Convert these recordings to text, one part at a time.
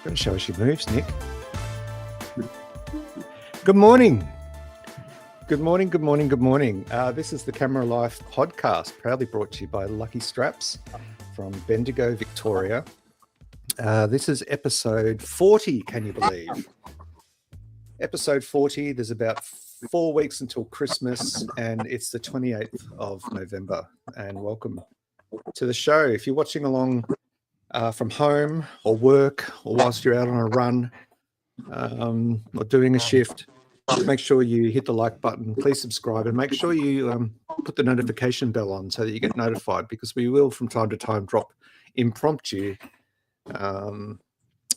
Going to show us she moves, Nick. Good morning. Good morning, good morning, good morning. This is the Camera Life podcast, proudly brought to you by Lucky Straps from Bendigo, Victoria. This is episode 40, can you believe? Episode 40, there's about 4 weeks until Christmas, and it's the 28th of November. And welcome to the show. If you're watching along from home or work, or whilst you're out on a run or doing a shift, make sure you hit the like button, please subscribe, and make sure you put the notification bell on so that you get notified, because we will from time to time drop impromptu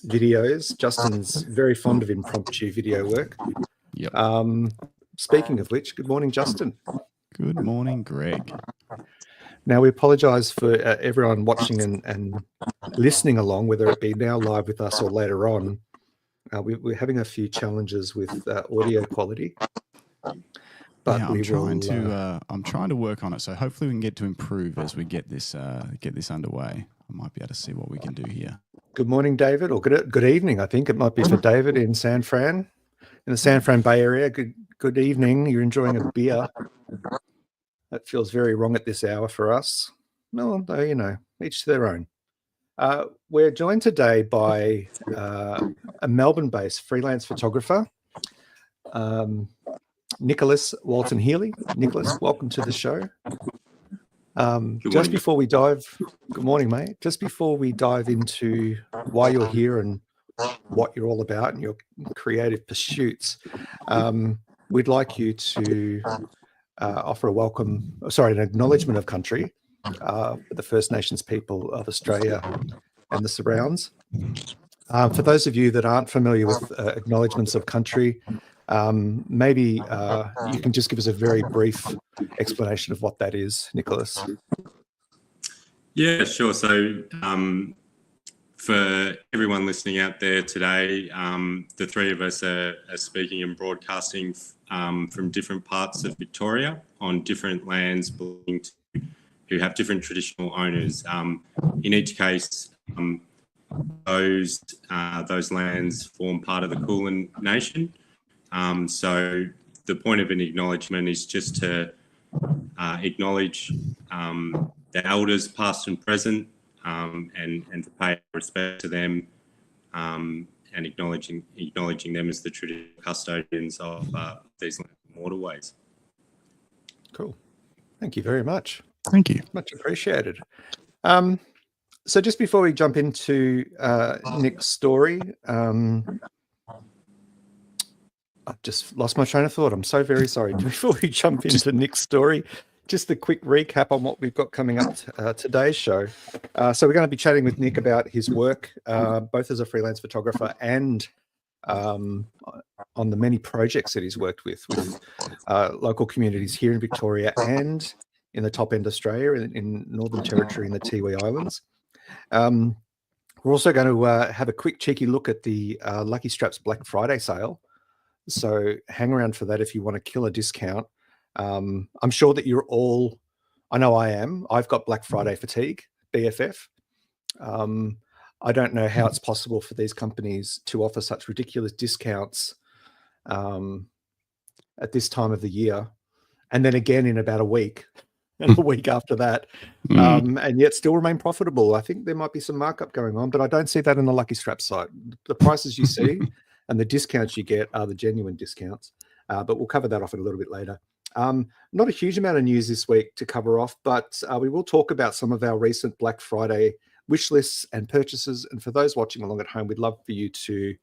videos. Justin's very fond of impromptu video work. Yep. Speaking of which, good morning, Justin. Good morning, Greg. Now, we apologise for everyone watching and listening along, whether it be now live with us or later on. We're having a few challenges with audio quality, but yeah, I'm trying to work on it. So hopefully we can get to improve as we get this underway. I might be able to see what we can do here. Good morning, David, or good evening. I think it might be for David in San Fran, in the San Fran Bay Area. Good evening. You're enjoying a beer. That feels very wrong at this hour for us. No, though, you know, each to their own. We're joined today by a Melbourne-based freelance photographer, Nicholas Walton-Heeley. Nicholas, welcome to the show. Just before we dive, good morning, mate. Just before we dive into why you're here and what you're all about and your creative pursuits, we'd like you to offer an acknowledgement of country for the First Nations people of Australia and the surrounds. For those of you that aren't familiar with acknowledgements of country, maybe you can just give us a very brief explanation of what that is, Nicholas. Yeah, sure. So for everyone listening out there today, the three of us are speaking and broadcasting from different parts of Victoria on different lands belonging to who have different traditional owners. In each case, those lands form part of the Kulin Nation. So the point of an acknowledgement is just to acknowledge the elders, past and present, and to pay respect to them, and acknowledging them as the traditional custodians of these waterways. Cool. Thank you very much. Thank you. Much appreciated. So just before we jump into Nick's story, I've just lost my train of thought. I'm so very sorry. Before we jump into Nick's story, just a quick recap on what we've got coming up today's show. So we're going to be chatting with Nick about his work, both as a freelance photographer and on the many projects that he's worked with local communities here in Victoria and in the top end Australia, in Northern Territory and the Tiwi Islands. We're also going to have a quick cheeky look at the Lucky Straps Black Friday sale. So hang around for that if you want to kill a discount. I'm sure that you're all, I know I am, I've got Black Friday fatigue, BFF. I don't know how it's possible for these companies to offer such ridiculous discounts at this time of the year, and then again in about a week, and a week after that, and yet still remain profitable. I think there might be some markup going on, but I don't see that in the Lucky Strap site. The prices you see and the discounts you get are the genuine discounts, but we'll cover that off in a little bit later. Not a huge amount of news this week to cover off, but we will talk about some of our recent Black Friday wish lists and purchases. And for those watching along at home, we'd love for you to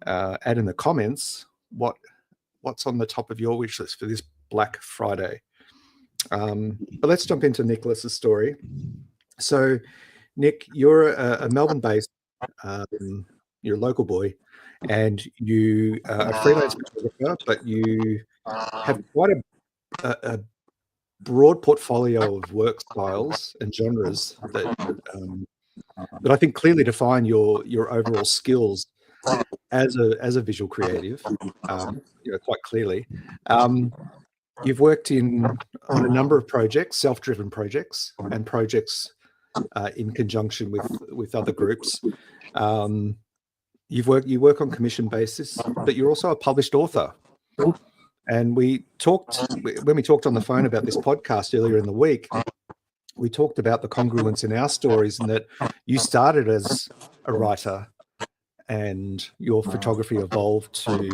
add in the comments what's on the top of your wish list for this Black Friday. But let's jump into Nicholas's story. So, Nick, you're a Melbourne-based, you're a local boy, and you are a freelance photographer, but you have quite a broad portfolio of work styles and genres that I think clearly define your overall skills as a visual creative, quite clearly. You've worked on a number of projects, self-driven projects, and projects in conjunction with other groups. you work on commission basis, but you're also a published author. And when we talked on the phone about this podcast earlier in the week, we talked about the congruence in our stories, and that you started as a writer and your photography evolved to,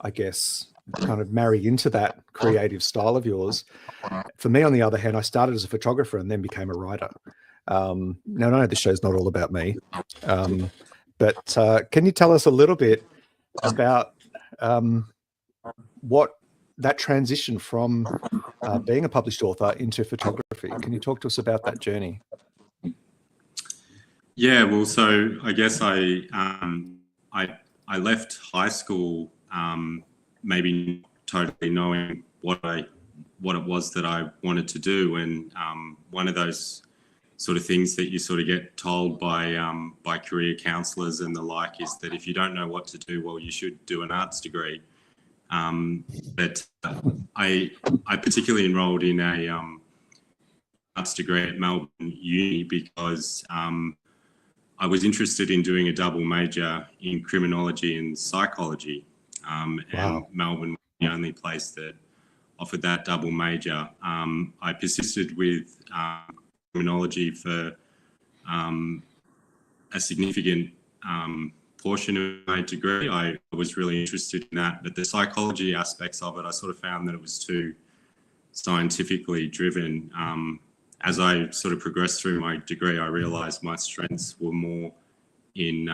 I guess, kind of marry into that creative style of yours. For me, on the other hand, I started as a photographer and then became a writer. Now, I know the show's not all about me, but can you tell us a little bit about what that transition from being a published author into photography? Can you talk to us about that journey? Yeah, well, so I guess I left high school maybe totally knowing what it was that I wanted to do, and one of those sort of things that you sort of get told by career counsellors and the like is that if you don't know what to do, well, you should do an arts degree. But I particularly enrolled in a arts degree at Melbourne Uni because I was interested in doing a double major in criminology and psychology. Wow. And Melbourne was the only place that offered that double major. I persisted with criminology for a significant portion of my degree. I was really interested in that, but the psychology aspects of it, I sort of found that it was too scientifically driven. As I sort of progressed through my degree, I realised my strengths were more in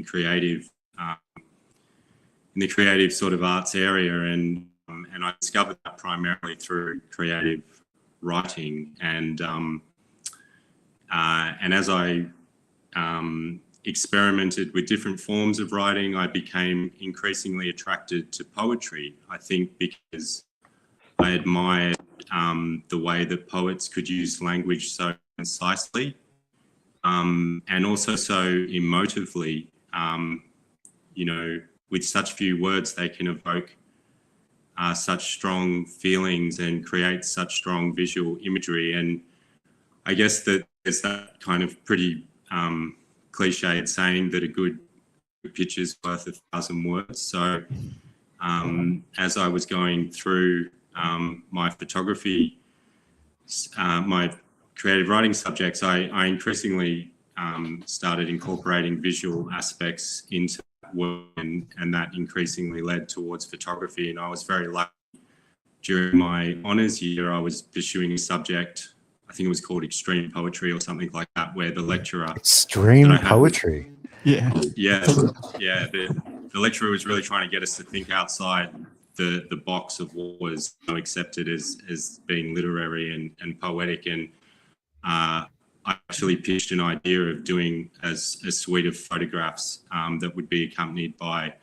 creative, in the creative sort of arts area, and I discovered that primarily through creative writing. And as I experimented with different forms of writing, I became increasingly attracted to poetry. I think because I admired the way that poets could use language so concisely and also so emotively. With such few words, they can evoke such strong feelings and create such strong visual imagery. And I guess that there's that kind of pretty cliched saying that a good picture's worth 1,000 words. So as I was going through my photography, my creative writing subjects, I increasingly started incorporating visual aspects into work, and that increasingly led towards photography. And I was very lucky. During my honours year, I was pursuing a subject, I think it was called extreme poetry or something like that, where the lecturer... Extreme poetry? Yeah. The lecturer was really trying to get us to think outside the box of what was accepted as being literary and poetic. And I actually pitched an idea of doing a suite of photographs that would be accompanied by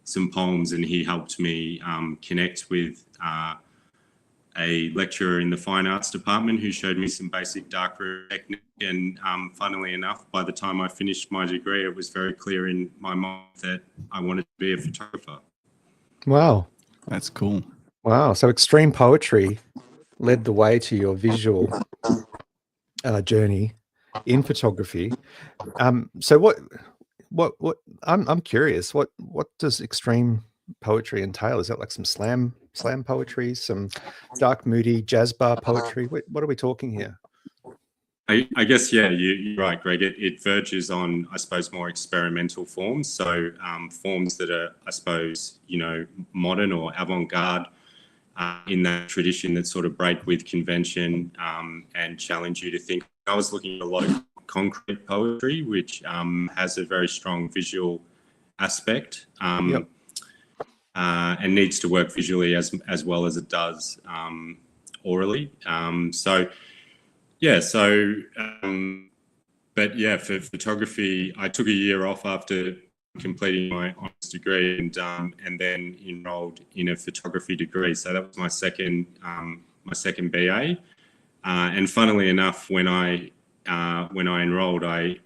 some poems, and he helped me connect with a lecturer in the fine arts department who showed me some basic darkroom technique. And funnily enough, by the time I finished my degree, it was very clear in my mind that I wanted to be a photographer. Wow. That's cool. Wow. So extreme poetry led the way to your visual journey in photography. So what I'm curious, what does extreme poetry entail? Is that like some slam poetry, some dark, moody jazz bar poetry? What are we talking here? I guess, yeah, you're right, Greg. It verges on, I suppose, more experimental forms. So forms that are, I suppose, modern or avant-garde in that tradition that sort of break with convention and challenge you to think. I was looking at a lot of concrete poetry, which has a very strong visual aspect and needs to work visually as well as it does orally. But yeah, for photography, I took a year off after completing my honours degree and then enrolled in a photography degree. So that was my second BA. And funnily enough, when I enrolled, I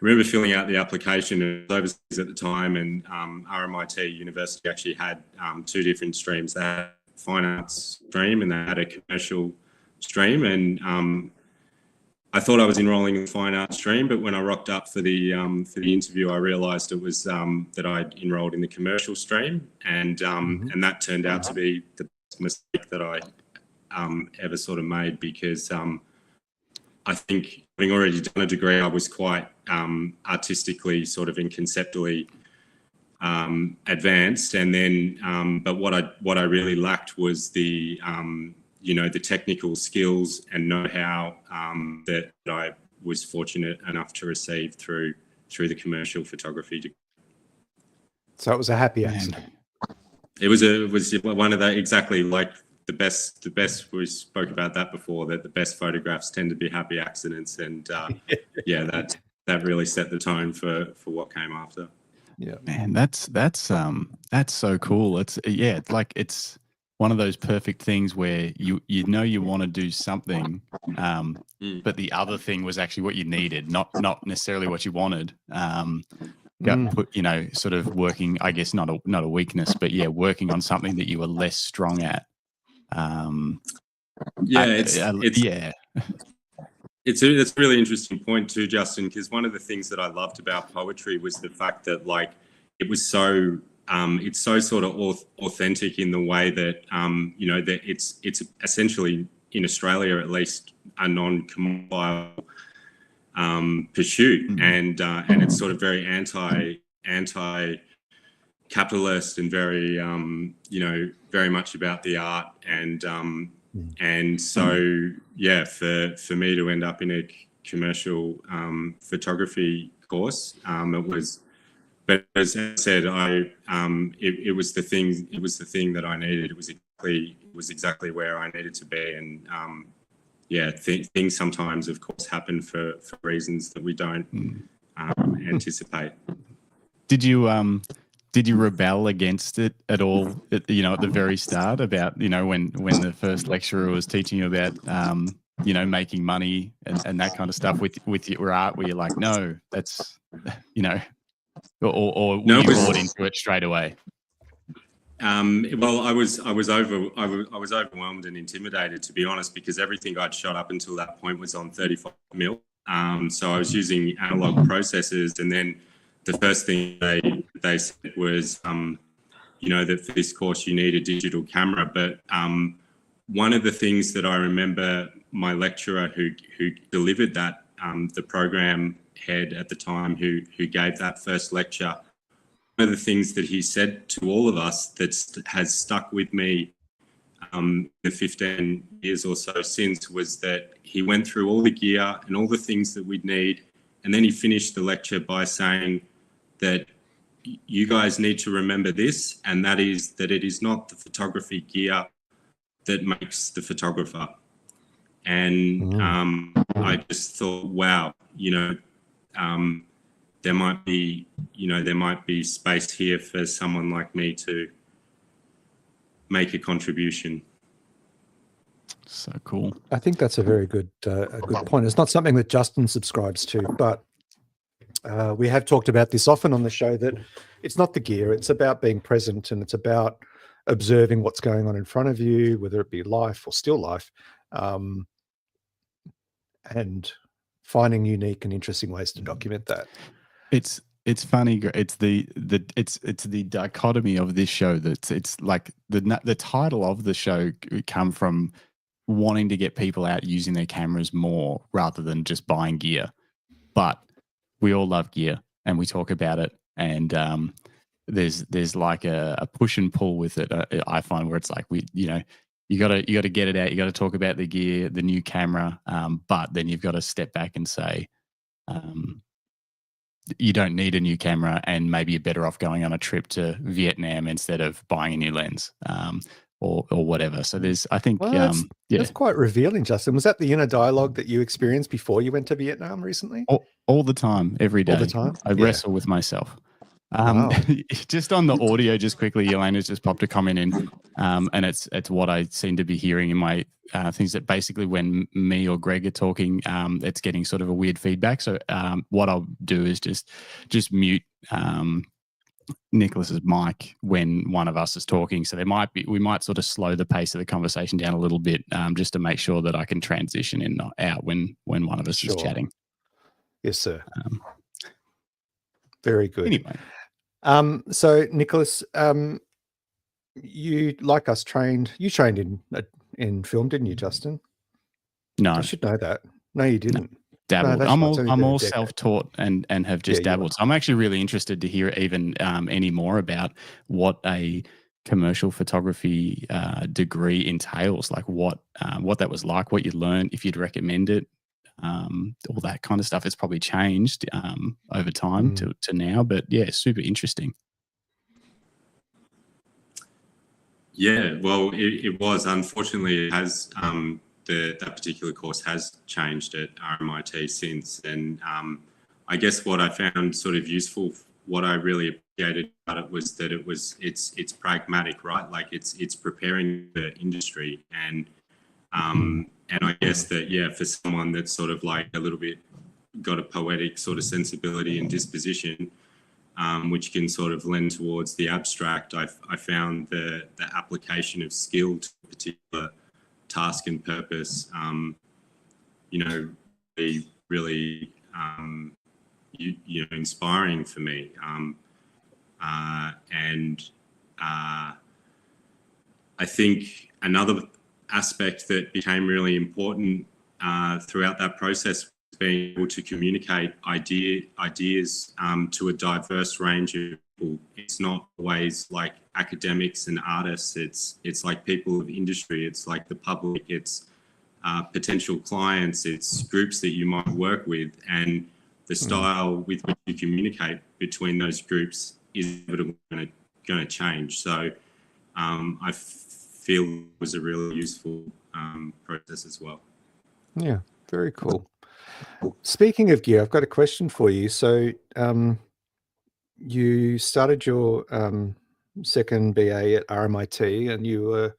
remember filling out the application. It was overseas at the time, and RMIT University actually had two different streams. They had a fine arts stream and they had a commercial stream. And I thought I was enrolling in the fine art stream, but when I rocked up for the interview, I realised it was that I'd enrolled in the commercial stream, and that turned out to be the best mistake that I ever sort of made, because I think, having already done a degree, I was quite artistically sort of and conceptually advanced, and then but what I really lacked was the the technical skills and know-how that I was fortunate enough to receive through the commercial photography degree. So it was a happy accident. It was one of the, exactly like the best. We spoke about that before, that the best photographs tend to be happy accidents, and that really set the tone for what came after. Yeah, man, that's so cool. It's one of those perfect things where you want to do something, but the other thing was actually what you needed, not necessarily what you wanted. Sort of working, I guess, not a weakness, but working on something that you were less strong at. It's a really interesting point too, Justin, because one of the things that I loved about poetry was the fact that, like, it was so it's so sort of authentic in the way that that it's essentially, in Australia at least, a non-commodifiable pursuit, and it's sort of very anti-capitalist and very very much about the art, and so for me to end up in a commercial photography course, it was. But as I said, it was the thing. It was the thing that I needed. It was exactly where I needed to be. And things sometimes, of course, happen for reasons that we don't anticipate. Did you rebel against it at all? At the very start, about when the first lecturer was teaching you about making money and that kind of stuff with your art, where you're like, no, that's or were you bought into it straight away? Well, I was overwhelmed and intimidated, to be honest, because everything I'd shot up until that point was on 35 mil. So I was using analog processors, and then the first thing they said was, that for this course you need a digital camera. But one of the things that I remember my lecturer who delivered that, the program head at the time, who gave that first lecture, one of the things that he said to all of us that has stuck with me the 15 years or so since, was that he went through all the gear and all the things that we'd need, and then he finished the lecture by saying that you guys need to remember this, and that is that it is not the photography gear that makes the photographer. And I just thought, wow, there might be space here for someone like me to make a contribution. So cool. I think that's a very good point. It's not something that Justin subscribes to, but we have talked about this often on the show, that it's not the gear, it's about being present, and it's about observing what's going on in front of you, whether it be life or still life, and finding unique and interesting ways to document that. It's funny. It's the dichotomy of this show, that it's like the title of the show come from wanting to get people out using their cameras more rather than just buying gear. But we all love gear, and we talk about it, and there's like a push and pull with it. I find, where it's like, you got to get it out. You got to talk about the gear, the new camera, but then you've got to step back and say, you don't need a new camera, and maybe you're better off going on a trip to Vietnam instead of buying a new lens, or whatever. So I think that's quite revealing, Justin. Was that the inner dialogue that you experienced before you went to Vietnam recently? All the time, every day. All the time. I wrestle with myself. Wow. Just on the audio, just quickly, Elena's just popped a comment in, and it's what I seem to be hearing in my things, that basically when me or Greg are talking, it's getting sort of a weird feedback. So what I'll do is just mute Nicholas's mic when one of us is talking. So we might sort of slow the pace of the conversation down a little bit, just to make sure that I can transition in and out when one of us is chatting. Yes, sir. Very good. Anyway. So Nicholas, you, like us, trained in film, didn't you, Justin? No. I should know that. No, you didn't. No. Dabbled. No, I'm all self-taught and have just dabbled. So I'm actually really interested to hear even any more about what a commercial photography degree entails, like what that was like, what you learned, if you'd recommend it, all that kind of stuff. It's probably changed over time to now, but yeah, super interesting. Yeah, well, it was. Unfortunately, it has. That particular course has changed at RMIT since, and I guess what I found sort of useful, what I really appreciated about it was that it's pragmatic, right? Like it's preparing the industry, and I guess that for someone that's sort of like a little bit got a poetic sort of sensibility and disposition, which can sort of lend towards the abstract, I found the application of skill to a particular task and purpose, be really, inspiring for me. I think another aspect that became really important throughout that process was being able to communicate ideas to a diverse range of people. It's not always like academics and artists. It's like people of industry. It's like the public. It's potential clients. It's groups that you might work with, and the style with which you communicate between those groups is inevitably going to change. So I feel it was a really useful process as well. Yeah, very cool. Speaking of gear, I've got a question for you. So you started your second BA at RMIT, and you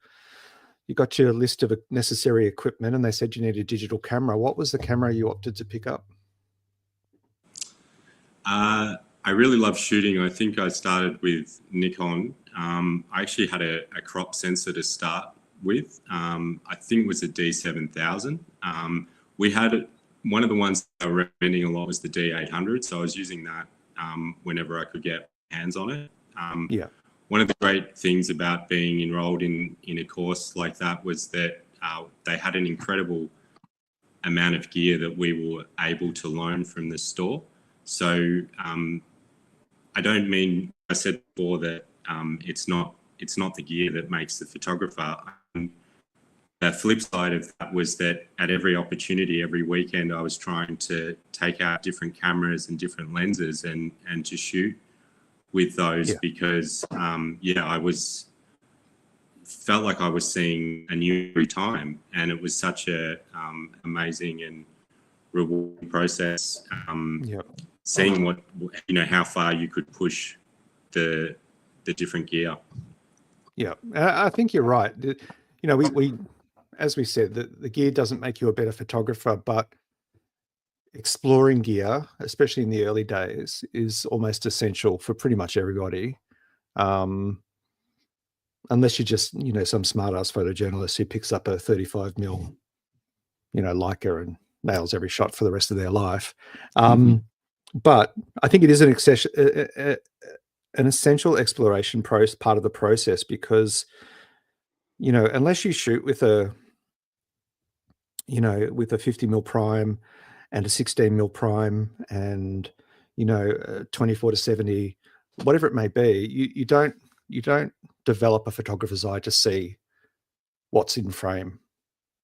got your list of necessary equipment, and they said you need a digital camera. What was the camera you opted to pick up? I really love shooting. I think I started with Nikon. I actually had a crop sensor to start with. I think it was a D7000. We had one of the ones I was recommending a lot was the D800, so I was using that whenever I could get hands on it. One of the great things about being enrolled in a course like that was that they had an incredible amount of gear that we were able to loan from the store. So I don't mean, I said before that it's not the gear that makes the photographer. The flip side of that was that at every opportunity, every weekend, I was trying to take out different cameras and different lenses and to shoot with those because I felt like I was seeing a new every time, and it was such a amazing and rewarding process. Seeing what how far you could push the different gear. Yeah, I think you're right. We as we said, the gear doesn't make you a better photographer, but exploring gear, especially in the early days, is almost essential for pretty much everybody. Unless you're just, some smart ass photojournalist who picks up a 35mm, Leica and nails every shot for the rest of their life. But I think it is an essential exploration part of the process because, unless you shoot with a 50mm prime and a 16mm prime and, 24-70, whatever it may be, you don't develop a photographer's eye to see what's in frame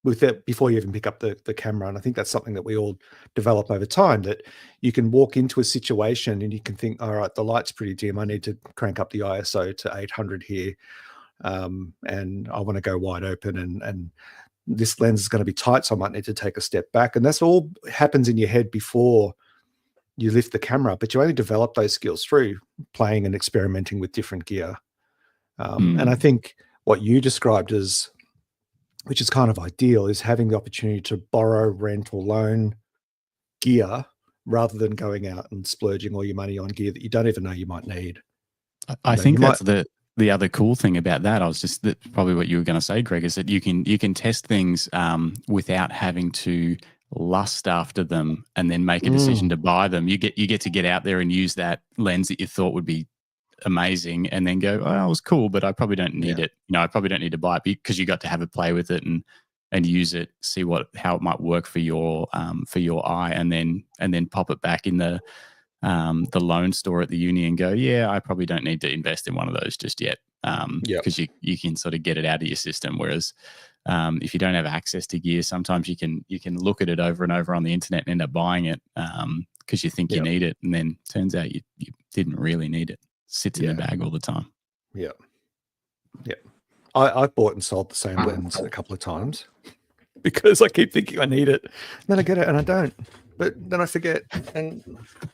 with it before you even pick up the camera. And I think that's something that we all develop over time, that you can walk into a situation and you can think, all right, the light's pretty dim. I need to crank up the ISO to 800 here. And I want to go wide open and this lens is going to be tight, so I might need to take a step back. And that's all happens in your head before you lift the camera, but you only develop those skills through playing and experimenting with different gear. And I think what you described as, which is kind of ideal, is having the opportunity to borrow, rent, or loan gear rather than going out and splurging all your money on gear that you don't even know you might need. I think that's the other cool thing about that. That's probably what you were going to say, Greg, is that you can test things without having to lust after them and then make a decision to buy them. You get to get out there and use that lens that you thought would be amazing, and then go, oh, it was cool, but I probably don't need it. I probably don't need to buy it, because you got to have a play with it and use it, see how it might work for your eye, and then pop it back in the loan store at the uni and go, yeah, I probably don't need to invest in one of those just yet, because you can sort of get it out of your system. Whereas if you don't have access to gear, sometimes you can look at it over and over on the internet and end up buying it because you think you need it, and then turns out you didn't really need it. Sits in the bag all the time. Yeah. I've bought and sold the same lens a couple of times because I keep thinking I need it. Then I get it and I don't. But then I forget, and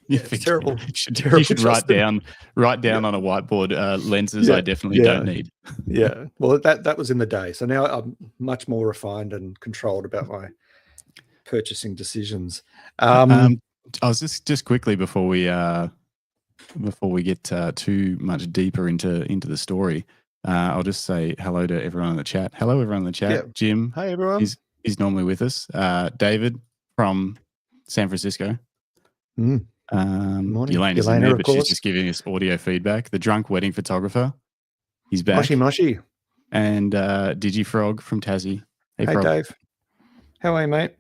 it's terrible. You should write down on a whiteboard lenses I definitely don't need. Yeah. Well, that was in the day. So now I'm much more refined and controlled about my purchasing decisions. I was just quickly before we get too much deeper into the story, I'll just say hello to everyone in the chat. Hello, everyone in the chat. Yeah. Jim, hey everyone. He's normally with us. David from San Francisco. Morning. Elena's in there, but she's just giving us audio feedback. The drunk wedding photographer, he's back. Moshi. And Digifrog from Tassie. Hey Frog. Dave. How are you, mate?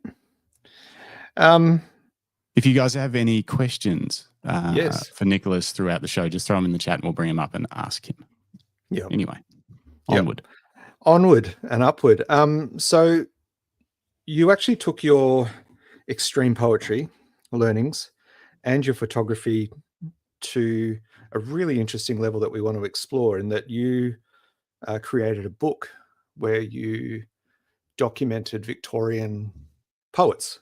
If you guys have any questions for Nicholas throughout the show, just throw them in the chat and we'll bring them up and ask him. Yeah. Anyway, onward. Onward and upward. So you actually took your extreme poetry learnings and your photography to a really interesting level that we want to explore, in that you created a book where you documented Victorian poets.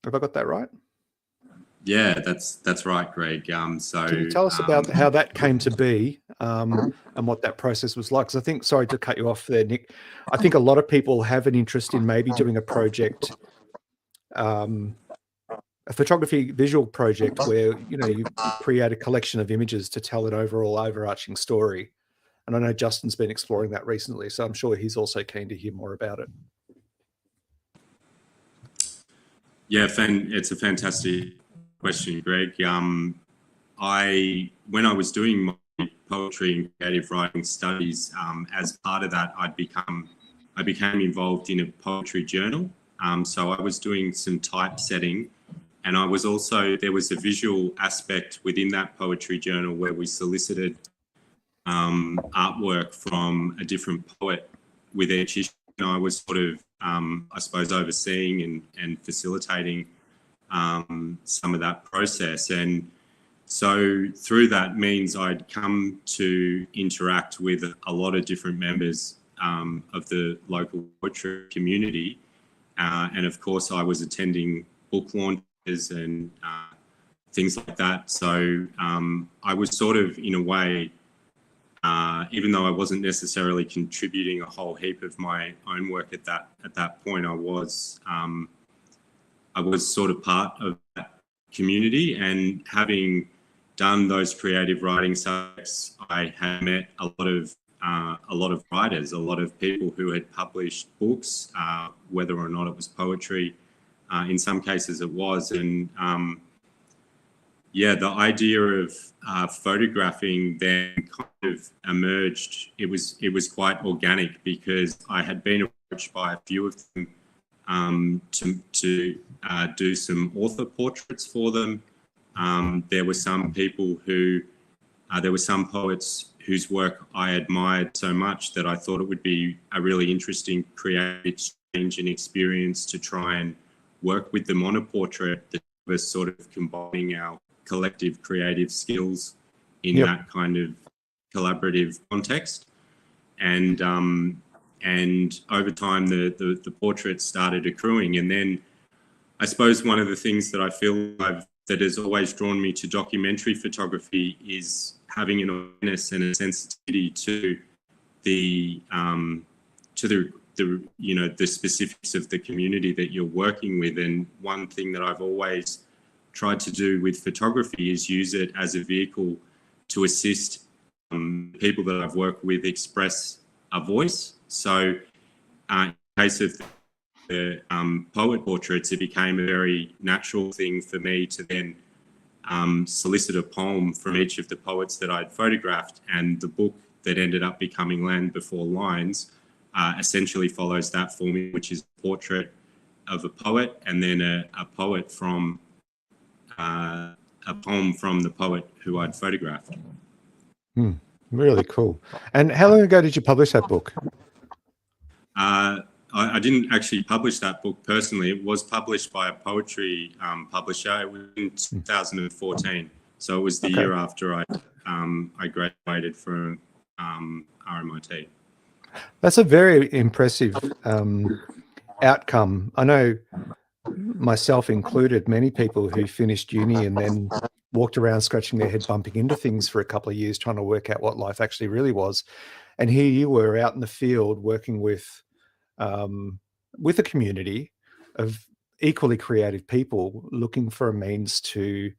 Have I got that right? Yeah, that's right, Greg. So can you tell us about how that came to be and what that process was like? Because I think, sorry to cut you off there, Nick, I think a lot of people have an interest in maybe doing a project, a photography visual project where, you create a collection of images to tell an overarching story. And I know Justin's been exploring that recently, so I'm sure he's also keen to hear more about it. Yeah, it's a fantastic question, Greg. When I was doing my poetry and creative writing studies, as part of that, I became involved in a poetry journal. So I was doing some typesetting, and there was a visual aspect within that poetry journal where we solicited artwork from a different poet with each issue. I was sort of, I suppose, overseeing and facilitating some of that process. And so through that means I'd come to interact with a lot of different members of the local poetry community. And of course, I was attending book launches and things like that. So I was sort of, in a way, even though I wasn't necessarily contributing a whole heap of my own work at that point, I was sort of part of that community. And having done those creative writing subjects, I had met a lot of writers, a lot of people who had published books, whether or not it was poetry. In some cases, it was, and the idea of photographing then kind of emerged. It was quite organic because I had been approached by a few of them to do some author portraits for them. There were some poets whose work I admired so much that I thought it would be a really interesting creative exchange and experience to try and work with them on a portrait that was sort of combining our collective creative skills in that kind of collaborative context. And over time, the portraits started accruing. And then I suppose one of the things that I feel that has always drawn me to documentary photography is having an awareness and a sensitivity to the specifics of the community that you're working with. And one thing that I've always tried to do with photography is use it as a vehicle to assist people that I've worked with express a voice. So in case of the poet portraits, it became a very natural thing for me to then solicit a poem from each of the poets that I'd photographed, and the book that ended up becoming Land Before Lines essentially follows that for me, which is a portrait of a poet and then a poet from a poem from the poet who I'd photographed. Really cool. And how long ago did you publish that book? I didn't actually publish that book personally. It was published by a poetry publisher. It was in 2014. So it was the year after I graduated from RMIT. That's a very impressive outcome. I know myself included, many people who finished uni and then walked around scratching their head, bumping into things for a couple of years, trying to work out what life actually really was. And here you were out in the field working with a community of equally creative people looking for a means to,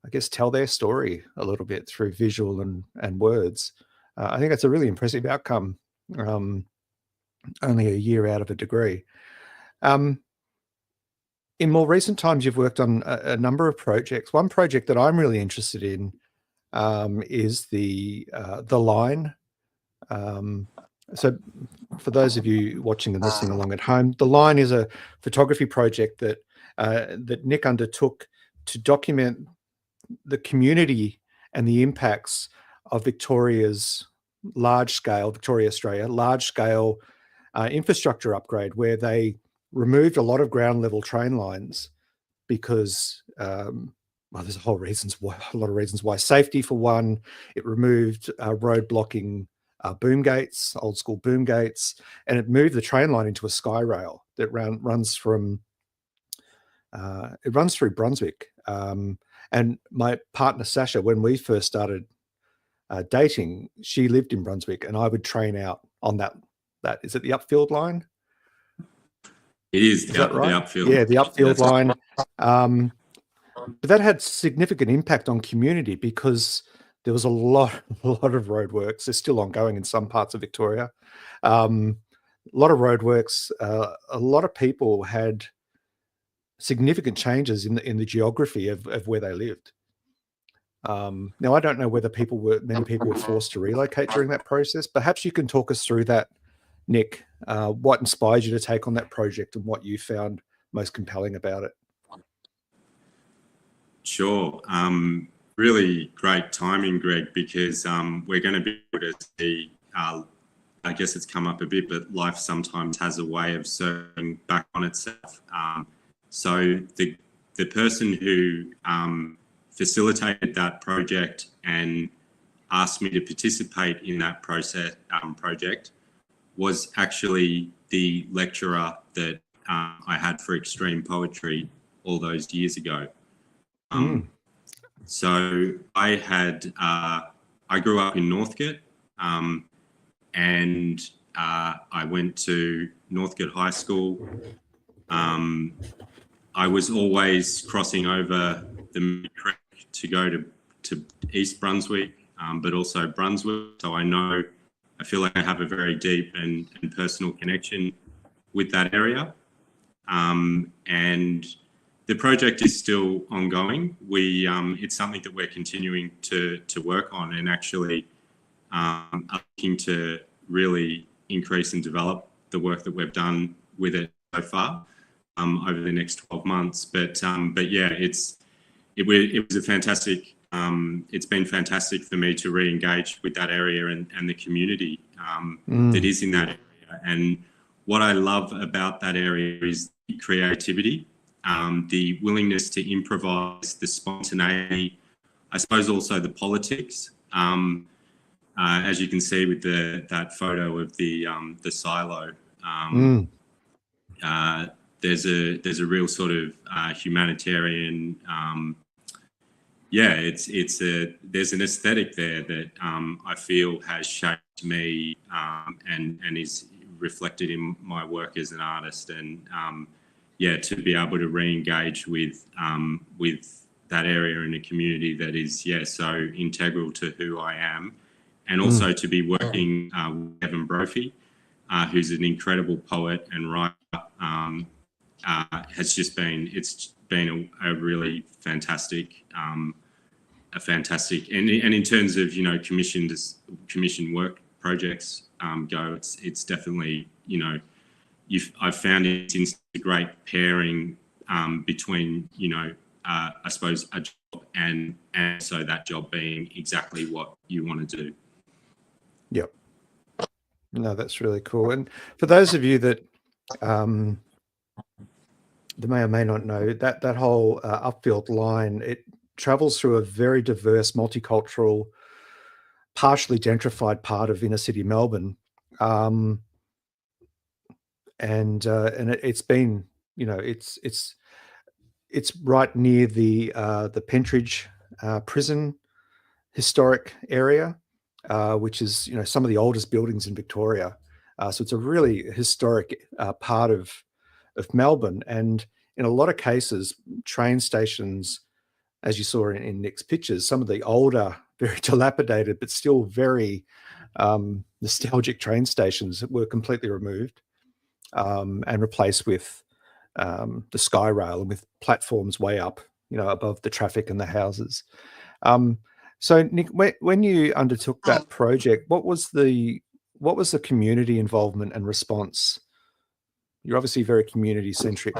I guess, tell their story a little bit through visual and words. I think that's a really impressive outcome, only a year out of a degree. In more recent times, you've worked on a number of projects. One project that I'm really interested in is the Line. So for those of you watching and listening along at home, the Line is a photography project that Nick undertook to document the community and the impacts of Victoria, Australia, large-scale infrastructure upgrade, where they removed a lot of ground-level train lines because, there's a lot of reasons why. Safety for one, it removed road blocking boom gates, old school boom gates, and it moved the train line into a sky rail that runs through Brunswick. And my partner Sasha, when we first started dating, she lived in Brunswick, and I would train out on that. Is it the Upfield line? It is that right? The Upfield. Yeah, the Upfield line. But that had significant impact on community because there was a lot of roadworks. They're still ongoing in some parts of Victoria. A lot of roadworks. A lot of people had significant changes in the geography of where they lived. Now, I don't know whether many people were forced to relocate during that process. Perhaps you can talk us through that, Nick. What inspired you to take on that project and what you found most compelling about it? Sure. Really great timing, Greg, because we're going to be able to see, I guess it's come up a bit, but life sometimes has a way of circling back on itself. So the person who facilitated that project and asked me to participate in that project was actually the lecturer that I had for extreme poetry all those years ago. So I grew up in Northcote, and I went to Northcote High School. I was always crossing over the creek to go to East Brunswick, but also Brunswick. So I feel like I have a very deep and personal connection with that area. And the project is still ongoing. It's something that we're continuing to work on, and actually are looking to really increase and develop the work that we've done with it so far over the next 12 months. But yeah, it was a fantastic. It's been fantastic for me to re-engage with that area and the community that is in that area. And what I love about that area is the creativity, the willingness to improvise, the spontaneity, I suppose also the politics. As you can see with that photo of the silo, there's a real sort of humanitarian. There's an aesthetic there that I feel has shaped me and is reflected in my work as an artist. And to be able to re-engage with that area in a community that is, so integral to who I am. And also to be working with Evan Brophy, who's an incredible poet and writer, it's been a really fantastic, and in terms of, commissioned work projects go, it's definitely, I've found it's a great pairing between, I suppose a job and so that job being exactly what you want to do. Yep. No, that's really cool. And for those of you that may or may not know, that whole upfield line, it travels through a very diverse, multicultural, partially gentrified part of inner city Melbourne. And it's been, it's right near the Pentridge prison historic area, which is, some of the oldest buildings in Victoria. So it's a really historic part of Melbourne. And in a lot of cases, train stations, as you saw in Nick's pictures, some of the older, very dilapidated, but still very nostalgic train stations were completely removed and replaced with the sky rail and with platforms way up, above the traffic and the houses. So Nick, when you undertook that project, what was the community involvement and response? You're obviously very community centric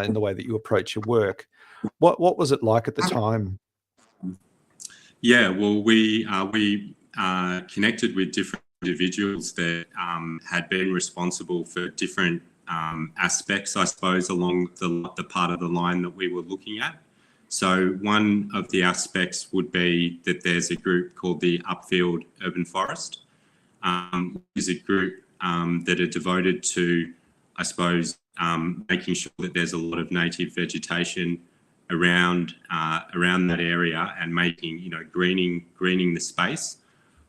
in the way that you approach your work. What was it like at the time? Yeah, well, we connected with different individuals that had been responsible for different aspects, I suppose, along the part of the line that we were looking at. So one of the aspects would be that there's a group called the Upfield Urban Forest, which is a group that are devoted to, I suppose, making sure that there's a lot of native vegetation around that area and making, greening the space.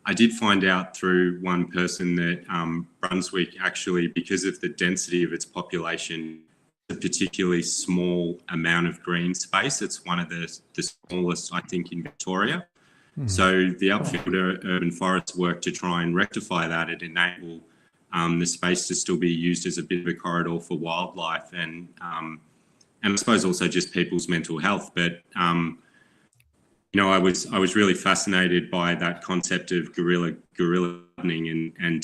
I did find out through one person that Brunswick actually, because of the density of its population, a particularly small amount of green space. It's one of the smallest, I think, in Victoria. So the Upfield Urban Forest work to try and rectify that and enable the space to still be used as a bit of a corridor for wildlife and I suppose also just people's mental health. But I was really fascinated by that concept of guerrilla gardening and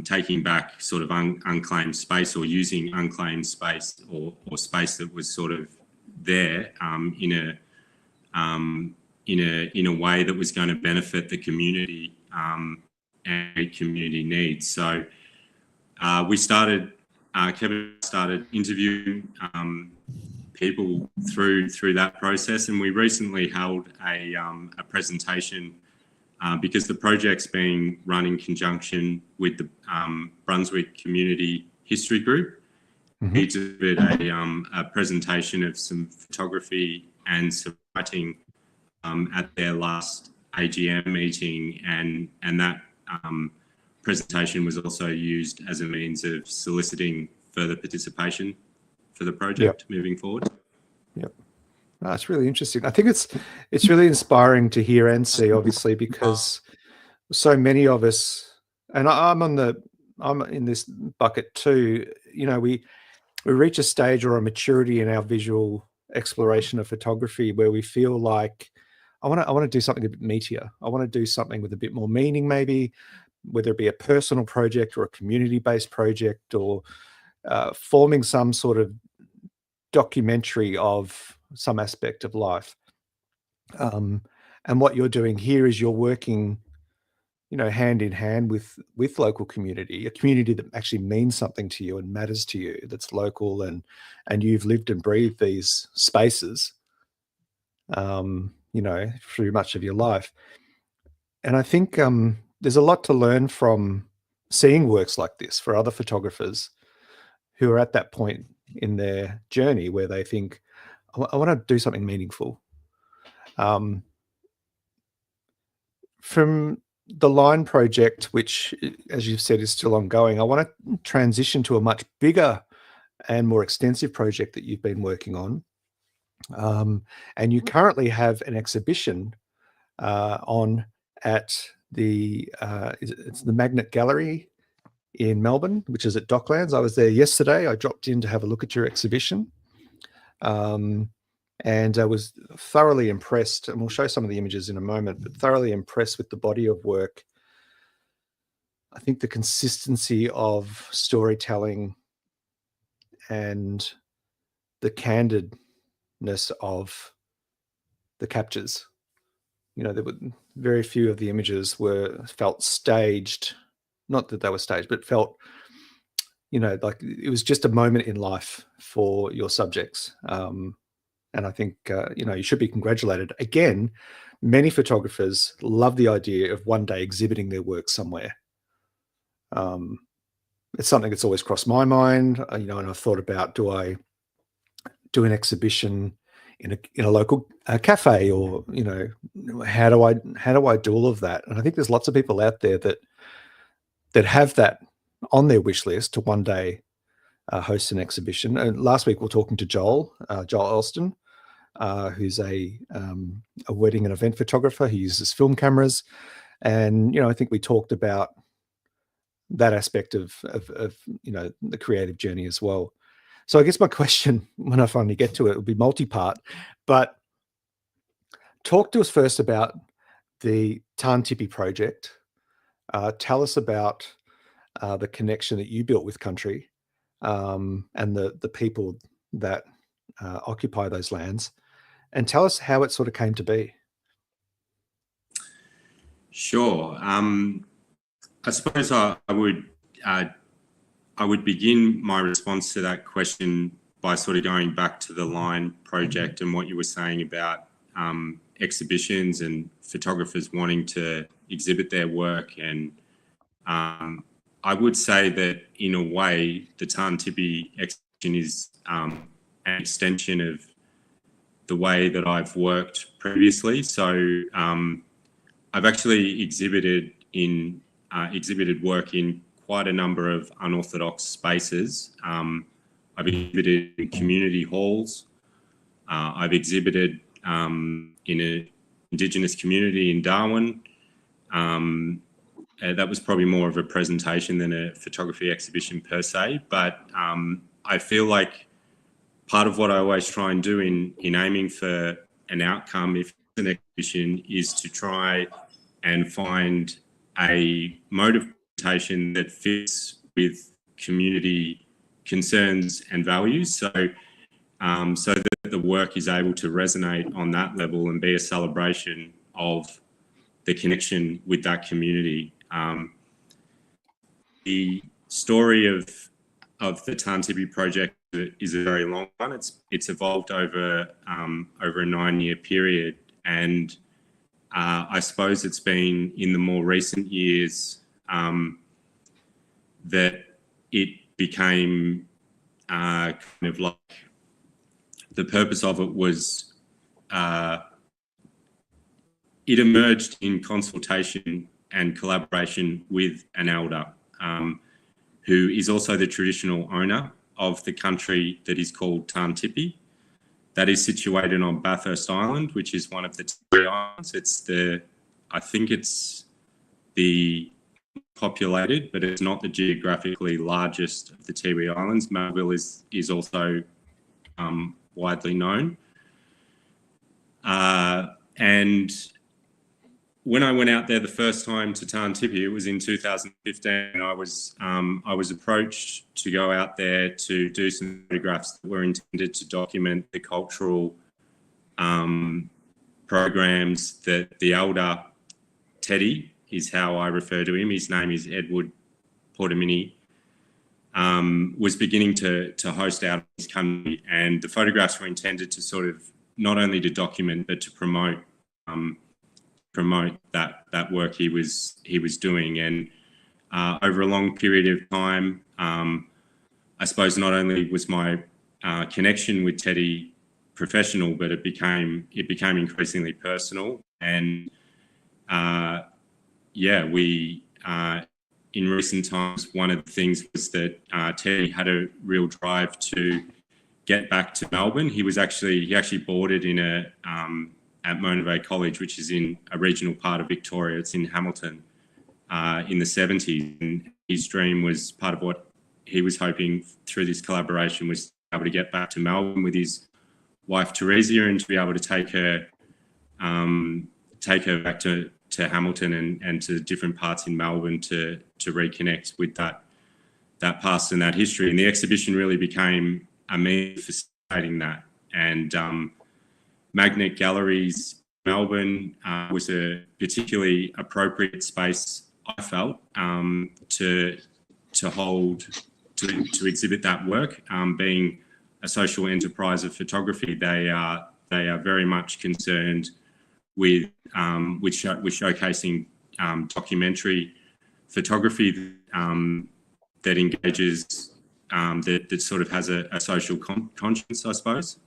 taking back sort of unclaimed space, or using unclaimed space or space that was sort of there in a way that was going to benefit the community and community needs. So Kevin started interviewing people through that process, and we recently held a presentation because the project's being run in conjunction with the Brunswick Community History Group. We did a presentation of some photography and some writing at their last AGM meeting, and that presentation was also used as a means of soliciting further participation for the project moving forward. Yep. It's really interesting. I think it's really inspiring to hear and see, obviously, because so many of us, and I'm in this bucket too. We reach a stage or a maturity in our visual exploration of photography where we feel like I want to do something a bit meatier. I want to do something with a bit more meaning, maybe, whether it be a personal project or a community-based project, or forming some sort of documentary of some aspect of life. And what you're doing here is you're working, hand in hand with local community, a community that actually means something to you and matters to you, that's local, and you've lived and breathed these spaces, through much of your life. And I think there's a lot to learn from seeing works like this for other photographers who are at that point in their journey where they think, I want to do something meaningful. From the Line project, which, as you've said, is still ongoing, I want to transition to a much bigger and more extensive project that you've been working on. And you currently have an exhibition on at the it's the Magnet Gallery in Melbourne, which is at Docklands. I was there yesterday. I dropped in to have a look at your exhibition, and I was thoroughly impressed. And we'll show some of the images in a moment, but thoroughly impressed with the body of work. I think the consistency of storytelling and the candidness of the captures. You know, there were very few of the images felt staged. Not that they were staged, but felt, you know, like it was just a moment in life for your subjects. And I think, you know, you should be congratulated. Again, many photographers love the idea of one day exhibiting their work somewhere. It's something that's always crossed my mind, you know, and I've thought about, do I do an exhibition in a local cafe, or, you know, how do I do all of that? And I think there's lots of people out there that have that on their wish list to one day host an exhibition. And last week we were talking to Joel Elston, who's a wedding and event photographer. He uses film cameras, and, you know, I think we talked about that aspect of you know, the creative journey as well. So I guess my question, when I finally get to it, will be multi-part, but talk to us first about the Tippi project. Tell us about the connection that you built with country, and the people that occupy those lands, and tell us how it sort of came to be. Sure. I suppose I would begin my response to that question by sort of going back to the Line project and what you were saying about exhibitions and photographers wanting to exhibit their work. And I would say that in a way, the Tippi exhibition is an extension of the way that I've worked previously. So I've actually exhibited work in quite a number of unorthodox spaces. I've exhibited in community halls. I've exhibited in an Indigenous community in Darwin. That was probably more of a presentation than a photography exhibition per se. But I feel like part of what I always try and do in aiming for an outcome, if it's an exhibition, is to try and find a mode of presentation that fits with community concerns and values, so that the work is able to resonate on that level and be a celebration of the connection with that community. The story of the Tippi project is a very long one. It's evolved over a 9-year period, and I suppose it's been in the more recent years that it became kind of like the purpose of it was it emerged in consultation and collaboration with an elder who is also the traditional owner of the country that is called Tippi. That is situated on Bathurst Island, which is one of the Tiwi Islands. I think it's the populated, but it's not the geographically largest of the Tiwi Islands. Melville is also widely known. And when I went out there the first time to Tippi, it was in 2015. I was approached to go out there to do some photographs that were intended to document the cultural programs that the elder, Teddy is how I refer to him, his name is Edward Portamini, was beginning to host out of his country. And the photographs were intended to sort of not only to document but to promote that work he was doing. And over a long period of time, I suppose not only was my connection with Teddy professional, but it became increasingly personal. And we in recent times, one of the things was that Teddy had a real drive to get back to Melbourne. He actually boarded in at Mona Bay College, which is in a regional part of Victoria. It's in Hamilton in the 70s. And his dream was, part of what he was hoping through this collaboration, was to be able to get back to Melbourne with his wife Teresia, and to be able to take her back to Hamilton and to different parts in Melbourne to reconnect with that past and that history. And the exhibition really became a means for facilitating that. And Magnet Galleries Melbourne was a particularly appropriate space, I felt, to exhibit that work. Being a social enterprise of photography, they are very much concerned with showcasing documentary photography that engages, that sort of has a social conscience, I suppose.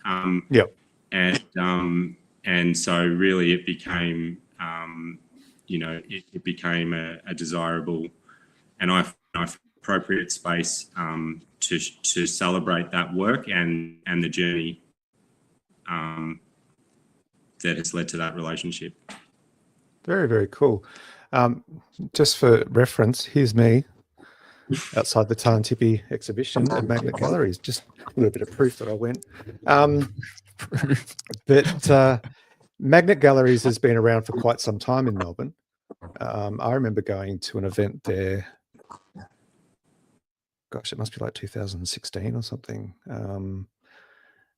And so really it became, it became a desirable and appropriate space to celebrate that work and the journey that has led to that relationship. Very, very cool. Just for reference, here's me outside the Tippi exhibition at Magnet Galleries. Just a little bit of proof that I went. But Magnet Galleries has been around for quite some time in Melbourne. I remember going to an event there. Gosh, it must be like 2016 or something.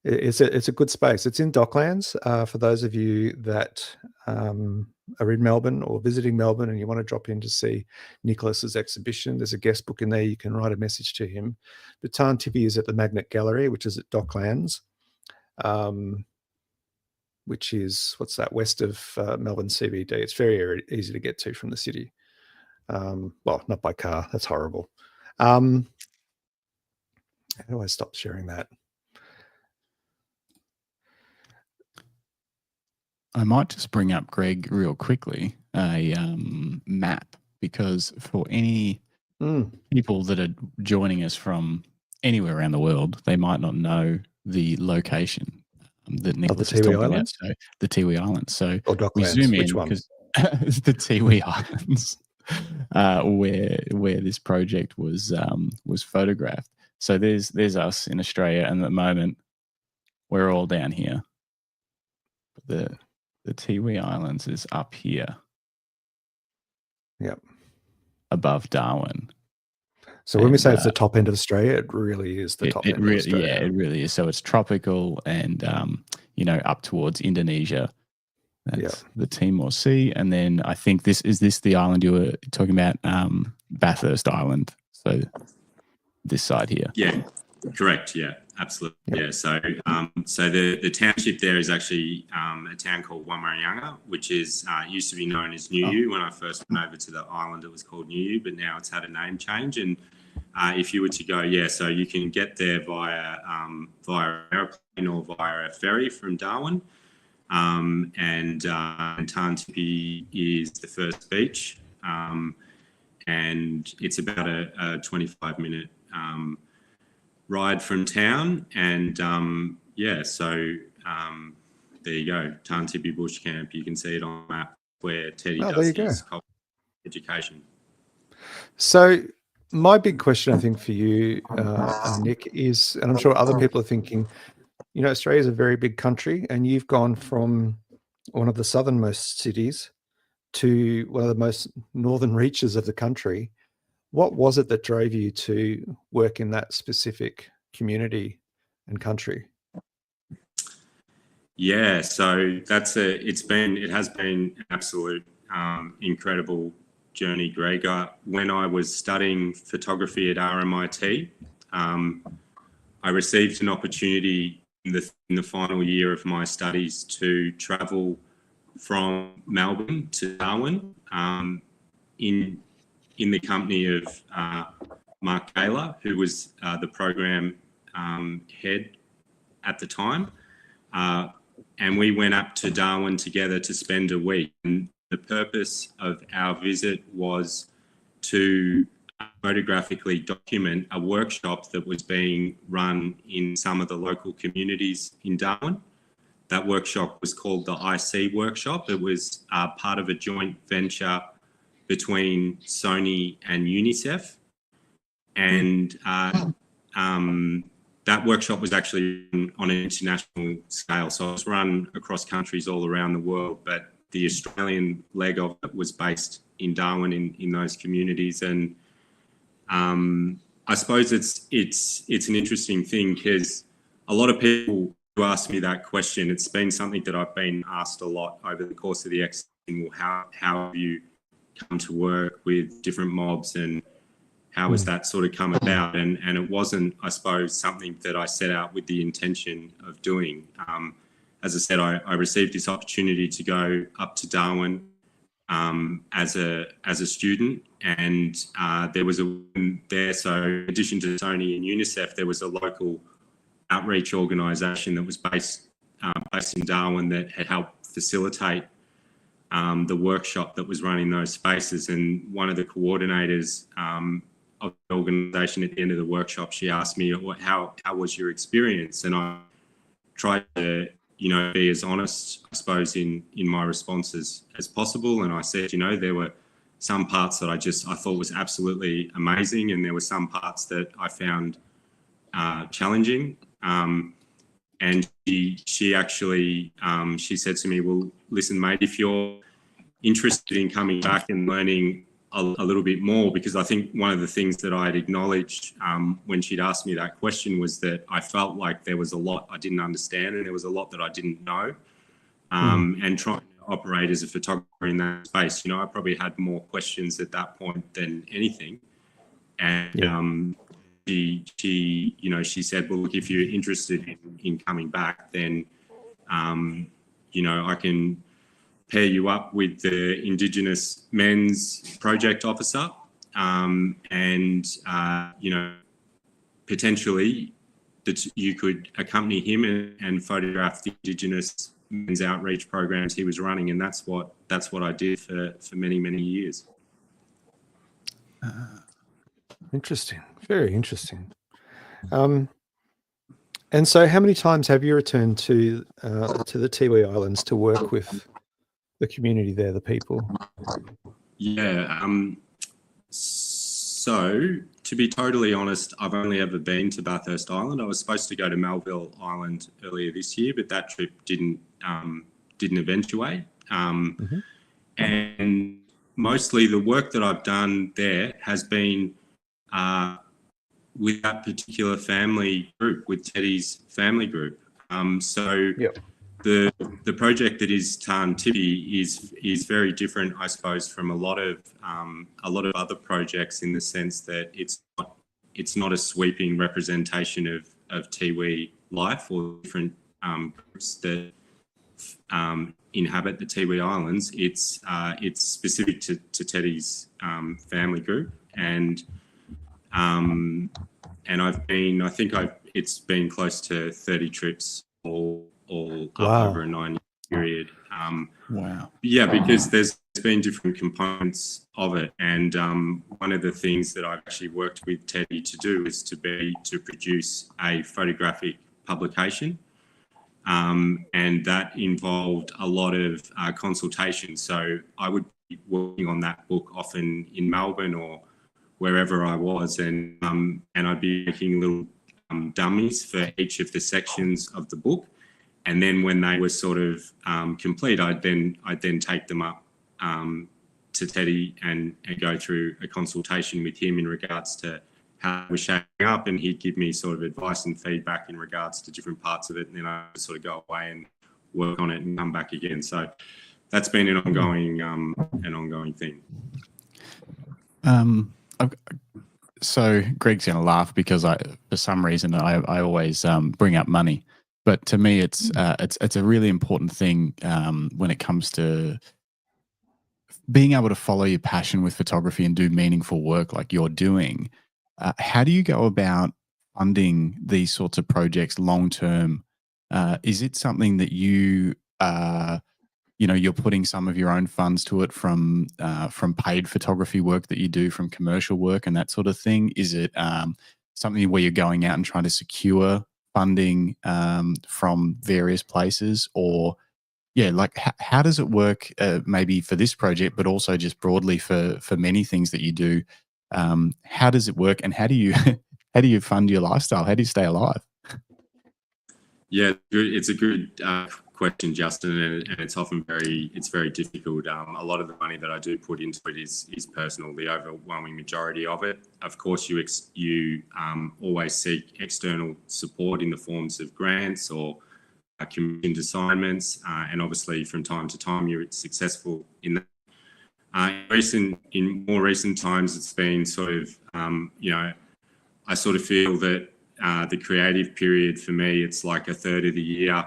It's a good space. It's in Docklands. For those of you that are in Melbourne or visiting Melbourne and you want to drop in to see Nicholas's exhibition, there's a guest book in there. You can write a message to him. But Tippi is at the Magnet Gallery, which is at Docklands, which is, west of Melbourne CBD. It's very easy to get to from the city. Well, not by car. That's horrible. How do I stop sharing that? I might just bring up, Greg, real quickly, a map, because for any people that are joining us from anywhere around the world, they might not know the location that Nicholas is talking about. So the Tiwi Islands. So we zoom in because the Tiwi Islands, where this project was photographed. So there's us in Australia, and at the moment we're all down here. The Tiwi Islands is up here. Yep. Above Darwin. So when we say it's the top end of Australia, it really is the top end of Australia. Yeah, it really is. So it's tropical and, up towards Indonesia. That's the Timor Sea. And then I think is this the island you were talking about? Bathurst Island. So this side here. Yeah, correct. Yeah, absolutely. Yep. Yeah. So the township there is actually a town called Wamarayanga, which is used to be known as Niue. When I first went over to the island, it was called Niue, but now it's had a name change. And if you were to go, so you can get there via airplane or via a ferry from Darwin. And Tippi is the first beach, and it's about a 25-minute ride from town. And there you go, Tippi Bush Camp. You can see it on the map where Teddy does his education. So my big question, I think, for you, Nick, is, and I'm sure other people are thinking, Australia is a very big country, and you've gone from one of the southernmost cities to one of the most northern reaches of the country. What was it that drove you to work in that specific community and country? Yeah, so it has been an absolute incredible journey, Greg. When I was studying photography at RMIT, I received an opportunity in the final year of my studies to travel from Melbourne to Darwin in the company of Mark Gaylor, who was the program head at the time. And we went up to Darwin together to spend a week. And the purpose of our visit was to photographically document a workshop that was being run in some of the local communities in Darwin. That workshop was called the IC workshop. It was part of a joint venture between Sony and UNICEF. And that workshop was actually on an international scale. So it was run across countries all around the world, but the Australian leg of it was based in Darwin in those communities. And I suppose it's an interesting thing because a lot of people who ask me that question, it's been something that I've been asked a lot over the course of the exhibition. Well, how have you come to work with different mobs and how has that sort of come about? And it wasn't, I suppose, something that I set out with the intention of doing. As I said, I received this opportunity to go up to Darwin as a student, and there was a woman there. So in addition to Sony and UNICEF, there was a local outreach organisation that was based in Darwin that had helped facilitate the workshop that was run in those spaces. And one of the coordinators of the organisation at the end of the workshop, she asked me, how was your experience? And I tried to, be as honest, I suppose, in my responses as possible. And I said, there were some parts that I thought was absolutely amazing, and there were some parts that I found challenging. And she actually, she said to me, well, listen, mate, if you're interested in coming back and learning a little bit more, because I think one of the things that I had acknowledged when she'd asked me that question was that I felt like there was a lot I didn't understand and there was a lot that I didn't know. And trying to operate as a photographer in that space, I probably had more questions at that point than anything. And she said, well, look, if you're interested in coming back, then, I can pair you up with the Indigenous Men's Project Officer, and potentially that you could accompany him and photograph the Indigenous men's outreach programs he was running. And that's what I did for many, many years. Interesting. Very interesting. And so how many times have you returned to the Tiwi Islands to work with the community there, the people? Yeah. So to be totally honest, I've only ever been to Bathurst Island. I was supposed to go to Melville Island earlier this year, but that trip didn't eventuate. And mostly the work that I've done there has been with that particular family group, with Teddy's family group. The project that is Tarn Tippi is very different, I suppose, from a lot of other projects, in the sense that it's not a sweeping representation of Tiwi life or different groups that inhabit the Tiwi Islands. It's specific to Teddy's family group, and it's been close to 30 trips all up over a 9-year period. Wow. Yeah, because there's been different components of it. And one of the things that I've actually worked with Teddy to do is to produce a photographic publication. And that involved a lot of consultation. So I would be working on that book often in Melbourne or wherever I was, and I'd be making little dummies for each of the sections of the book. And then when they were sort of complete, I'd then take them up to Teddy and go through a consultation with him in regards to how it was shaping up, and he'd give me sort of advice and feedback in regards to different parts of it, and then I would sort of go away and work on it and come back again. So that's been an ongoing thing. So Greg's going to laugh because for some reason I always bring up money. But to me, it's a really important thing when it comes to being able to follow your passion with photography and do meaningful work like you're doing. How do you go about funding these sorts of projects long term? Is it something that you you're putting some of your own funds to it from paid photography work that you do, from commercial work and that sort of thing? Is it something where you're going out and trying to secure funding from various places? Or how does it work maybe for this project, but also just broadly for many things that you do? How does it work, and how do you how do you fund your lifestyle? How do you stay alive? Yeah, it's a good question, Justin, and it's often very difficult. A lot of the money that I do put into it is personal. The overwhelming majority of it. Of course, you always seek external support in the forms of grants or commissioned assignments, and obviously from time to time you're successful in that. In more recent times, it's been sort of I sort of feel that the creative period for me, it's like a third of the year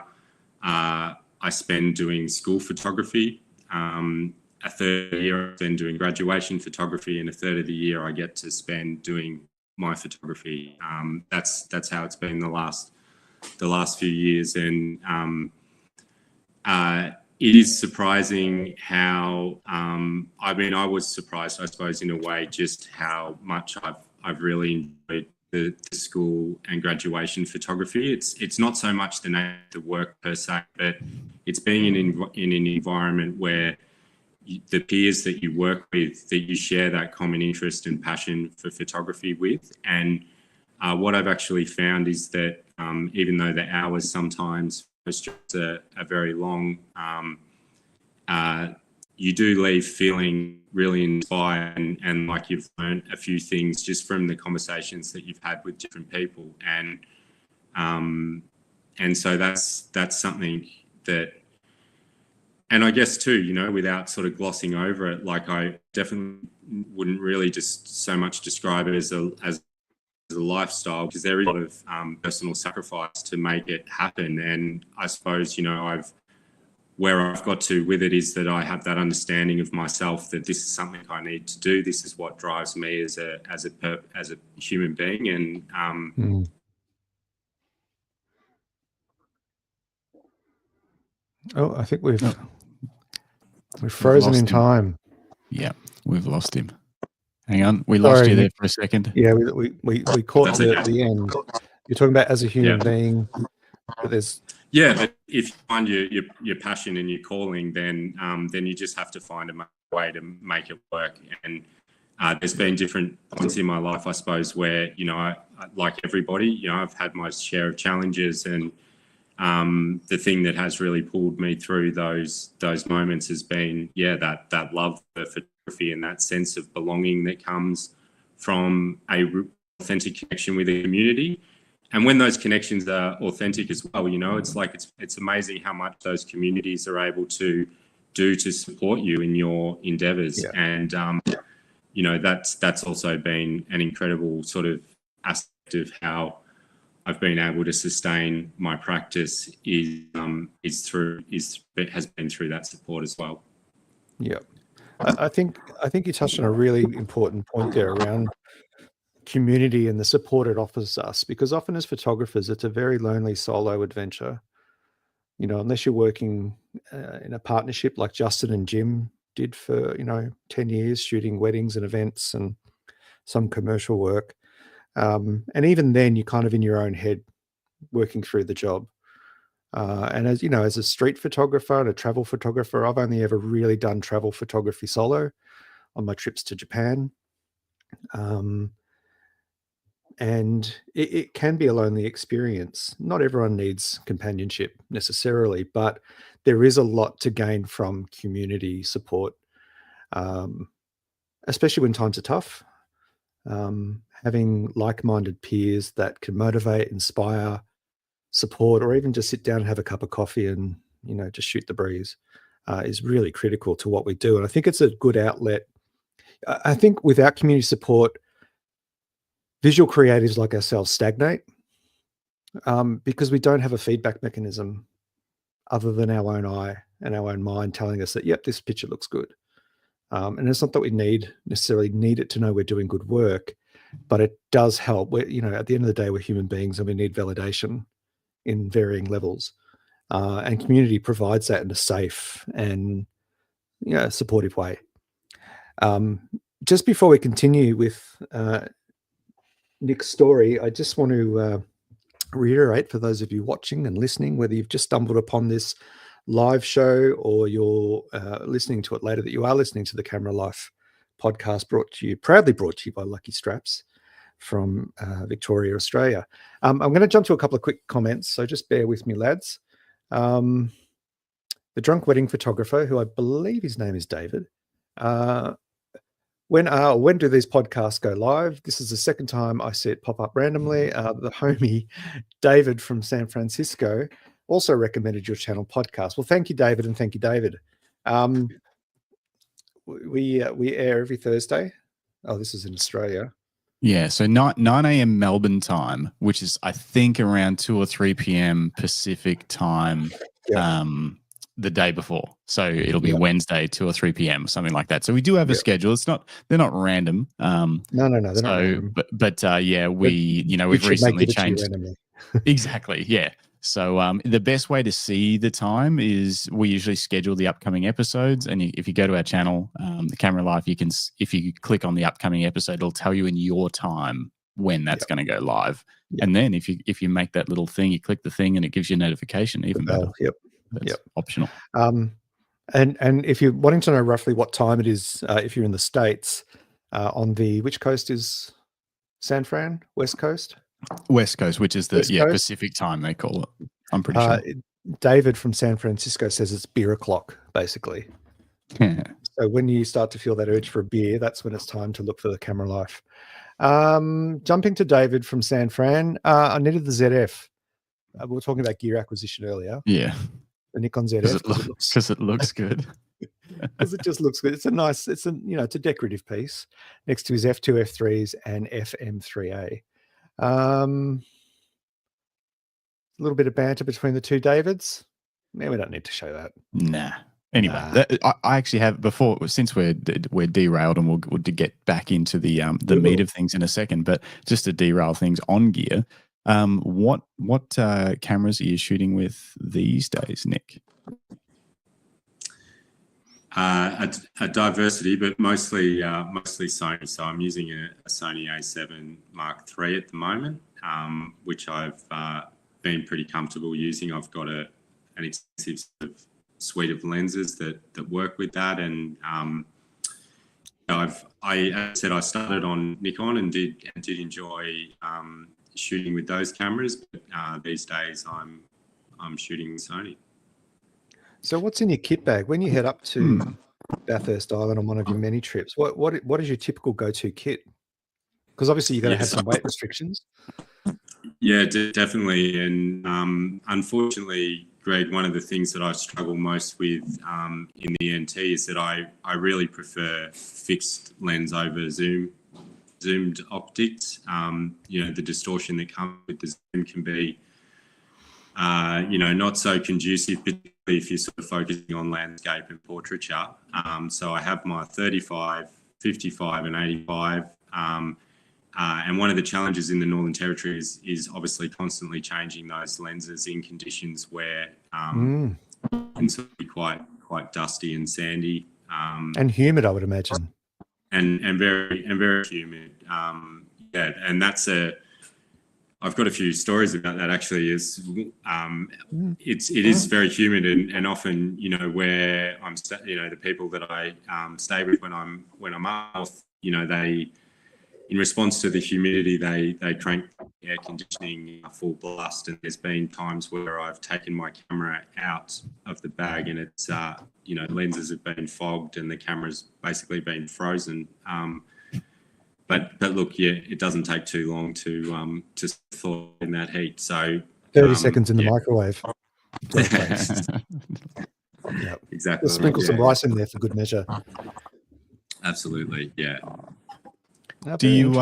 I spend doing school photography, a third of the year I spend doing graduation photography, and a third of the year I get to spend doing my photography. That's how it's been the last few years, and it is surprising how I was surprised, I suppose, in a way, just how much I've really enjoyed the school and graduation photography. It's not so much the name of the work per se, but it's being in an environment where the peers that you work with, that you share that common interest and passion for photography with. And what I've actually found is that even though the hours sometimes are very long, you do leave feeling really inspired and like you've learned a few things just from the conversations that you've had with different people. And so that's something that, and I guess too, without sort of glossing over it, like I definitely wouldn't really just so much describe it as a lifestyle, because there is a lot of personal sacrifice to make it happen. And I suppose, where I've got to with it is that I have that understanding of myself, that this is something I need to do. This is what drives me as a human being. And Oh, I think we've frozen in time. Yeah, we've lost him. Hang on, we lost you there for a second. Yeah, we caught the end. You're talking about as a human being. But there's but if you find your passion and your calling, then you just have to find a way to make it work. And there's been different points in my life, I suppose, where I, like everybody, I've had my share of challenges, and the thing that has really pulled me through those moments has been that love for photography and that sense of belonging that comes from a authentic connection with a community. And when those connections are authentic as well, it's like it's amazing how much those communities are able to do to support you in your endeavors. Yeah. And that's also been an incredible sort of aspect of how I've been able to sustain my practice has been through that support as well. Yeah, I think you touched on a really important point there around community and the support it offers us, because often as photographers, it's a very lonely solo adventure. Unless you're working in a partnership like Justin and Jim did for 10 years, shooting weddings and events and some commercial work. And even then, you're kind of in your own head working through the job. And as as a street photographer and a travel photographer, I've only ever really done travel photography solo on my trips to Japan. And it can be a lonely experience. Not everyone needs companionship necessarily, but there is a lot to gain from community support, especially when times are tough. Having like-minded peers that can motivate, inspire, support, or even just sit down and have a cup of coffee and just shoot the breeze is really critical to what we do. And I think it's a good outlet. I think without community support, visual creatives like ourselves stagnate because we don't have a feedback mechanism other than our own eye and our own mind telling us that, yep, this picture looks good. And it's not that we necessarily need it to know we're doing good work, but it does help. At the end of the day, we're human beings and we need validation in varying levels. and community provides that in a safe and supportive way. Just before we continue with Nick's story, I just want to reiterate for those of you watching and listening, whether you've just stumbled upon this live show or you're listening to it later, that you are listening to the Camera Life podcast, proudly brought to you by Lucky Straps from Victoria, Australia. I'm going to jump to a couple of quick comments, so just bear with me, lads. The drunk wedding photographer, who I believe his name is David, when do these podcasts go live? This is the second time I see it pop up randomly. The homie David from San Francisco also recommended your channel podcast. Well, thank you, David, and thank you, David. We air every Thursday. Oh, this is in Australia. Yeah, so 9 a.m. Melbourne time, which is, I think, around 2 or 3 p.m. Pacific time, the day before. So it'll be Wednesday, 2 or 3 p.m., something like that. So we do have a schedule. They're not random. No, they're not random. But we've recently changed. Exactly, yeah. So the best way to see the time is we usually schedule the upcoming episodes, and if you go to our channel, the Camera Life, if you click on the upcoming episode, it'll tell you in your time when that's going to go live. And then if you make that little thing, you click the thing, and it gives you a notification. Even better. That's optional. And if you're wanting to know roughly what time it is, if you're in the States, on which coast is San Fran? West Coast? West Coast, which is the Pacific time they call it. I'm pretty sure. David from San Francisco says it's beer o'clock, basically. Yeah. So when you start to feel that urge for a beer, that's when it's time to look for the Camera Life. Jumping to David from San Fran, I needed the ZF. We were talking about gear acquisition earlier. Yeah. The Nikon ZF. Because it looks good. Because it just looks good. It's a decorative piece next to his F2, F3s and FM3A. A little bit of banter between the two Davids. Man, we don't need to show that. Nah. Anyway, I actually have since we're derailed, and we'll get back into the meat of things in a second. But just to derail things on gear, what cameras are you shooting with these days, Nick? A diversity, but mostly Sony. So I'm using a Sony A7 Mark III at the moment, which I've been pretty comfortable using. I've got an extensive sort of suite of lenses that work with that, and as I said, I started on Nikon and did enjoy shooting with those cameras, but these days I'm shooting with Sony. So what's in your kit bag when you head up to Bathurst Island on one of your many trips? What is your typical go-to kit? Because obviously you're going to have some weight restrictions. Yeah, definitely. And unfortunately, Greg, one of the things that I struggle most with in the NT is that I really prefer fixed lens over zoomed optics. The distortion that comes with the zoom can be not so conducive, particularly if you're sort of focusing on landscape and portraiture. So I have my 35, 55 and 85. And one of the challenges in the Northern Territory is obviously constantly changing those lenses in conditions where it can sort of be quite dusty and sandy. And humid, I would imagine. And very humid. And that's I've got a few stories about that actually. It is very humid, and often where I'm the people that I stay with when I'm up north, they, in response to the humidity, they crank air conditioning full blast, and there's been times where I've taken my camera out of the bag and it's lenses have been fogged and the camera's basically been frozen. But look, it doesn't take too long to thaw in that heat. So 30 seconds in the microwave. Yep, exactly. Just sprinkle some rice in there for good measure. Absolutely, yeah. Do you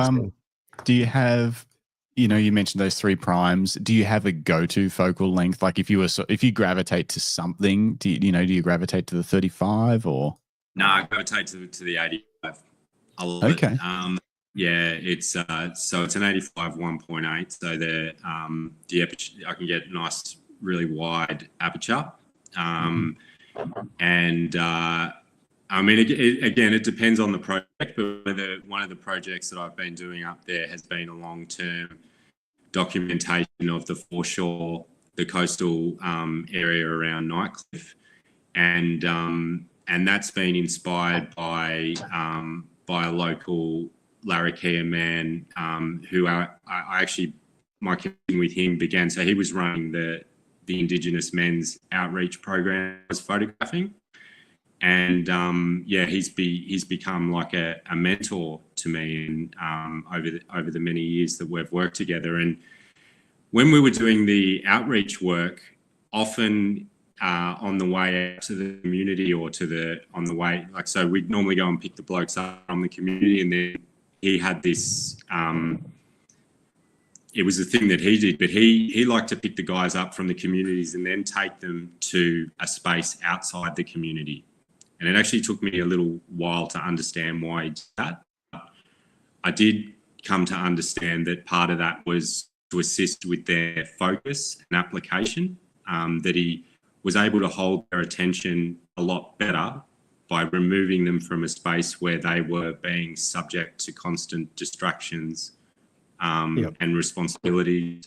have, you mentioned those 3 primes. Do you have a go-to focal length? Like if you gravitate to something, do you gravitate to the 35 or? No, I gravitate to the 85. I love it. It's so it's an 85 1.8. So the aperture, I can get nice really wide aperture. And I mean, again, it depends on the project, but one of the projects that I've been doing up there has been a long-term documentation of the foreshore, the coastal area around Nightcliff, and that's been inspired by a local Larrakia man who I actually, my connection with him began. So he was running the Indigenous men's outreach program I was photographing. And he's become like a mentor to me, and over the many years that we've worked together. And when we were doing the outreach work, often on the way out to the community or on the way, like, so we'd normally go and pick the blokes up from the community, and then he had this. It was a thing that he did, but he liked to pick the guys up from the communities and then take them to a space outside the community. And it actually took me a little while to understand why he did that. I did come to understand that part of that was to assist with their focus and application, that he was able to hold their attention a lot better by removing them from a space where they were being subject to constant distractions and responsibilities.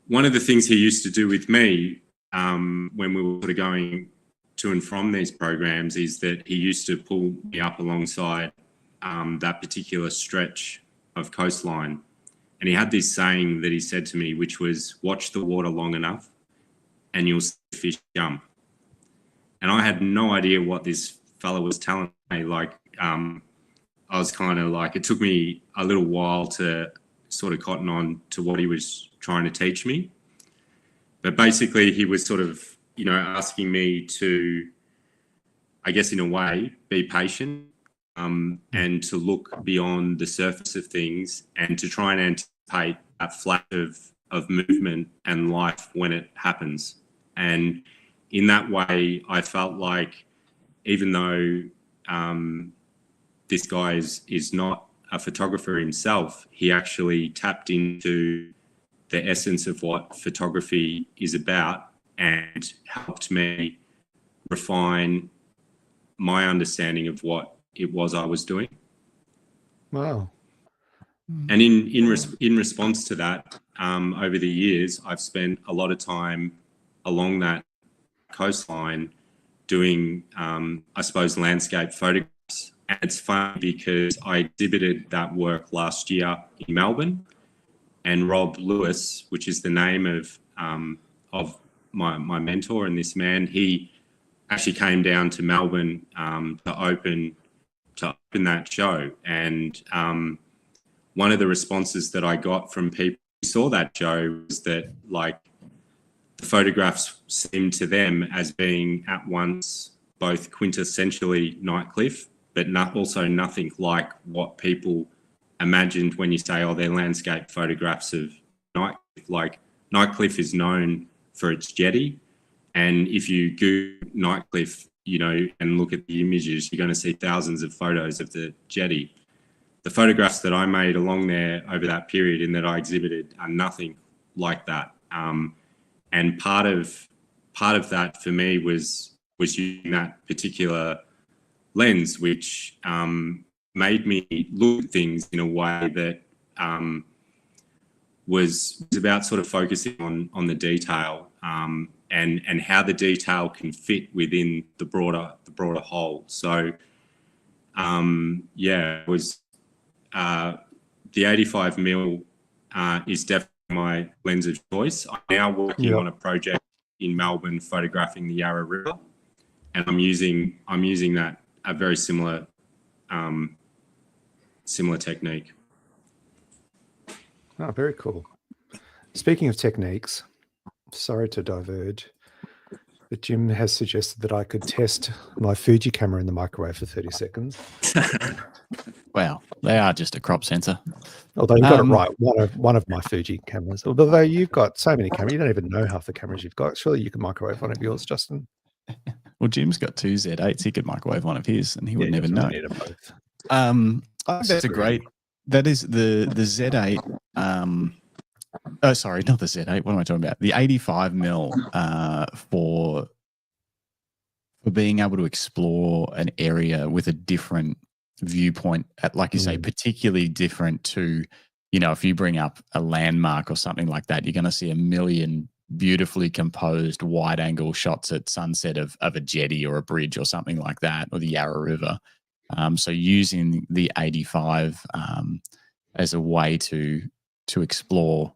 One of the things he used to do with me when we were sort of going to and from these programs is that he used to pull me up alongside that particular stretch of coastline. And he had this saying that he said to me, which was, watch the water long enough and you'll see the fish jump. And I had no idea what this fella was telling me. Like, I was kind of like, it took me a little while to sort of cotton on to what he was trying to teach me. But basically he was sort of, asking me to, I guess in a way, be patient and to look beyond the surface of things and to try and anticipate that flash of movement and life when it happens. And in that way, I felt like even though this guy is not a photographer himself, he actually tapped into the essence of what photography is about and helped me refine my understanding of what it was I was doing. Wow. And in response to that, over the years, I've spent a lot of time along that coastline doing, I suppose, landscape photographs. And it's funny because I exhibited that work last year in Melbourne, and Rob Lewis, which is the name of my mentor and this man, he actually came down to Melbourne to open that show. And one of the responses that I got from people who saw that show was that, like, the photographs seemed to them as being at once both quintessentially Nightcliff, but also nothing like what people imagined when you say, oh, they're landscape photographs of Nightcliff. Like, Nightcliff is known for its jetty, and if you Google Nightcliff, and look at the images, you're going to see thousands of photos of the jetty. The photographs that I made along there over that period and that I exhibited are nothing like that. And part of that for me was using that particular lens, which made me look at things in a way that was about sort of focusing on the detail and how the detail can fit within the broader whole. So it was the 85mm is definitely my lens of choice. I'm now working on a project in Melbourne photographing the Yarra River, and I'm using that a very similar technique. Oh, very cool. Speaking of techniques, sorry to diverge, but Jim has suggested that I could test my Fuji camera in the microwave for 30 seconds. Wow, they are just a crop sensor. Although you got it right, one of my Fuji cameras. Although you've got so many cameras, you don't even know half the cameras you've got. Surely you could microwave one of yours, Justin. Well, Jim's got 2 Z8s. He could microwave one of his, and he would never know. Need them both. I think that's a great. That is the Z8. Oh, sorry, not the Z8. What am I talking about? The 85 mil for being able to explore an area with a different viewpoint, at, like you say, particularly different to, you know, if you bring up a landmark or something like that, you're going to see a million beautifully composed wide angle shots at sunset of a jetty or a bridge or something like that, or the Yarra River. So using the 85 as a way to explore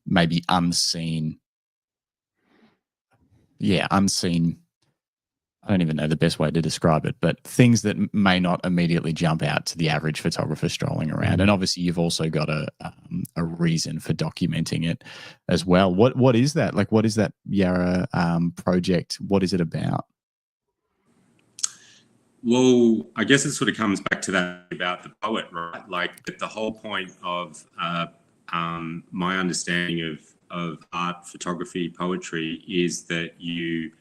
maybe unseen. I don't even know the best way to describe it, but things that may not immediately jump out to the average photographer strolling around. And obviously, you've also got a reason for documenting it as well. What is that? Like, what is that Yarra project? What is it about? Well, I guess it sort of comes back to that about the poet, right? Like the whole point of my understanding of art, photography, poetry is that you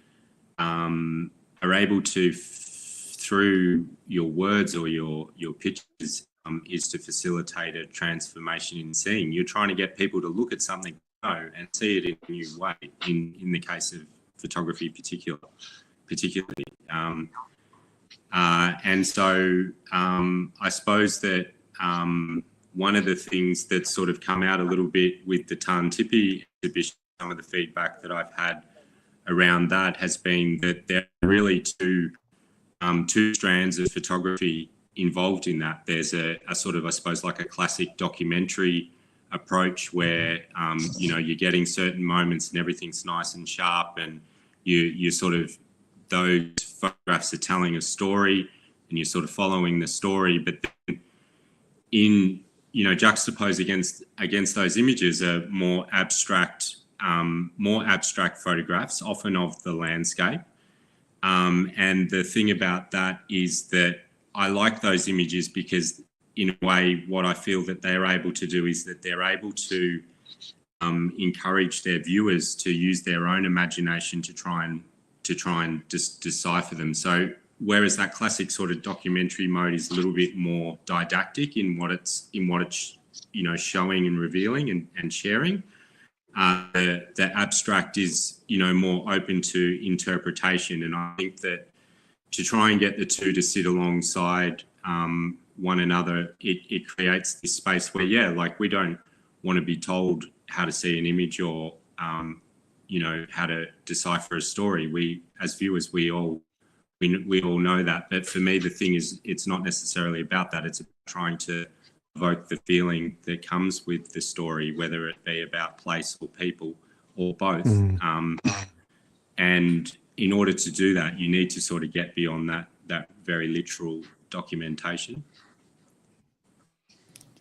are able to, through your words or your pictures, is to facilitate a transformation in seeing. You're trying to get people to look at something and see it in a new way. In the case of photography, particularly. And so I suppose that one of the things that's sort of come out a little bit with the Tippi exhibition, some of the feedback that I've had around that has been that there are really two strands of photography involved in that. There's a sort of, I suppose, like a classic documentary approach where, you know, you're getting certain moments and everything's nice and sharp, and you sort of, those photographs are telling a story and you're sort of following the story, but then juxtaposed against those images are more abstract photographs, often of the landscape. And the thing about that is that I like those images because, in a way, what I feel that they're able to do is that they're able to encourage their viewers to use their own imagination to try and decipher them. So whereas that classic sort of documentary mode is a little bit more didactic in what it's showing and revealing and sharing, the abstract is more open to interpretation. And I think that to try and get the two to sit alongside one another, it creates this space where we don't want to be told how to see an image or how to decipher a story. We, as viewers, we all know that. But for me, the thing is, it's not necessarily about that. It's trying to evoke the feeling that comes with the story, whether it be about place or people or both. And in order to do that, you need to sort of get beyond that very literal documentation.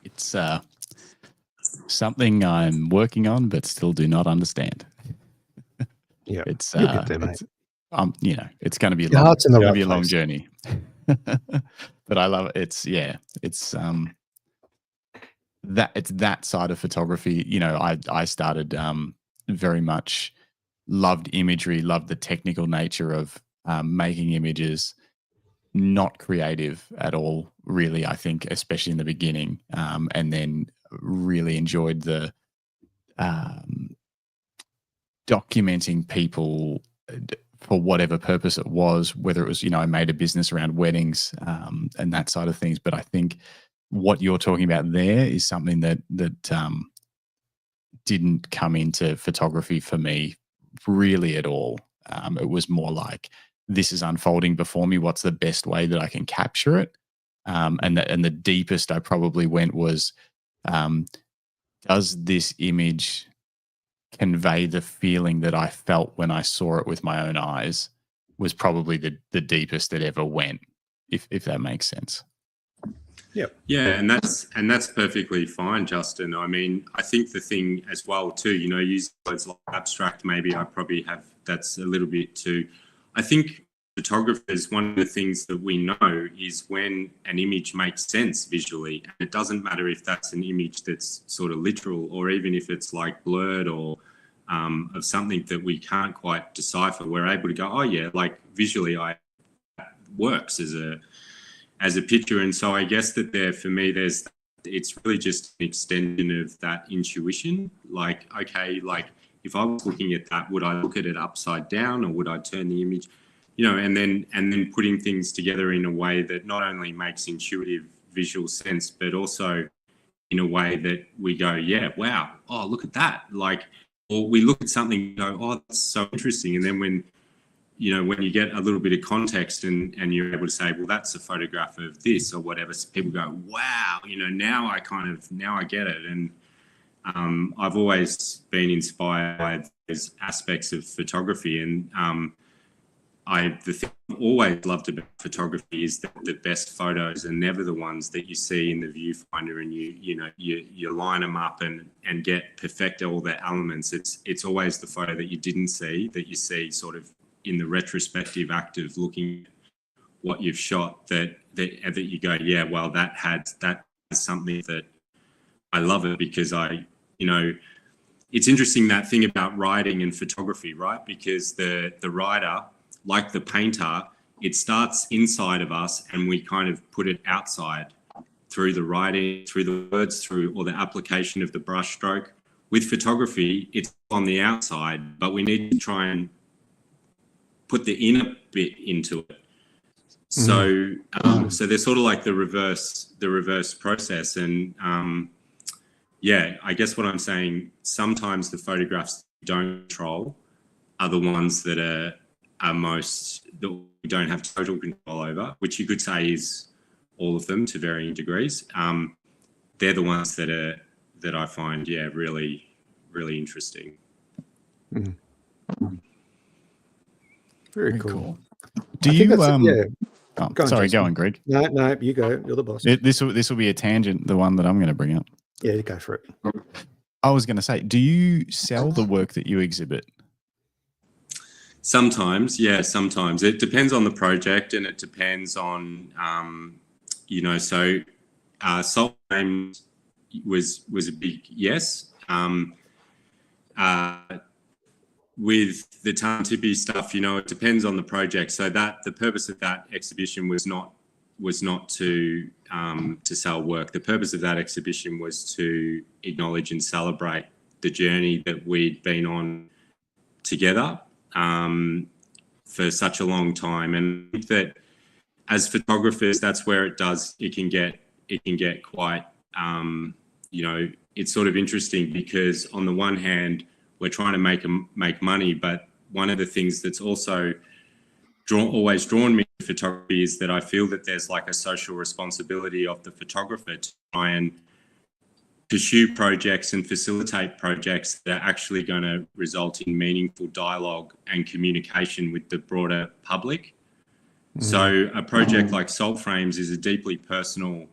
It's something I'm working on, but still do not understand. Yeah, it's you'll get there, mate. It's going to be a long journey. But I love it. It's that side of photography. I started very much loved imagery, loved the technical nature of making images, not creative at all, really. I think, especially in the beginning, and then really enjoyed the documenting people for whatever purpose it was, whether it was, I made a business around weddings and that side of things. But I think what you're talking about there is something that didn't come into photography for me really at all. It was more like, this is unfolding before me. What's the best way that I can capture it? And the deepest I probably went was, does this image convey the feeling that I felt when I saw it with my own eyes? Was probably the deepest it ever went, if that makes sense. Yeah, and that's perfectly fine, Justin. I mean, I think the thing as well too, using words like abstract, maybe I probably have, that's a little bit too. I think photographers, one of the things that we know is when an image makes sense visually, and it doesn't matter if that's an image that's sort of literal or even if it's like blurred or of something that we can't quite decipher, we're able to go, oh yeah, like visually that works as a picture. And so I guess that for me, there's it's really just an extension of that intuition. Like, okay, like if I was looking at that, would I look at it upside down, or would I turn the image, you know, and then putting things together in a way that not only makes intuitive visual sense, but also in a way that we go, yeah, wow, oh, look at that. Like, or we look at something and go, oh, that's so interesting. And then when you get a little bit of context and you're able to say, well, that's a photograph of this or whatever, so people go, wow, you know, now I get it. And I've always been inspired by those aspects of photography. And the thing I've always loved about photography is that the best photos are never the ones that you see in the viewfinder and you line them up and perfect all their elements. It's always the photo that you didn't see, that you see sort of in the retrospective act of looking at what you've shot, that you go, yeah, well, that has something that I love it, because it's interesting, that thing about writing and photography, right? Because the writer, like the painter, it starts inside of us and we kind of put it outside through the writing, through the words, or the application of the brush stroke. With photography, it's on the outside, but we need to try and put the inner bit into it. So so they're sort of like the reverse process. And yeah, I guess what I'm saying, sometimes the photographs you don't control are the ones that are most, that we don't have total control over, which you could say is all of them to varying degrees. They're the ones that I find, yeah, really, really interesting. Very cool. Do you yeah. Go on, Greg. No, you go. You're the boss. This will be a tangent, the one that I'm going to bring up. Yeah, you go for it. I was going to say, do you sell the work that you exhibit? Sometimes, yeah, sometimes. It depends on the project, and it depends on, so Salt Frames was a big yes. With the Tippi stuff, it depends on the project. So that the purpose of that exhibition was not to sell work. The purpose of that exhibition was to acknowledge and celebrate the journey that we'd been on together for such a long time. And I think that as photographers, that's where it can get quite, it's sort of interesting, because on the one hand, we're trying to make money, but one of the things that's also always drawn me to photography is that I feel that there's like a social responsibility of the photographer to try and pursue projects and facilitate projects that are actually going to result in meaningful dialogue and communication with the broader public. So a project like Salt Frames is a deeply personal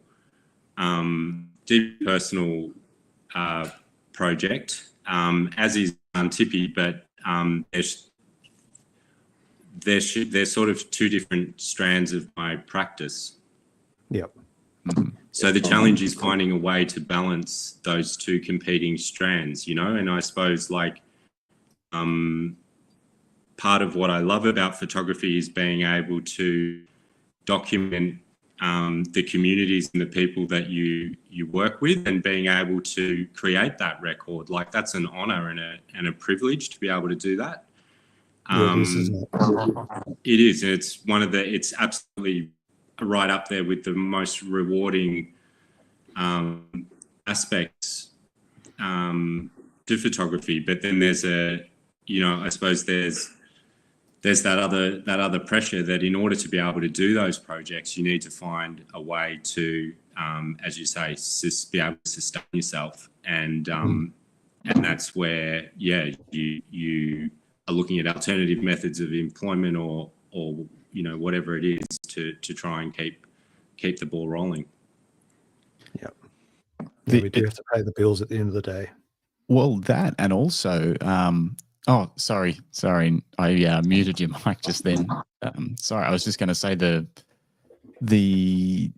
project, as is Tippi, but they're sort of two different strands of my practice. Yep. So the challenge is finding a way to balance those two competing strands, and I suppose like part of what I love about photography is being able to document the communities and the people that you work with, and being able to create that record. Like, that's an honor and a privilege to be able to do that. It is. It's absolutely right up there with the most rewarding aspects to photography. But then there's I suppose there's that other pressure that in order to be able to do those projects, you need to find a way to, as you say, be able to sustain yourself. And that's where, you are looking at alternative methods of employment or whatever it is to try and keep the ball rolling. Yep. Yeah, we do have to pay the bills at the end of the day. Well, that, and also, oh, sorry, I muted your mic just then. Sorry, I was just going to say the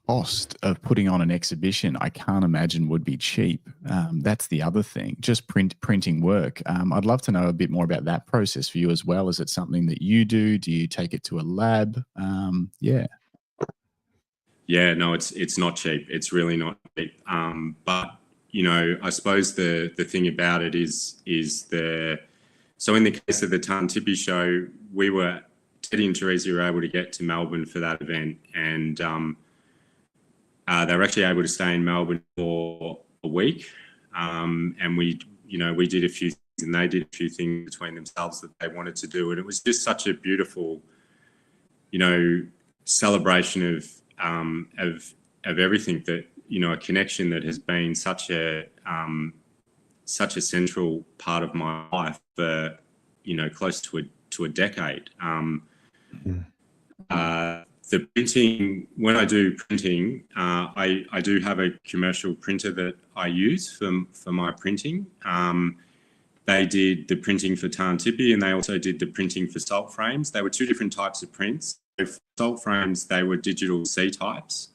cost of putting on an exhibition, I can't imagine would be cheap. That's the other thing, just printing work. I'd love to know a bit more about that process for you as well. Is it something that you do? Do you take it to a lab? Yeah, no, it's not cheap. It's really not cheap. But you know, I suppose the thing about it is so in the case of the Tippi show, Teddy and Teresa were able to get to Melbourne for that event, and they were actually able to stay in Melbourne for a week. And we did a few things, and they did a few things between themselves that they wanted to do, and it was just such a beautiful, celebration of everything, that a connection that has been such a central part of my life for close to a decade. The printing, when I do printing, I do have a commercial printer that I use for my printing. They did the printing for Tippi, and they also did the printing for salt frames. They were two different types of prints. So for salt frames, they were digital C types,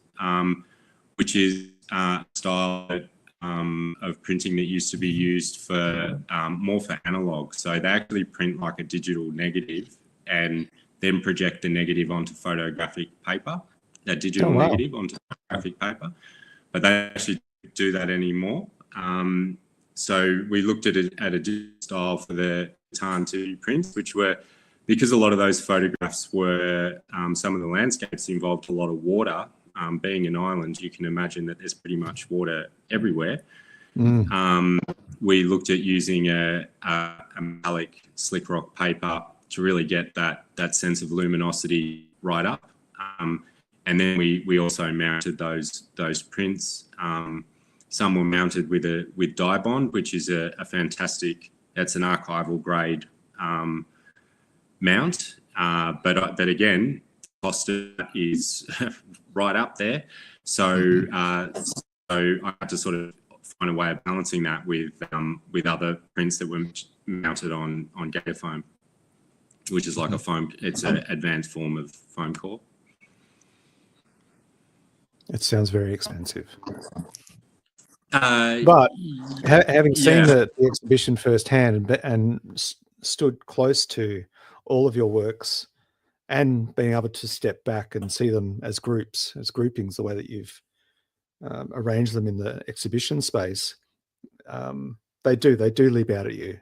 which is a style of printing that used to be used for more for analog. So they actually print like a digital negative and then project the negative onto photographic paper, that digital negative onto photographic paper. But they actually don't do that anymore. So we looked at a digital style for the Tippi prints, which were, because a lot of those photographs were, some of the landscapes involved a lot of water. Being an island, you can imagine that there's pretty much water everywhere. We looked at using a metallic slick rock paper to really get that sense of luminosity right up. And then we also mounted those prints. Some were mounted with dye bond, which is a fantastic, that's an archival grade mount. But again, cost is right up there. So I had to sort of find a way of balancing that with other prints that were mounted on Gator foam, which is like a foam. It's an advanced form of foam core. It sounds very expensive. But having seen the exhibition firsthand and stood close to all of your works, and being able to step back and see them as groups, as groupings, the way that you've arranged them in the exhibition space, they do leap out at you.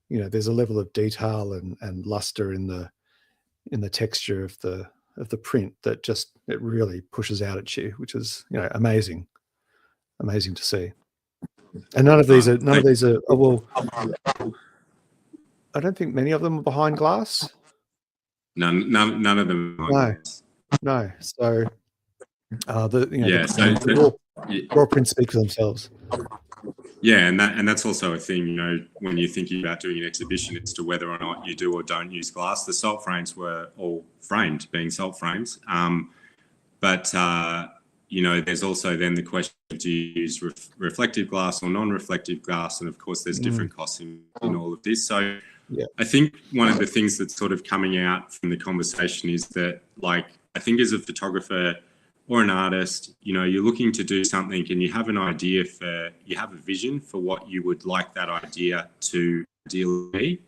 There's a level of detail and luster in the texture of the print that just, it really pushes out at you, which is amazing to see. And none of these are well, I don't think many of them are behind glass. None of them. No. So the raw prints speak for themselves. Yeah, and that's also a thing, when you're thinking about doing an exhibition as to whether or not you do or don't use glass. The salt frames were all framed, being salt frames. But there's also then the question, do you use reflective glass or non-reflective glass? And of course, there's different costs in all of this. So I think one of the things that's sort of coming out from the conversation is that, like, I think as a photographer or an artist, you're looking to do something and you have an idea you have a vision for what you would like that idea to be.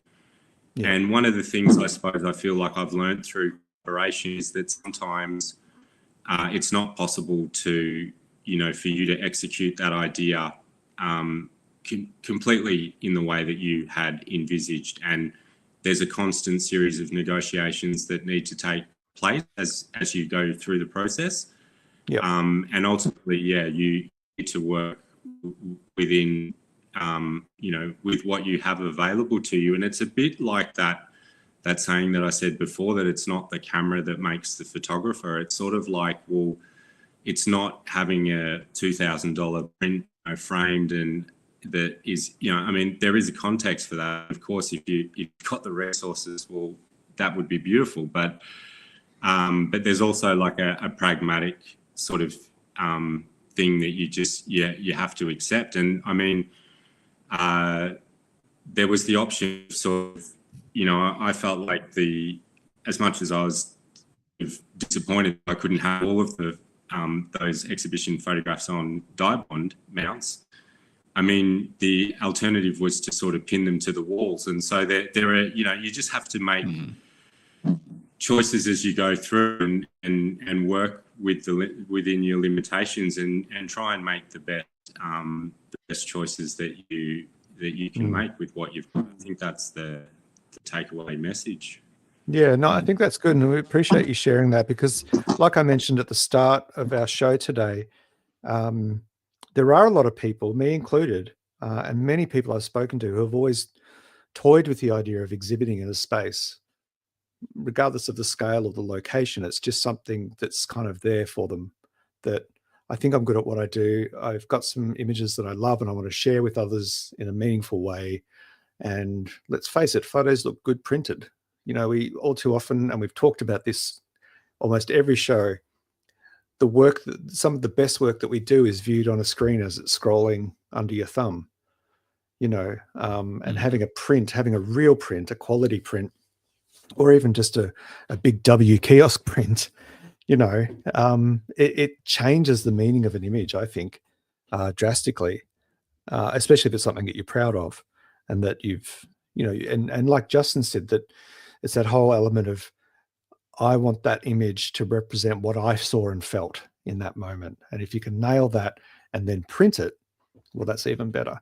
Yeah. And one of the things I suppose I feel like I've learned through collaboration is that sometimes it's not possible to, for you to execute that idea completely in the way that you had envisaged. And there's a constant series of negotiations that need to take place as you go through the process. Yep. And ultimately, you need to work within, with what you have available to you. And it's a bit like that saying that I said before, that it's not the camera that makes the photographer. It's sort of like, well, it's not having a $2,000 print framed, and that is, there is a context for that. Of course, if you've got the resources, well, that would be beautiful. But there's also like a pragmatic sort of thing that you have to accept. And there was the option of sort of, I felt like as much as I was disappointed I couldn't have all of the those exhibition photographs on dye bond mounts, the alternative was to sort of pin them to the walls. And so there are, you just have to make choices as you go through and work within your limitations and try and make the best choices that you can make with what you've got. I think that's the takeaway message. Yeah, no, I think that's good. And we appreciate you sharing that because, like I mentioned at the start of our show today, there are a lot of people, me included, and many people I've spoken to who have always toyed with the idea of exhibiting in a space, regardless of the scale or the location. It's just something that's kind of there for them, that I think I'm good at what I do. I've got some images that I love and I want to share with others in a meaningful way. And let's face it, photos look good printed. You know, we all too often, and we've talked about this almost every show, the work, some of the best work that we do is viewed on a screen as it's scrolling under your thumb, you know, and having a print, having a real print, a quality print, or even just a big W kiosk print, you know, it changes the meaning of an image, I think, drastically, especially if it's something that you're proud of and that you've, you know, and like Justin said, that it's that whole element of, I want that image to represent what I saw and felt in that moment. And if you can nail that and then print it, well, that's even better.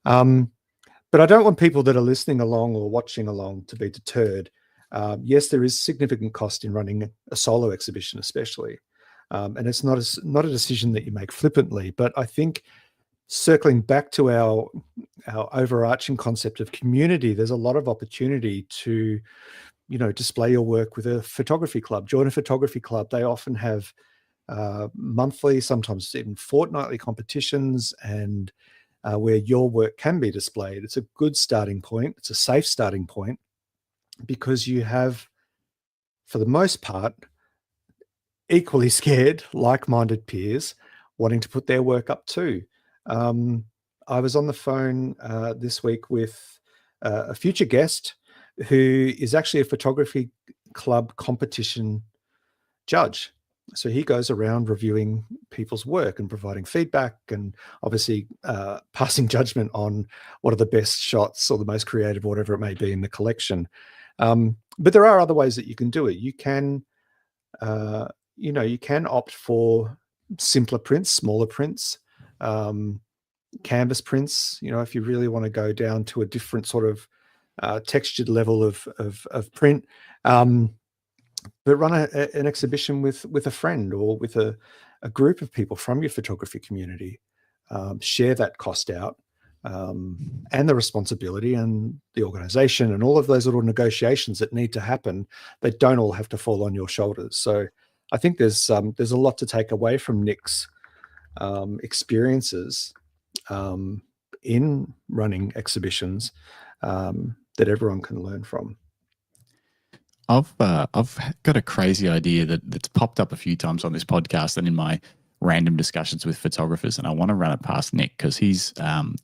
But I don't want people that are listening along or watching along to be deterred. Yes, there is significant cost in running a solo exhibition, especially. And it's not a decision that you make flippantly, but I think circling back to our overarching concept of community, there's a lot of opportunity to, you know, display your work with a photography club. Join a photography club. They often have monthly, sometimes even fortnightly competitions, and where your work can be displayed. It's a good starting point. It's a safe starting point because you have, for the most part, equally scared, like-minded peers wanting to put their work up too. I was on the phone this week with a future guest who is actually a photography club competition judge. So he goes around reviewing people's work and providing feedback and obviously passing judgment on what are the best shots or the most creative, whatever it may be in the collection. But there are other ways that you can do it. You can, you know, you can opt for simpler prints, smaller prints, canvas prints, you know, if you really want to go down to a different sort of textured level of print, but run an exhibition with a friend or with a group of people from your photography community. Share that cost out and the responsibility and the organization and all of those little negotiations that need to happen. They don't all have to fall on your shoulders. So I think there's a lot to take away from Nick's experiences in running exhibitions that everyone can learn from. I've got a crazy idea that's popped up a few times on this podcast and in my random discussions with photographers, and I want to run it past Nick because he's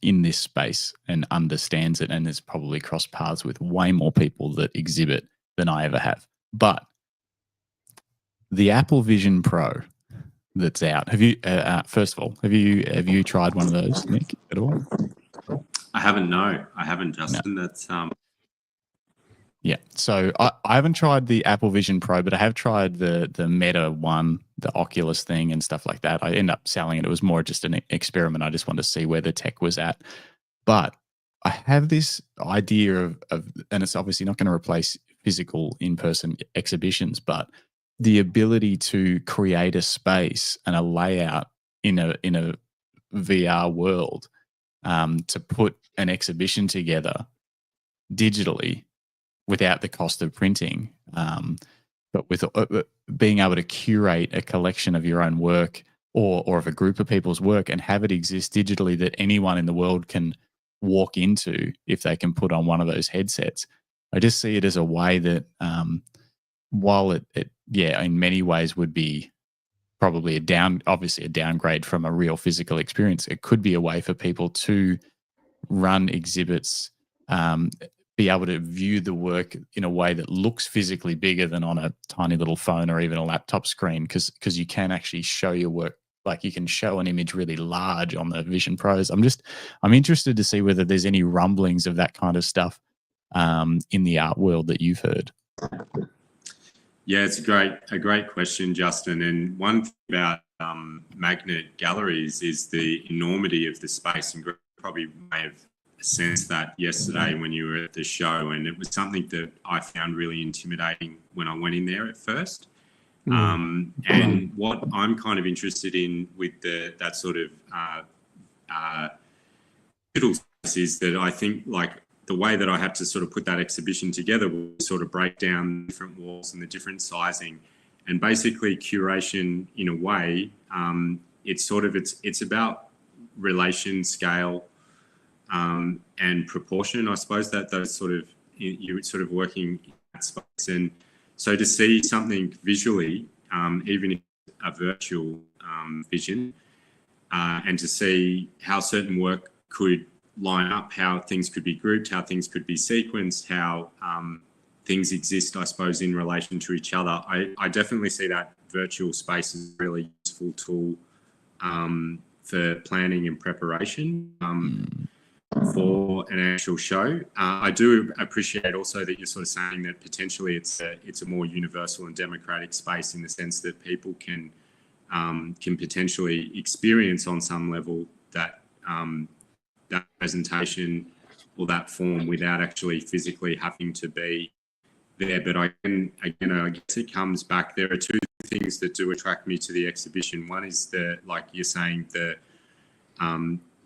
in this space and understands it and has probably crossed paths with way more people that exhibit than I ever have. But the Apple Vision Pro that's out, have you? First of all, have you tried one of those, Nick, at all? I haven't. No, I haven't, Justin. No. That's Yeah, so I haven't tried the Apple Vision Pro, but I have tried the Meta one, the Oculus thing and stuff like that. I ended up selling it. It was more just an experiment. I just wanted to see where the tech was at. But I have this idea of and it's obviously not going to replace physical in-person exhibitions, but the ability to create a space and a layout in a VR world to put an exhibition together digitally without the cost of printing, but with being able to curate a collection of your own work or of a group of people's work and have it exist digitally that anyone in the world can walk into if they can put on one of those headsets. I just see it as a way that while it in many ways would be probably obviously a downgrade from a real physical experience, it could be a way for people to run exhibits, be able to view the work in a way that looks physically bigger than on a tiny little phone or even a laptop screen, because you can actually show your work. Like you can show an image really large on the Vision Pros. I'm interested to see whether there's any rumblings of that kind of stuff in the art world that you've heard. Yeah, it's a great question, Justin. And one thing about magnet galleries is the enormity of the space, and Greg probably may have sensed that yesterday when you were at the show. And it was something that I found really intimidating when I went in there at first. And what I'm kind of interested in with that sort of digital space is that I think, like, the way that I had to sort of put that exhibition together was sort of break down the different walls and the different sizing, and basically curation in a way. It's about relation, scale, and proportion. I suppose that those sort of, you're sort of working in that space, and so to see something visually, even if it's a virtual vision, and to see how certain work could line up, how things could be grouped, how things could be sequenced, how things exist, I suppose, in relation to each other. I definitely see that virtual space as a really useful tool for planning and preparation for an actual show. I do appreciate also that you're sort of saying that potentially it's a more universal and democratic space, in the sense that people can potentially experience on some level that that presentation or that form without actually physically having to be there. But I guess it comes back. There are two things that do attract me to the exhibition. One is like you're saying, the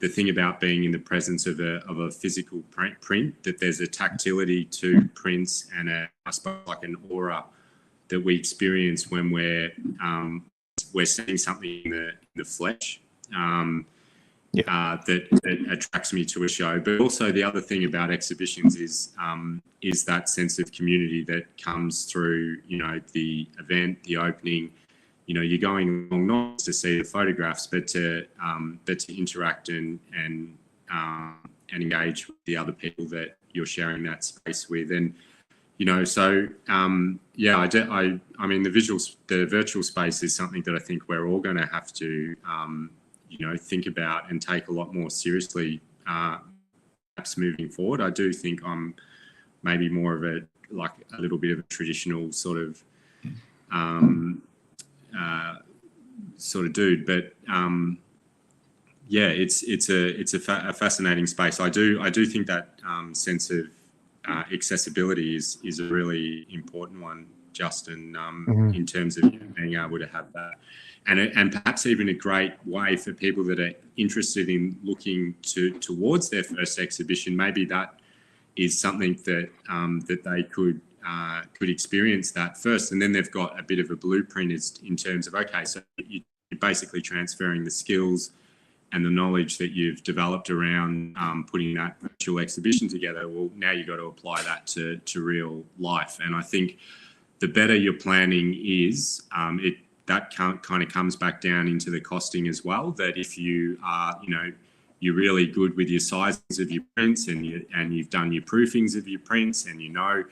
thing about being in the presence of a physical print, that there's a tactility to prints and I suppose like an aura that we experience when we're seeing something in the flesh. That attracts me to a show. But also the other thing about exhibitions is that sense of community that comes through, the event, the opening. You're going along not to see the photographs, but to interact and engage with the other people that you're sharing that space with. And so I mean, the virtual space is something that I think we're all going to have to think about and take a lot more seriously, perhaps moving forward. I do think I'm maybe more of a little bit of a traditional sort of dude, but it's a fascinating space. I do think that sense of accessibility is a really important one, Justin, in terms of being able to have that. And perhaps even a great way for people that are interested in looking towards their first exhibition. Maybe that is something that they could experience that first, and then they've got a bit of a blueprint in terms of, okay, so you're basically transferring the skills and the knowledge that you've developed around putting that virtual exhibition together. Well, now you've got to apply that to real life. And I think the better your planning is, that kind of comes back down into the costing as well. That if you are, you're really good with your sizes of your prints, and you've done your proofings of your prints, and you're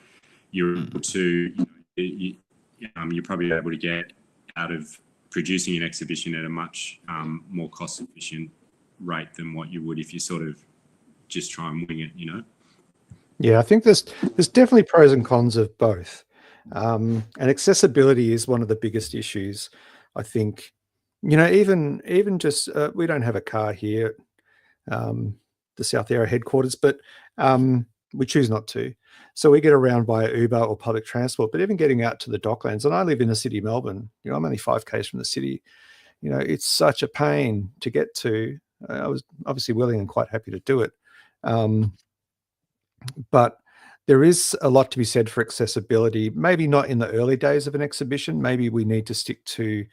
able to, you're probably able to get out of producing an exhibition at a much more cost efficient rate than what you would if you sort of just try and wing it, Yeah, I think there's definitely pros and cons of both. And accessibility is one of the biggest issues. I think, even just we don't have a car here, the South Yarra headquarters, but we choose not to. So we get around by Uber or public transport. But even getting out to the Docklands, and I live in the city of Melbourne, I'm only 5 k's from the city. It's such a pain to get to. I was obviously willing and quite happy to do it. But there is a lot to be said for accessibility, maybe not in the early days of an exhibition. Maybe we need to stick to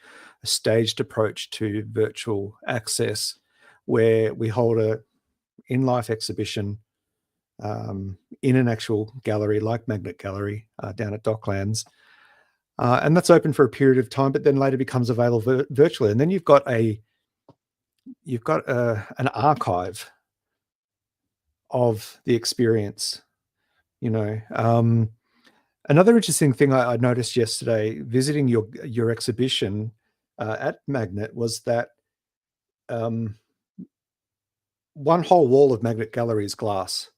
a staged approach to virtual access, where we hold a in-life exhibition in an actual gallery like Magnet Gallery down at Docklands. And that's open for a period of time, but then later becomes available virtually. And then you've got an archive of the experience. Another interesting thing I noticed yesterday visiting your exhibition at Magnet was that one whole wall of Magnet Gallery is glass,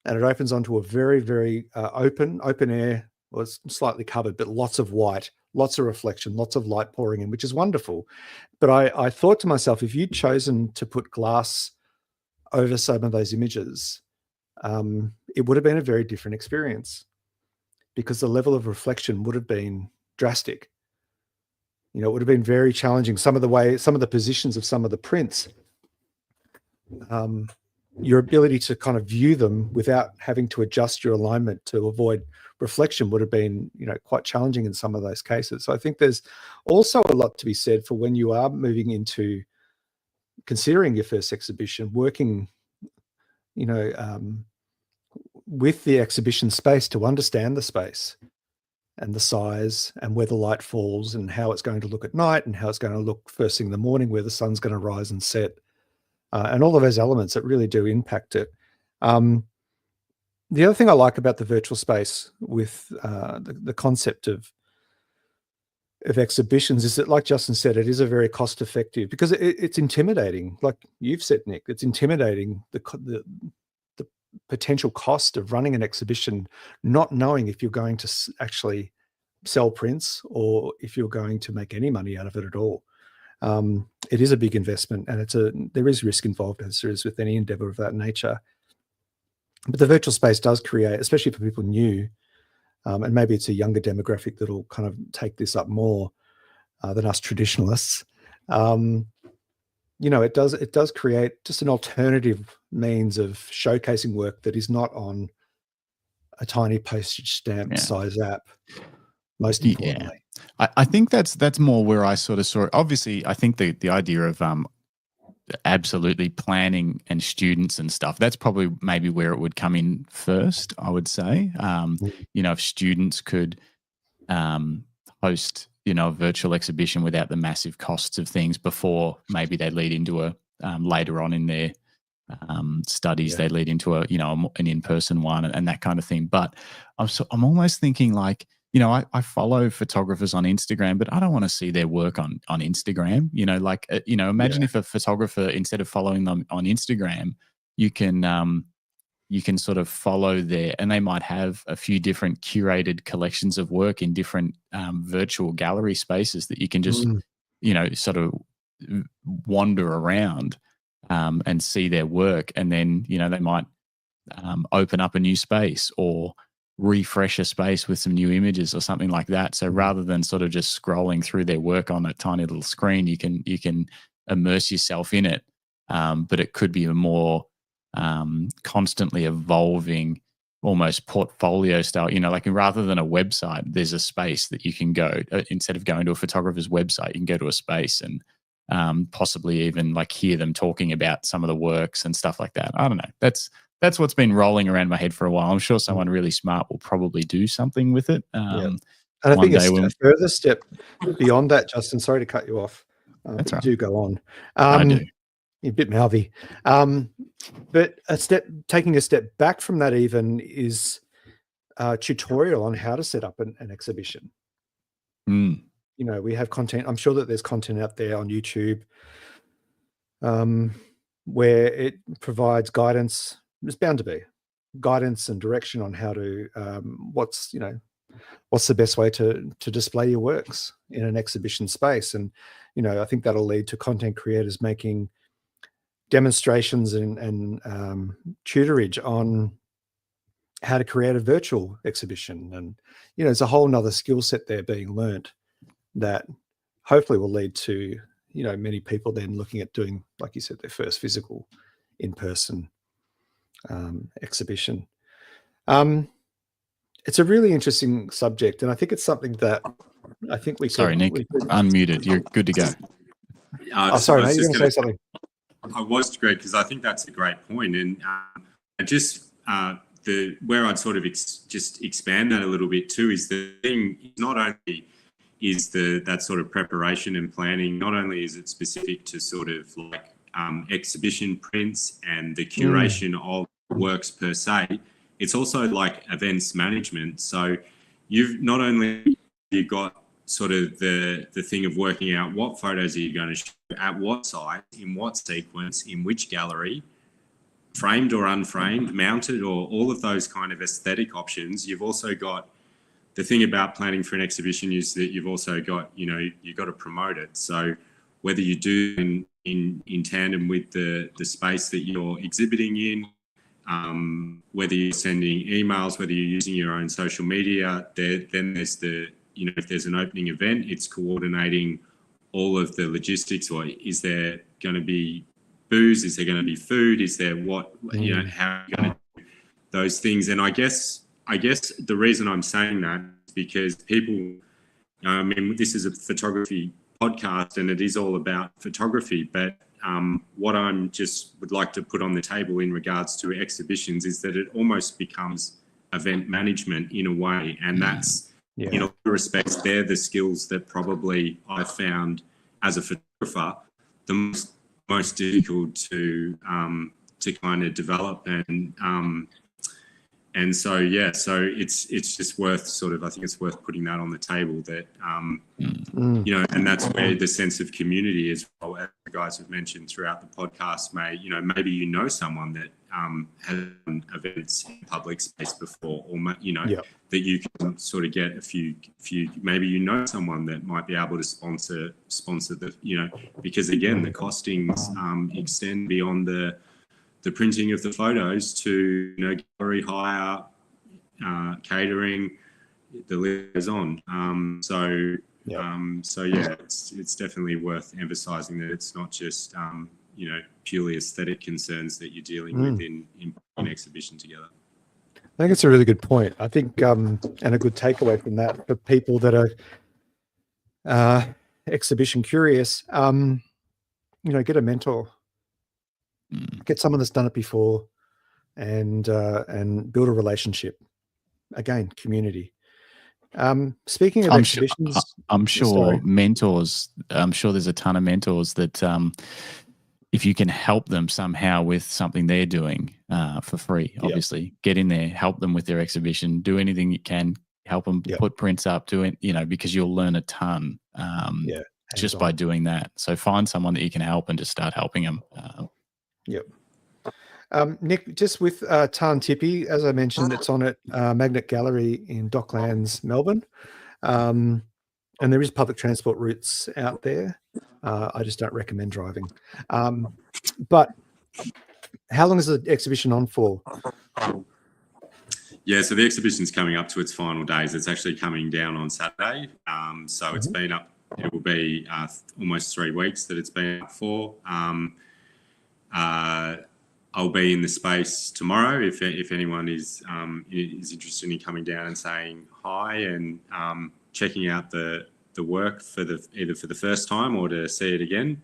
and it opens onto a very, very open air well, it's slightly covered, but lots of white, lots of reflection, lots of light pouring in, which is wonderful. But I thought to myself, if you'd chosen to put glass over some of those images, it would have been a very different experience, because the level of reflection would have been drastic. You know, it would have been very challenging. Some of the positions of some of the prints, your ability to kind of view them without having to adjust your alignment to avoid reflection would have been, you know, quite challenging in some of those cases. So I think there's also a lot to be said for when you are moving into considering your first exhibition, working, you know, with the exhibition space to understand the space and the size and where the light falls and how it's going to look at night and how it's going to look first thing in the morning, where the sun's going to rise and set, and all of those elements that really do impact it. The other thing I like about the virtual space with the concept of exhibitions is that, like Justin said, it is a very cost effective, because it's intimidating. Like you've said, Nick, it's intimidating, the potential cost of running an exhibition, not knowing if you're going to actually sell prints or if you're going to make any money out of it at all. It is a big investment, and there is risk involved, as there is with any endeavor of that nature. But the virtual space does create, especially for people new, and maybe it's a younger demographic that'll kind of take this up more than us traditionalists. You know, it does create just an alternative means of showcasing work that is not on a tiny postage stamp size app, most importantly. I think that's more where I sort of saw it. Obviously, I think the idea of absolutely planning and students and stuff, that's probably maybe where it would come in first, I would say. You know, if students could host, you know, a virtual exhibition without the massive costs of things before maybe they lead into a later on in their studies, they lead into a, you know, an in-person one and that kind of thing. But I'm almost thinking like, you know, I follow photographers on Instagram, but I don't want to see their work on Instagram. You know, like, you know, imagine if a photographer, instead of following them on Instagram, you can sort of follow there, and they might have a few different curated collections of work in different virtual gallery spaces that you can just, you know, sort of wander around and see their work. And then, you know, they might open up a new space or refresh a space with some new images or something like that. So rather than sort of just scrolling through their work on a tiny little screen, you can immerse yourself in it. But it could be a more constantly evolving, almost portfolio style, you know, like rather than a website, there's a space that you can go, instead of going to a photographer's website, you can go to a space and possibly even like hear them talking about some of the works and stuff like that. I don't know. That's what's been rolling around my head for a while. I'm sure someone really smart will probably do something with it. And I think a further step beyond that, Justin, sorry to cut you off. That's right. Do go on. I do. You're a bit mouthy. But taking a step back from that even is a tutorial on how to set up an exhibition. You know, we have content. I'm sure that there's content out there on YouTube where it provides guidance. There's bound to be guidance and direction on how to, what's the best way to display your works in an exhibition space. And, you know, I think that'll lead to content creators making demonstrations and tutorage on how to create a virtual exhibition. And, you know, there's a whole nother skill set there being learnt that hopefully will lead to, you know, many people then looking at doing, like you said, their first physical in-person exhibition. It's a really interesting subject, and I think it's something that I think we Sorry, Nick, unmuted. You're good to go. Sorry, mate, you were going to say something. I was great, because I think that's a great point, and just where I'd sort of just expand that a little bit too is the thing. Not only is that sort of preparation and planning, not only is it specific to sort of like exhibition prints and the curation of works per se, it's also like events management. So you've not only got sort of the thing of working out what photos are you going to shoot, at what site, in what sequence, in which gallery, framed or unframed, mounted, or all of those kind of aesthetic options. You've also got the thing about planning for an exhibition is that you've also got, you've got to promote it. So whether you do in tandem with the space that you're exhibiting in, whether you're sending emails, whether you're using your own social media, then there's if there's an opening event, it's coordinating all of the logistics. Or is there going to be booze? Is there going to be food? Is there what, how are you going to do those things? And I guess the reason I'm saying that is because people, this is a photography podcast and it is all about photography, but what I'm just would like to put on the table in regards to exhibitions is that it almost becomes event management in a way. And that's, in all respects, they're the skills that probably I found as a photographer the most difficult to kind of develop. And so it's just worth I think it's worth putting that on the table that, and that's where the sense of community as well, as the guys have mentioned throughout the podcast, maybe someone that has done events in public space before, or, that you can sort of get a few, maybe someone that might be able to sponsor the, because again, the costings extend beyond the printing of the photos to gallery hire, catering, the list goes on. It's definitely worth emphasising that it's not just purely aesthetic concerns that you're dealing with in an exhibition together. I think it's a really good point. I think and a good takeaway from that for people that are exhibition curious. Get a mentor. Get someone that's done it before, and build a relationship. Again, community. Speaking of exhibitions, I'm sure mentors. I'm sure there's a ton of mentors that, if you can help them somehow with something they're doing for free, obviously get in there, help them with their exhibition, do anything you can, help them put prints up, do it. Because you'll learn a ton. Just by doing that. So find someone that you can help and just start helping them. Nick, just with Tarn Tippi, as I mentioned, it's on at Magnet Gallery in Docklands, Melbourne. And there is public transport routes out there. I just don't recommend driving. But how long is the exhibition on for? Yeah, so the exhibition's coming up to its final days. It's actually coming down on Saturday. So it's been up, it will be almost 3 weeks that it's been up for. I'll be in the space tomorrow if anyone is interested in coming down and saying hi and checking out the work for either for the first time or to see it again.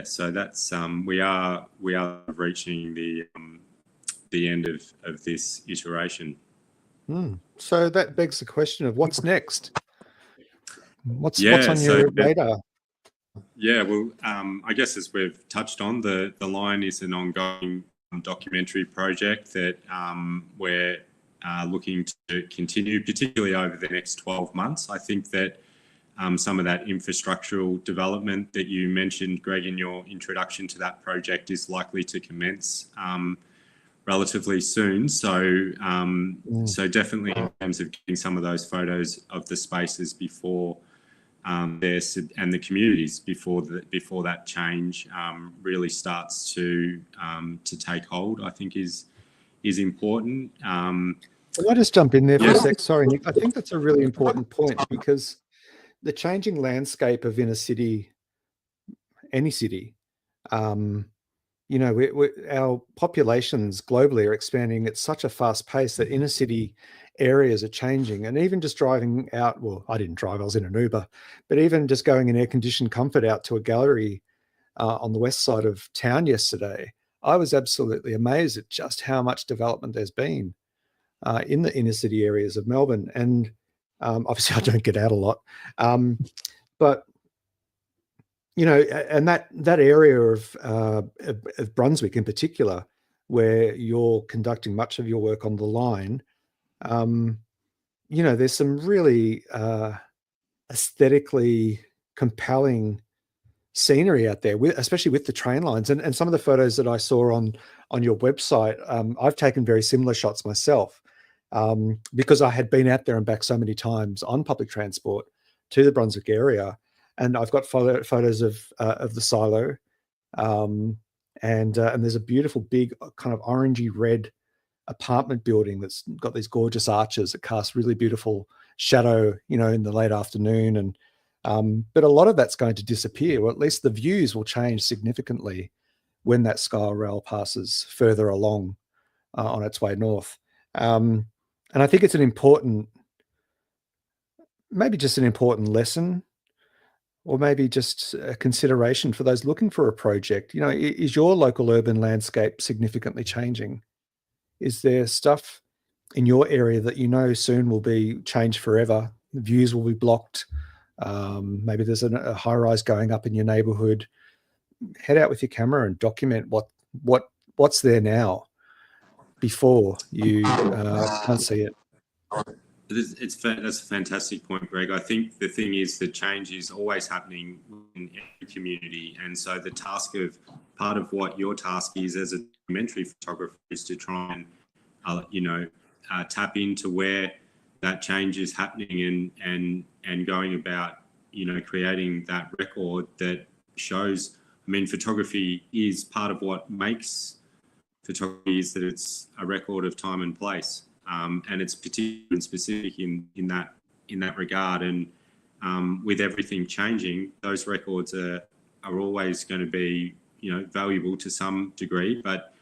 So that's we are reaching the end of this iteration. So that begs the question of what's next. What's on your radar? Yeah, well, I guess as we've touched on, the line is an ongoing documentary project that we're looking to continue, particularly over the next 12 months. I think that some of that infrastructural development that you mentioned, Greg, in your introduction to that project is likely to commence relatively soon. So definitely in terms of getting some of those photos of the spaces before and the communities before that change really starts to take hold, I think is important. Can I just jump in there for a sec? Sorry, Nick. I think that's a really important point because the changing landscape of inner city, any city, our populations globally are expanding at such a fast pace that inner city areas are changing. And even just driving out, well, I didn't drive, I was in an Uber, but even just going in air-conditioned comfort out to a gallery on the west side of town yesterday, I was absolutely amazed at just how much development there's been in the inner city areas of Melbourne. And obviously I don't get out a lot, but and that area of Brunswick in particular, where you're conducting much of your work on the line, there's some really aesthetically compelling scenery out there, especially with the train lines. And some of the photos that I saw on your website, I've taken very similar shots myself. because I had been out there and back so many times on public transport to the Brunswick area, and I've got photos of the silo, and there's a beautiful big kind of orangey red apartment building that's got these gorgeous arches that cast really beautiful shadow, in the late afternoon, and but a lot of that's going to disappear, or at least the views will change significantly when that Sky Rail passes further along on its way north. And I think it's maybe just an important lesson, or maybe just a consideration for those looking for a project. Is your local urban landscape significantly changing? Is there stuff in your area that soon will be changed forever? The views will be blocked. Maybe there's a high-rise going up in your neighborhood. Head out with your camera and document what's there now before you can't see it. That's a fantastic point, Greg. I think the thing is that change is always happening in every community, and so part of what your task is as a documentary photographer is to try and tap into where that change is happening and going about creating that record that shows. I mean, photography is part of what makes photography is that it's a record of time and place, and it's particular and specific in that regard. And with everything changing, those records are always going to be valuable to some degree. But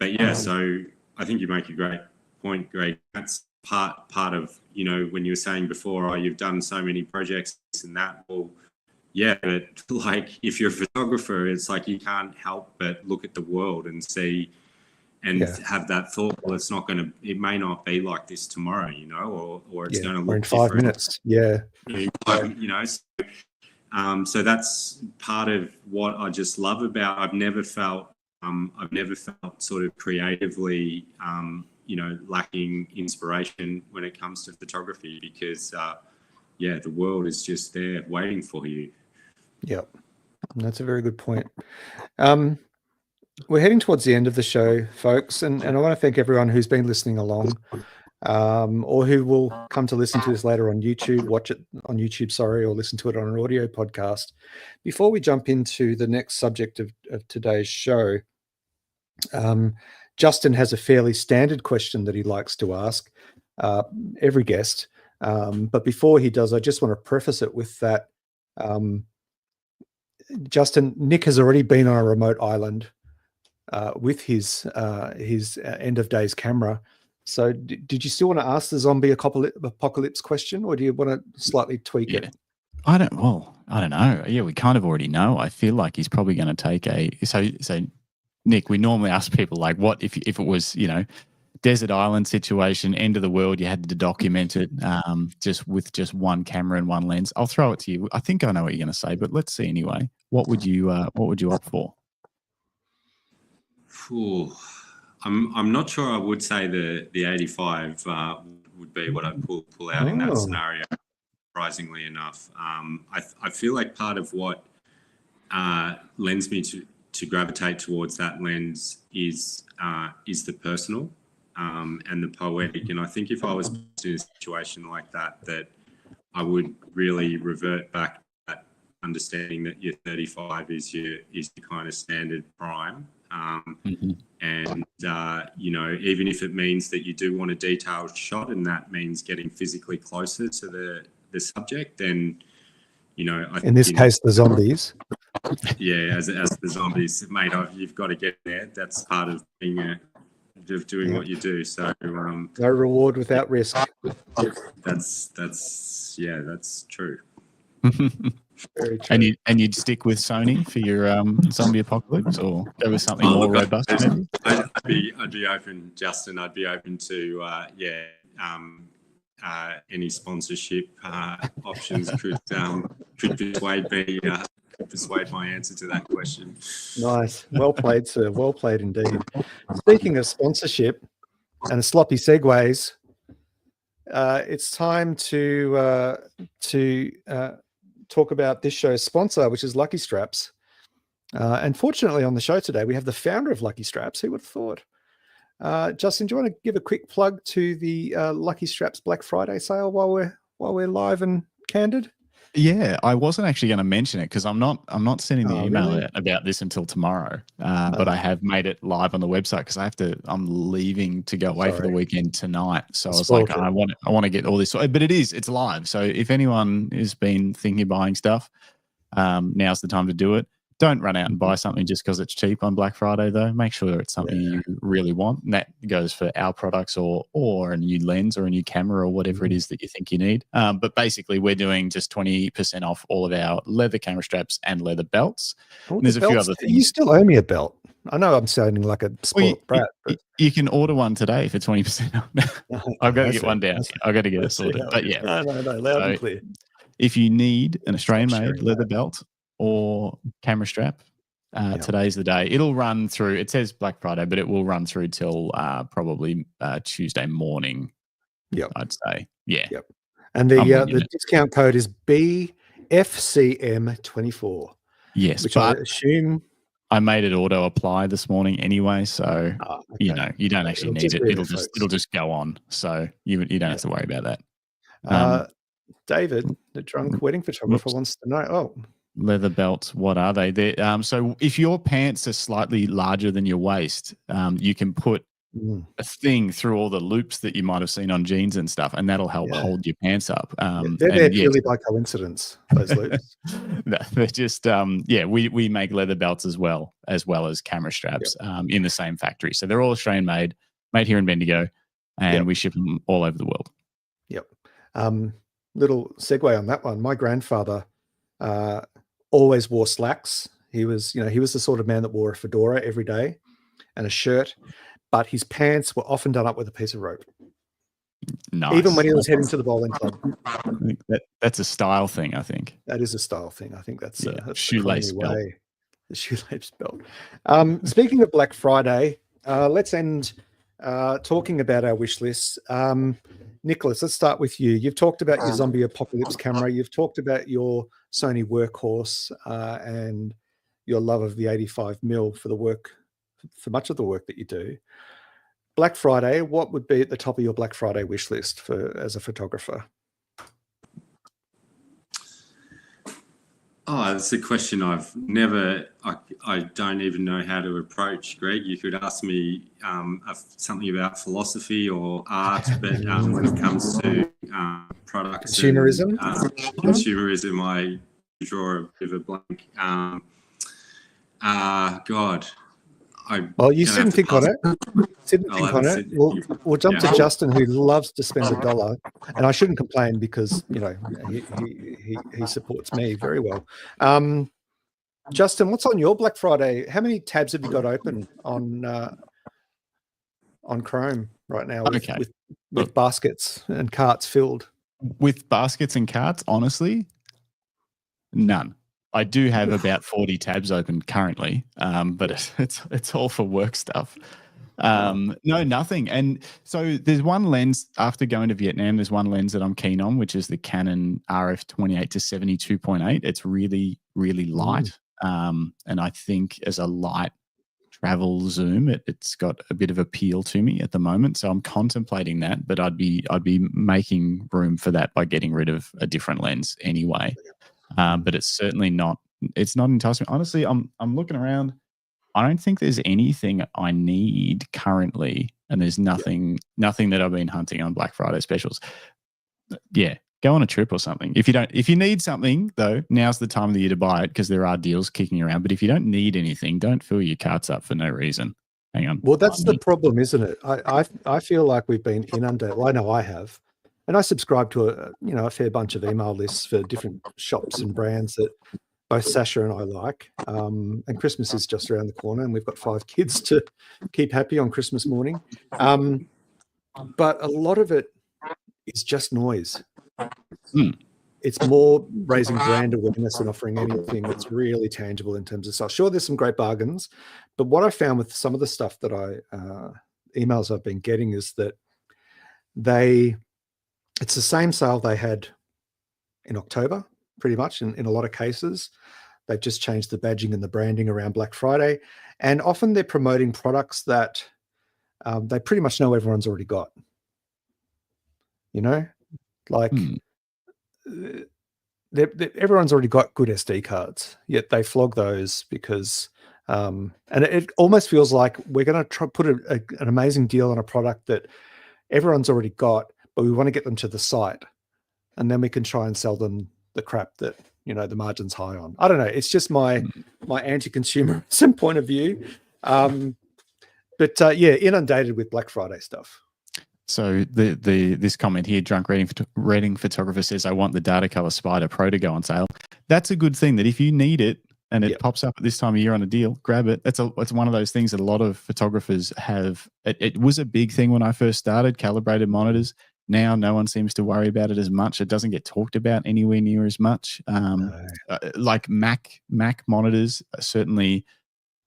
yeah, so I think you make a great point, Greg. That's part of when you were saying before, you've done so many projects and that. Well, yeah, but like if you're a photographer, it's like you can't help but look at the world and see and have that thought. Well, it may not be like this tomorrow, or it's going to look or in 5 different. minutes. Yeah. So that's part of what I just love about. I've never felt sort of creatively, lacking inspiration when it comes to photography, because the world is just there waiting for you. Yep, that's a very good point. We're heading towards the end of the show, folks, and I want to thank everyone who's been listening along, or who will come to listen to this later on YouTube, watch it on YouTube, or listen to it on an audio podcast. Before we jump into the next subject of today's show, Justin has a fairly standard question that he likes to ask every guest. But before he does, I just want to preface it with that. Justin, Nick has already been on a remote island with his end of days camera. So did you still want to ask the zombie apocalypse question, or do you want to slightly tweak it? I don't know. Yeah, we kind of already know. I feel like he's probably going to take so Nick, we normally ask people like, what if it was, desert island situation, end of the world, you had to document it just with just one camera and one lens. I'll throw it to you. I think I know what you're going to say, but let's see anyway. What would you opt for? I'm not sure I would say the 85 would be what I'd pull out in that scenario, surprisingly enough. I feel like part of what lends me to gravitate towards that lens is the personal and the poetic. And I think if I was in a situation like that I would really revert back to that understanding that your 35 is your kind of standard prime. And even if it means that you do want a detailed shot, and that means getting physically closer to the subject, then in this case, the zombies. Yeah, as the zombies, mate, you've got to get there. That's part of being doing what you do. So no reward without risk. That's true. Very true. And you'd stick with Sony for your zombie apocalypse, or go with something more robust? I'd be open, Justin. I'd be open to any sponsorship options could persuade my answer to that question. Nice. Well played, sir. Well played indeed. Speaking of sponsorship and sloppy segues, it's time to talk about this show's sponsor, which is Lucky Straps. And fortunately on the show today, we have the founder of Lucky Straps. Who would have thought? Justin, do you want to give a quick plug to the Lucky Straps Black Friday sale while we're live and candid? Yeah, I wasn't actually going to mention it because I'm not sending the email really? out about this until tomorrow. But I have made it live on the website because I'm leaving to go away for the weekend tonight. So I was like, I want to get all this. But it's live. So if anyone has been thinking of buying stuff, now's the time to do it. Don't run out and buy something just because it's cheap on Black Friday, though. Make sure it's something you really want. And that goes for our products or a new lens or a new camera or whatever it is that you think you need. But basically, we're doing just 20% off all of our leather camera straps and leather belts. Oh, there's a few other things. You still owe me a belt. I know I'm sounding like a spoiled brat. But... You can order one today for 20% off. I've got to get one down. I've got to get it sorted. But yeah. No, loud and clear. If you need an Australian-made leather belt or camera strap, today's the day. It'll run through, it says Black Friday, but it will run through till probably Tuesday morning, I'd say. Yeah. Yep. And the discount code is BFCM24. Yes. Which I assume... I made it auto apply this morning anyway, so you don't actually need it. It'll just go on. So you don't have to worry about that. David, the drunk wedding photographer, wants to know. Leather belts, what are they? So if your pants are slightly larger than your waist, you can put a thing through all the loops that you might have seen on jeans and stuff, and that'll help hold your pants up. They're there purely by coincidence, those loops. They're just, we make leather belts as well as camera straps in the same factory. So they're all Australian made here in Bendigo, and we ship them all over the world. Yep. Little segue on that one. My grandfather always wore slacks. He was the sort of man that wore a fedora every day and a shirt, but his pants were often done up with a piece of rope. Nice. Even when he was heading to the bowling club. I think that's a style thing, I think. That is a style thing. I think that's shoelace belt. The shoelace belt. Speaking of Black Friday, let's end talking about our wish list. Nicholas, let's start with you. You've talked about your zombie apocalypse camera. You've talked about your Sony workhorse and your love of the 85mm for much of the work that you do. Black Friday, what would be at the top of your Black Friday wish list as a photographer? Oh, it's a question I don't even know how to approach, Greg. You could ask me something about philosophy or art, but when it comes to products, consumerism, I draw a bit of a blank. God. You sit and think on it. We'll jump to Justin, who loves to spend $1, and I shouldn't complain because he supports me very well. Justin, what's on your Black Friday? How many tabs have you got open on Chrome right now with baskets and carts filled? With baskets and carts, honestly, none. I do have about 40 tabs open currently, but it's all for work stuff. No, nothing. And so there's one lens, after going to Vietnam, there's one lens that I'm keen on, which is the Canon RF28 to 72.8. It's really, really light. And I think as a light travel zoom, it's got a bit of appeal to me at the moment. So I'm contemplating that, but I'd be making room for that by getting rid of a different lens anyway. But it's certainly not enticing. Honestly, I'm looking around. I don't think there's anything I need currently, and there's nothing that I've been hunting on Black Friday specials. Yeah, go on a trip or something. If you need something though, now's the time of the year to buy it because there are deals kicking around. But if you don't need anything, don't fill your carts up for no reason. Hang on. Well, that's the problem, isn't it? I feel like we've been inundated. Well, I know I have. And I subscribe to a fair bunch of email lists for different shops and brands that both Sasha and I like. And Christmas is just around the corner, and we've got 5 kids to keep happy on Christmas morning. But a lot of it is just noise. It's more raising brand awareness and offering anything that's really tangible in terms of stuff. Sure, there's some great bargains, but what I found with some of the stuff that emails I've been getting is that it's the same sale they had in October, pretty much, in a lot of cases. They've just changed the badging and the branding around Black Friday. And often they're promoting products that they pretty much know everyone's already got. You know, like everyone's already got good SD cards, yet they flog those because, and it almost feels like we're going to try put an amazing deal on a product that everyone's already got, but we want to get them to the site, and then we can try and sell them the crap that, you know, the margin's high on. I don't know. It's just my anti-consumerism point of view. But yeah, inundated with Black Friday stuff. So this comment here, drunk reading photographer says, "I want the Data Color Spider Pro to go on sale." That's a good thing. That if you need it and it pops up at this time of year on a deal, grab it. It's one of those things that a lot of photographers have. It was a big thing when I first started, calibrated monitors. Now no one seems to worry about it as much. It doesn't get talked about anywhere near as much. Like Mac monitors certainly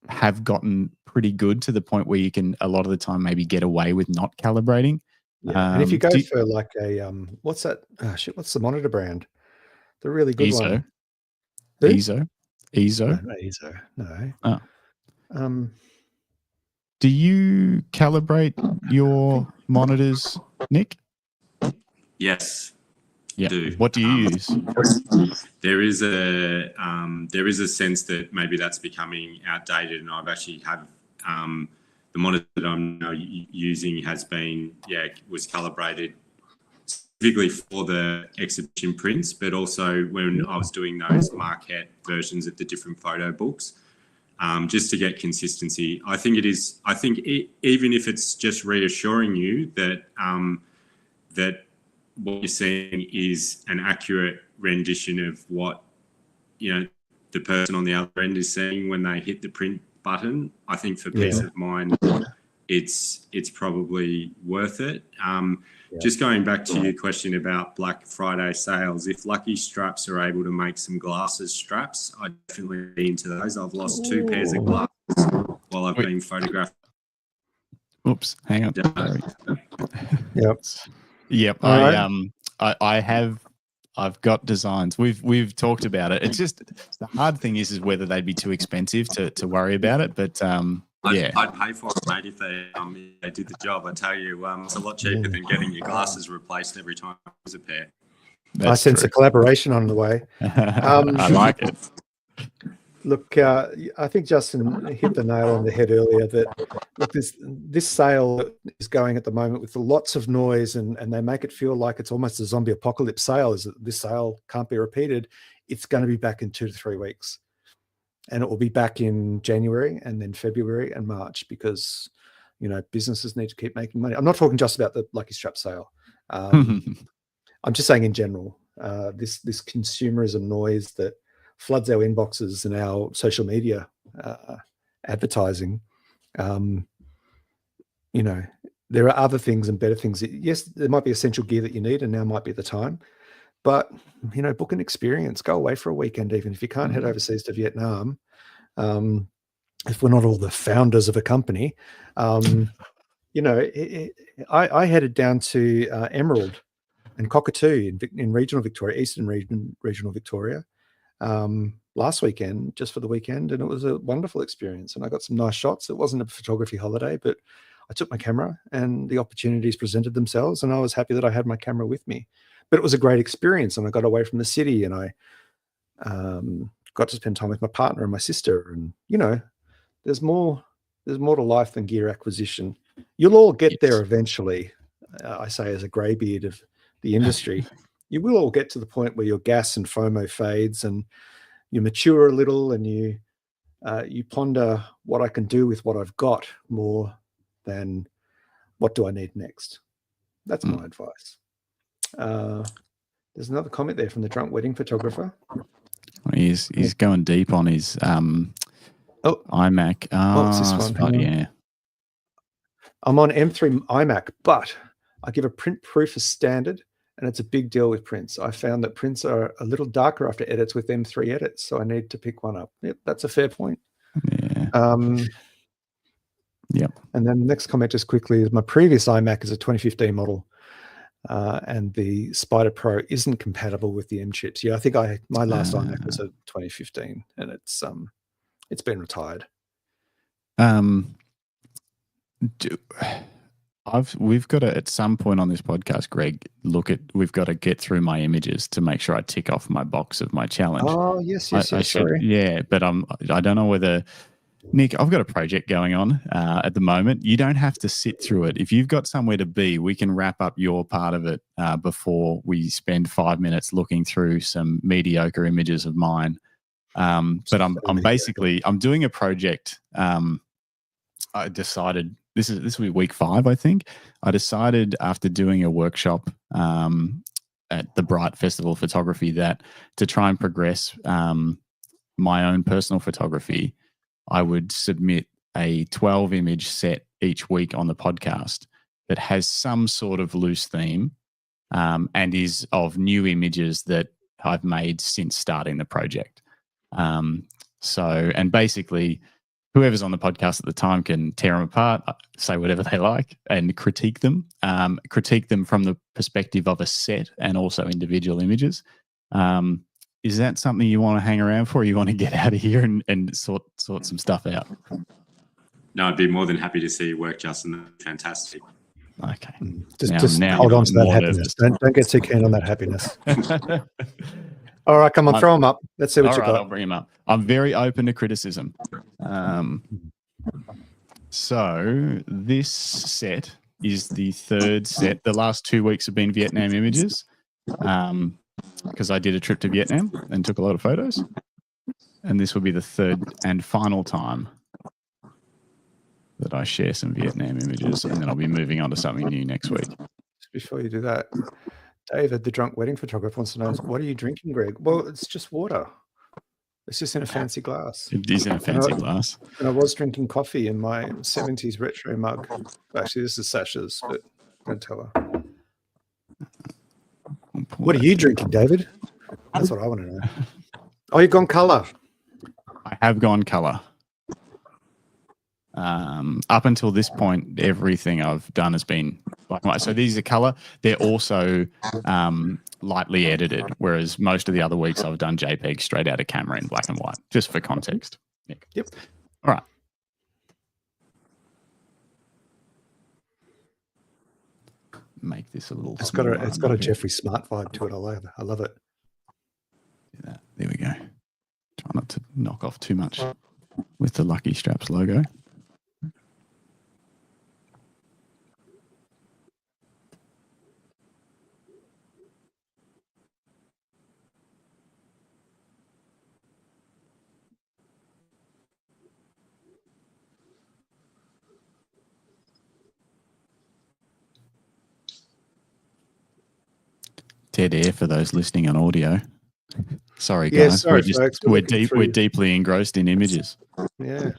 have gotten pretty good to the point where you can a lot of the time maybe get away with not calibrating. And if you go for like a what's that? What's the monitor brand? The really good one. ESO. No, ESO. No. Oh. Do you calibrate your monitors, Nick? Yes. Yeah. Do. What do you use? There is a sense that maybe that's becoming outdated, and I've actually have the monitor that I'm now using was calibrated specifically for the exhibition prints, but also when I was doing those Marquette versions of the different photo books, just to get consistency. I think even if it's just reassuring you that that what you're seeing is an accurate rendition of what, you know, the person on the other end is seeing when they hit the print button, I think for peace of mind, it's probably worth it. Just going back to your question about Black Friday sales, if Lucky Straps are able to make some glasses straps, I'd definitely be into those. I've lost 2 pairs of glasses while I've been photographed. Oops, hang on. Sorry. Yep. I've got designs. We've talked about it. It's just the hard thing is whether they'd be too expensive to worry about it. But I'd pay for it, mate, if they did the job. I tell you, it's a lot cheaper than getting your glasses replaced every time there's a pair. I sense a collaboration on the way. I like it. Look, I think Justin hit the nail on the head earlier that look, this sale is going at the moment with lots of noise, and they make it feel like it's almost a zombie apocalypse sale. Is that this sale can't be repeated? It's going to be back in 2 to 3 weeks, and it will be back in January and then February and March because, you know, businesses need to keep making money. I'm not talking just about the Lucky Strap sale. I'm just saying in general, this consumerism noise that floods our inboxes and our social media advertising. You know, there are other things and better things. Yes, there might be essential gear that you need, and now might be the time. But, you know, book an experience. Go away for a weekend, even if you can't head overseas to Vietnam. If we're not all the founders of a company, you know, I headed down to Emerald and Cockatoo in regional Victoria, Eastern regional Victoria, last weekend, just for the weekend, and it was a wonderful experience. And I got some nice shots. It wasn't a photography holiday, but I took my camera and the opportunities presented themselves, and I was happy that I had my camera with me. But it was a great experience, and I got away from the city, and I got to spend time with my partner and my sister. And, you know, there's more to life than gear acquisition. You'll all get there eventually. I say as a greybeard of the industry, you will all get to the point where your gas and FOMO fades and you mature a little, and you ponder what I can do with what I've got more than what do I need next. That's my advice. There's another comment there from the drunk wedding photographer. He's going deep on his iMac. What's this one? Yeah. I'm on M3 iMac, but I give a print proof as standard, and it's a big deal with prints. I found that prints are a little darker after edits with M3 edits, so I need to pick one up. Yep, that's a fair point. Yeah. Yep. And then the next comment just quickly is my previous iMac is a 2015 model, and the Spider Pro isn't compatible with the M chips. Yeah, I think my last iMac was a 2015, and it's been retired. We've got to, at some point on this podcast, Greg, we've got to get through my images to make sure I tick off my box of my challenge. Oh, yes, I should, sorry. yeah, but I don't know whether, Nick, I've got a project going on at the moment. You don't have to sit through it. If you've got somewhere to be, we can wrap up your part of it before we spend 5 minutes looking through some mediocre images of mine. But I'm doing a project. I decided this will be week 5, I think. I decided after doing a workshop at the Bright Festival of Photography that to try and progress my own personal photography, I would submit a 12-image set each week on the podcast that has some sort of loose theme and is of new images that I've made since starting the project. And basically, whoever's on the podcast at the time can tear them apart, say whatever they like, and critique them from the perspective of a set and also individual images. Is that something you want to hang around for? Or you want to get out of here and sort some stuff out? No, I'd be more than happy to see your work, Justin. Fantastic. Okay. Just hold on to that happiness. Don't get too keen on that happiness. All right, come on, throw them up. Let's see what you got. I'll bring them up. I'm very open to criticism. So this set is the 3rd set. The last 2 weeks have been Vietnam images because I did a trip to Vietnam and took a lot of photos. And this will be the 3rd and final time that I share some Vietnam images, and then I'll be moving on to something new next week. Just before you do that, David, the drunk wedding photographer, wants to know, what are you drinking, Greg? Well, it's just water. It's just in a fancy glass. It is in a fancy glass. And I was drinking coffee in my 70s retro mug. Actually, this is Sasha's, but don't tell her. What are you drinking, David? That's what I want to know. Oh, you've gone colour. I have gone colour. Up until this point, everything I've done has been black and white. So these are colour. They're also lightly edited, whereas most of the other weeks I've done JPEG straight out of camera in black and white, just for context. Nick. Yep. All right. Make this a little. It's got a Jeffrey Smart vibe to it. I love it. Do that. There we go. Try not to knock off too much with the Lucky Straps logo. Dead air for those listening on audio. Sorry, guys. Yeah, sorry, we're deeply engrossed in images. Yeah.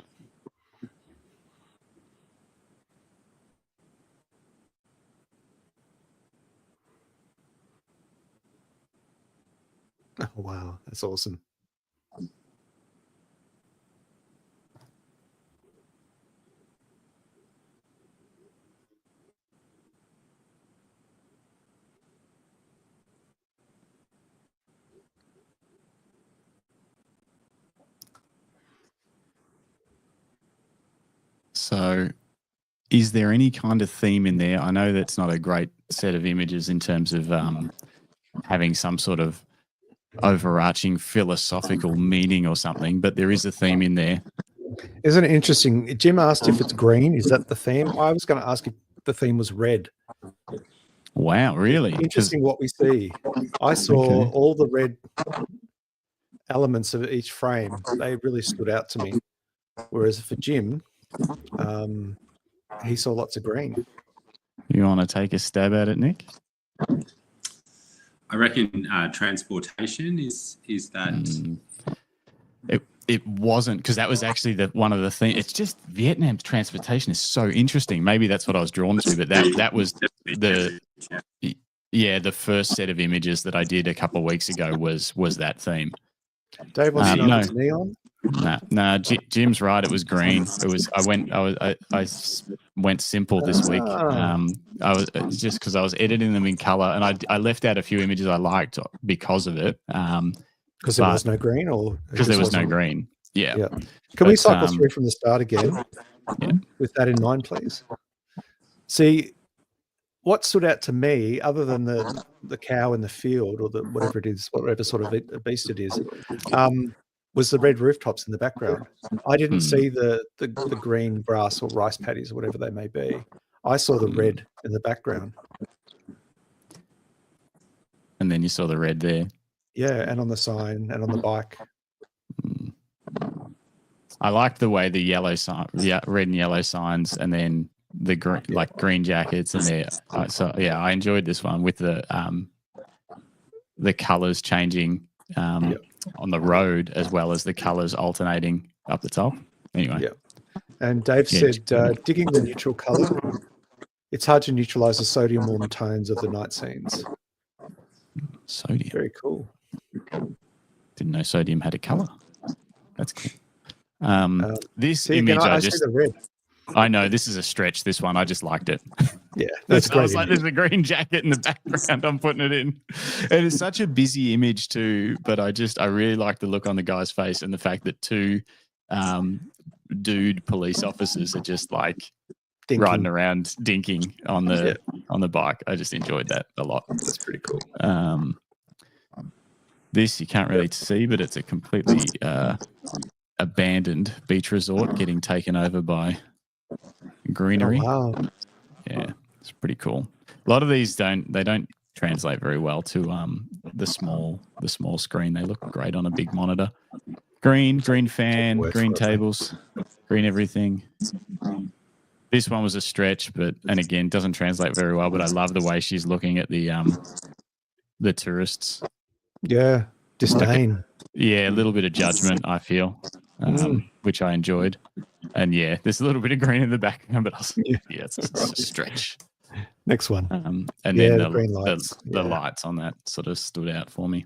Oh, wow, that's awesome. So is there any kind of theme in there? I know that's not a great set of images in terms of having some sort of overarching philosophical meaning or something, but there is a theme in there. Isn't it interesting? Jim asked if it's green. Is that the theme? I was going to ask if the theme was red. Wow, really? Interesting what we see. I saw all the red elements of each frame. They really stood out to me. Whereas for Jim, he saw lots of green. You want to take a stab at it, Nick? I reckon transportation is that. It wasn't, because that was actually one of the things. It's just Vietnam's transportation is so interesting. Maybe that's what I was drawn to, but that was the first set of images that I did a couple of weeks ago was that theme. Dave wants to know if it's neon. No, Jim's right. It was green. I went simple this week. I was just because I was editing them in color, and I left out a few images I liked because of it. Because there was no green, or because there was no green. Yeah. Can we cycle through from the start again? with that in mind, please. See, what stood out to me, other than the cow in the field or the whatever it is, whatever sort of a beast it is, was the red rooftops in the background. I didn't see the green grass or rice paddies or whatever they may be. I saw the red in the background. And then you saw the red there. Yeah, and on the sign and on the bike. I liked the way the yellow sign, red and yellow signs, and then the green, like green jackets, and there. So yeah, I enjoyed this one with the colours changing on the road as well as the colours alternating up the top. Anyway, and Dave said, digging the neutral colour. It's hard to neutralise the sodium warm tones of the night scenes. Sodium, very cool. Didn't know sodium had a colour. That's cool. This image, I see the red. I know this is a stretch. This one, I just liked it. Yeah, that's great. I was like, there's a green jacket in the background. I'm putting it in. And it's such a busy image too. But I really like the look on the guy's face and the fact that two dude police officers are just like riding around dinking on the bike. I just enjoyed that a lot. That's pretty cool. This you can't really see, but it's a completely abandoned beach resort getting taken over by greenery. Oh, wow. Yeah, it's pretty cool. A lot of these don't translate very well to the small screen. They look great on a big monitor. Green fan, green tables, green everything. This one was a stretch, and again doesn't translate very well. But I love the way she's looking at the tourists. Yeah, disdain. Yeah, a little bit of judgment, I feel, which I enjoyed. And yeah, there's a little bit of green in the background, but it's a stretch. Next one. And then the green lights. The lights on that sort of stood out for me.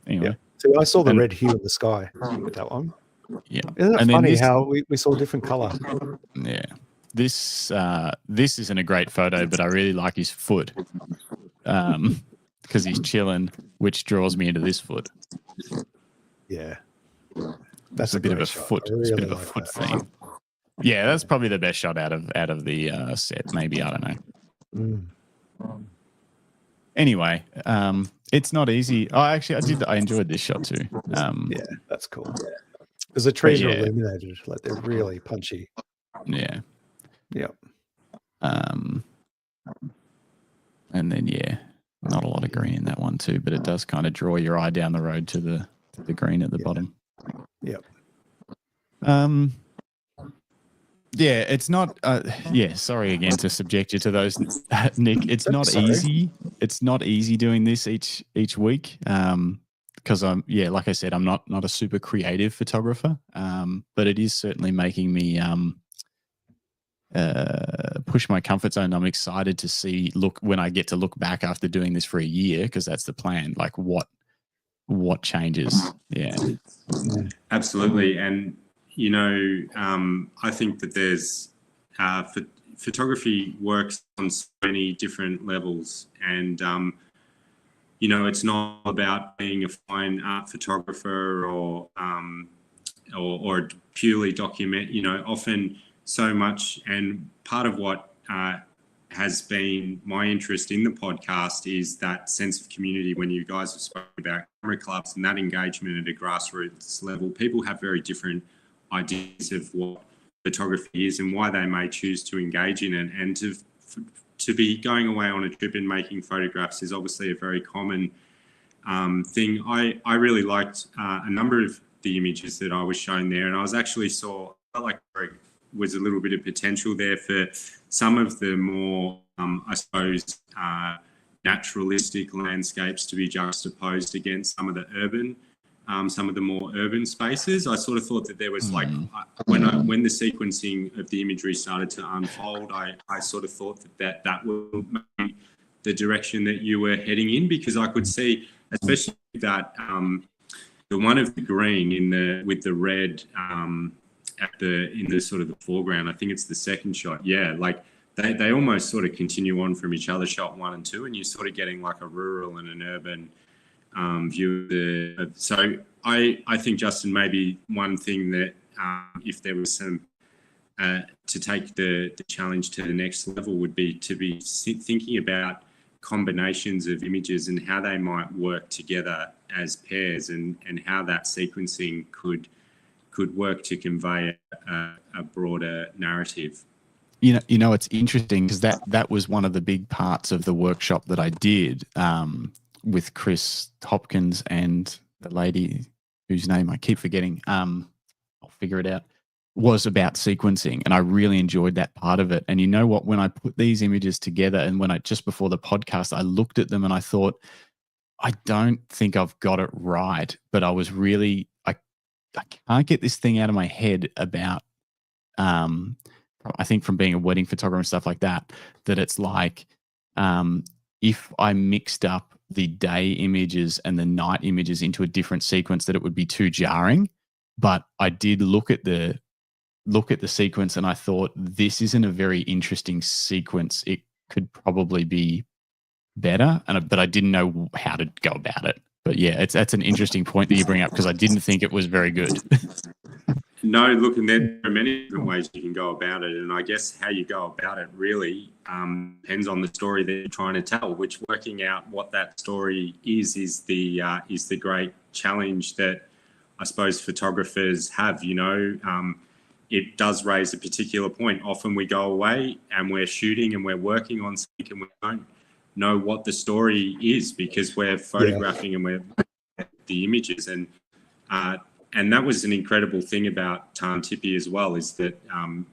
Anyway. So I saw the red hue in the sky with that one. Yeah. Isn't it funny how we saw a different colour? Yeah. This isn't a great photo, but I really like his foot. Because he's chilling, which draws me into this foot. Yeah. That's a bit of a foot. It's a bit of a foot theme. Yeah, that's probably the best shot out of the set. Maybe, I don't know. Anyway, it's not easy. I enjoyed this shot too. Yeah, that's cool. Because the trees are illuminated, like they're really punchy. Yeah. Yep. And then not a lot of green in that one too, but it does kind of draw your eye down the road to the green at the bottom. Yep. Yeah, it's not. Sorry again to subject you to those, Nick. It's not easy. It's not easy doing this each week. Because like I said, I'm not a super creative photographer. But it is certainly making me push my comfort zone. I'm excited to look when I get to look back after doing this for a year, because that's the plan. Like what changes? Yeah, absolutely. And I think that there's photography works on so many different levels, and it's not about being a fine art photographer or purely document. Often so much, and part of what has been my interest in the podcast is that sense of community. When you guys have spoken about camera clubs and that engagement at a grassroots level, people have very different ideas of what photography is and why they may choose to engage in it. And to be going away on a trip and making photographs is obviously a very common thing. I really liked a number of the images that I was shown there, and I felt like there was a little bit of potential there for some of the more, naturalistic landscapes to be juxtaposed against some of the more urban spaces. I sort of thought that there was when the sequencing of the imagery started to unfold, I sort of thought that would be the direction that you were heading in, because I could see, especially that the one of the green with the red in the sort of the foreground. I think it's the second shot. Yeah, like they almost sort of continue on from each other, shot 1 and 2, and you're sort of getting like a rural and an urban view. So I think, Justin, maybe one thing that if there was some to take the challenge to the next level would be to be thinking about combinations of images and how they might work together as pairs, and how that sequencing could work to convey a broader narrative. You know, it's interesting because that was one of the big parts of the workshop that I did with Chris Hopkins and the lady whose name I keep forgetting. I'll figure it out. Was about sequencing, and I really enjoyed that part of it. And you know what? When I put these images together, and when I just before the podcast, I looked at them and I thought, I don't think I've got it right. But I was really, I can't get this thing out of my head about. I think from being a wedding photographer and stuff like that, that it's like if I mixed up the day images and the night images into a different sequence, that it would be too jarring. But I did look at the sequence and I thought, this isn't a very interesting sequence. It could probably be better, but I didn't know how to go about it. But yeah, that's an interesting point that you bring up, because I didn't think it was very good. No, look, and there are many different ways you can go about it, and I guess how you go about it really depends on the story that you're trying to tell. Which working out what that story is the great challenge that I suppose photographers have. You know, it does raise a particular point. Often we go away and we're shooting and we're working on something and we don't know what the story is because we're photographing and we're the images, and that was an incredible thing about Tippi as well, is that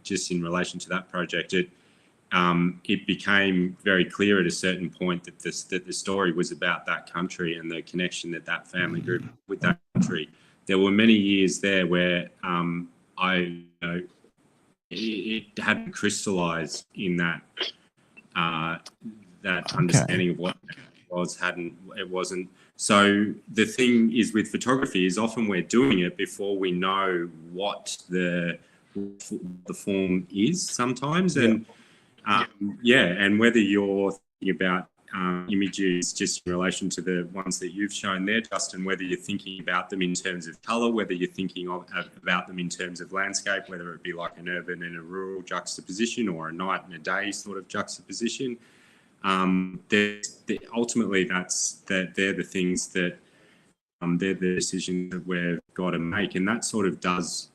just in relation to that project, it became very clear at a certain point that the story was about that country and the connection that family group with that country. There were many years there where it hadn't crystallized in that understanding of what it was. It wasn't. So the thing is with photography is often we're doing it before we know what the form is sometimes. And and whether you're thinking about images just in relation to the ones that you've shown there, Justin, whether you're thinking about them in terms of color, whether you're thinking about them in terms of landscape, whether it be like an urban and a rural juxtaposition or a night and a day sort of juxtaposition, ultimately they're the things that they're the decisions that we've got to make, and that sort of does